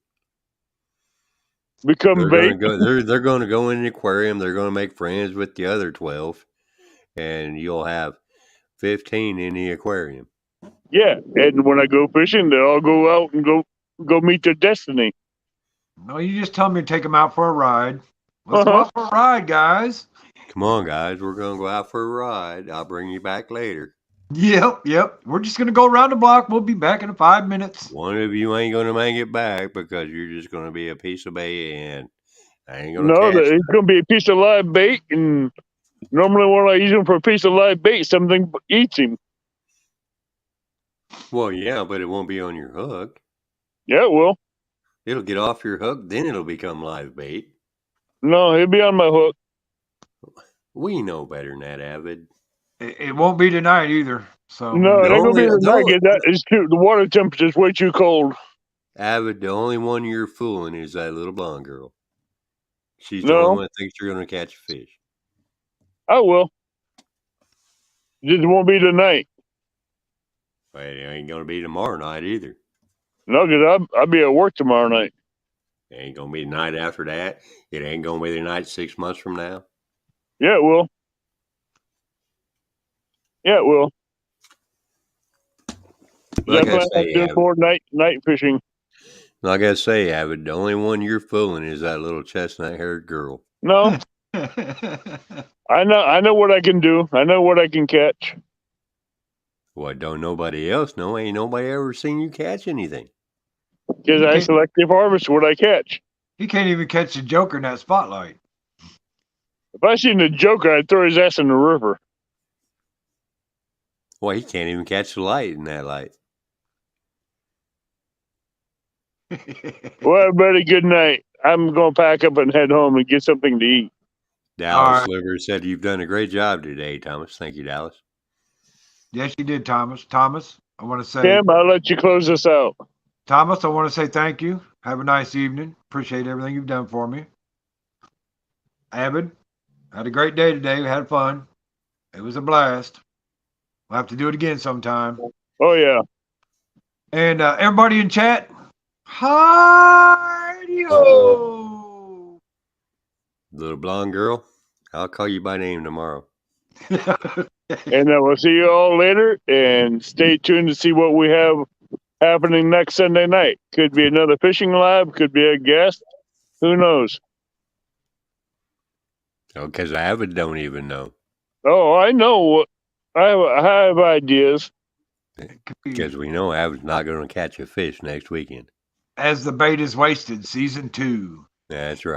Become bait. They're going to go in the aquarium. They're going to make friends with the other 12, and you'll have 15 in the aquarium. Yeah, and when I go fishing, they all go out and go meet their destiny. No, you just tell me to take them out for a ride. Let's go out for a ride, guys. Come on, guys. We're going to go out for a ride. I'll bring you back later. Yep. We're just going to go around the block. We'll be back in 5 minutes. One of you ain't going to make it back because you're just going to be a piece of bait, and I ain't going to No, catch it's going to be a piece of live bait, and normally when I use him for a piece of live bait, something eats him. Well, yeah, but it won't be on your hook. Yeah, it will. It'll get off your hook, then it'll become live bait. No, he'll be on my hook. We know better than that, Avid. It won't be tonight either. So No, it ain't going to be tonight. no. That is too, the water temperature's way too cold. Avid, the only one you're fooling is that little blonde girl. She's the No. only one that thinks you're going to catch a fish. I will. Just won't be tonight. But it ain't going to be tomorrow night either. No, because I'll be at work tomorrow night. It ain't going to be the night after that. It ain't going to be the night 6 months from now. Yeah, it will. Yeah, it will. Like I Definitely say, do Avid, more night fishing. like I say, Avid, the only one you're fooling is that little chestnut-haired girl. No, I know what I can do. I know what I can catch. What don't nobody else know? Ain't nobody ever seen you catch anything. Because I selective harvest what I catch. He can't even catch the Joker in that spotlight. If I seen the Joker, I'd throw his ass in the river. Well, he can't even catch the light in that light. Well, everybody, good night. I'm going to pack up and head home and get something to eat. Dallas right. Sliver said you've done a great job today, Thomas. Thank you, Dallas. Yes, you did, Thomas. Thomas, I want to say, Tim, I'll let you close this out. Thomas, I want to say thank you. Have a nice evening. Appreciate everything you've done for me. Avid, had a great day today. We had fun. It was a blast. We'll have to do it again sometime. Oh, yeah. And everybody in chat, hi-yo. Little blonde girl, I'll call you by name tomorrow. And we'll see you all later. And stay tuned to see what we have happening next Sunday night. Could be another fishing live. Could be a guest. Who knows? Oh, because Avid don't even know. Oh, I know. I have ideas. Because we know Avid's not going to catch a fish next weekend. As the Bait is Wasted, Season 2. That's right.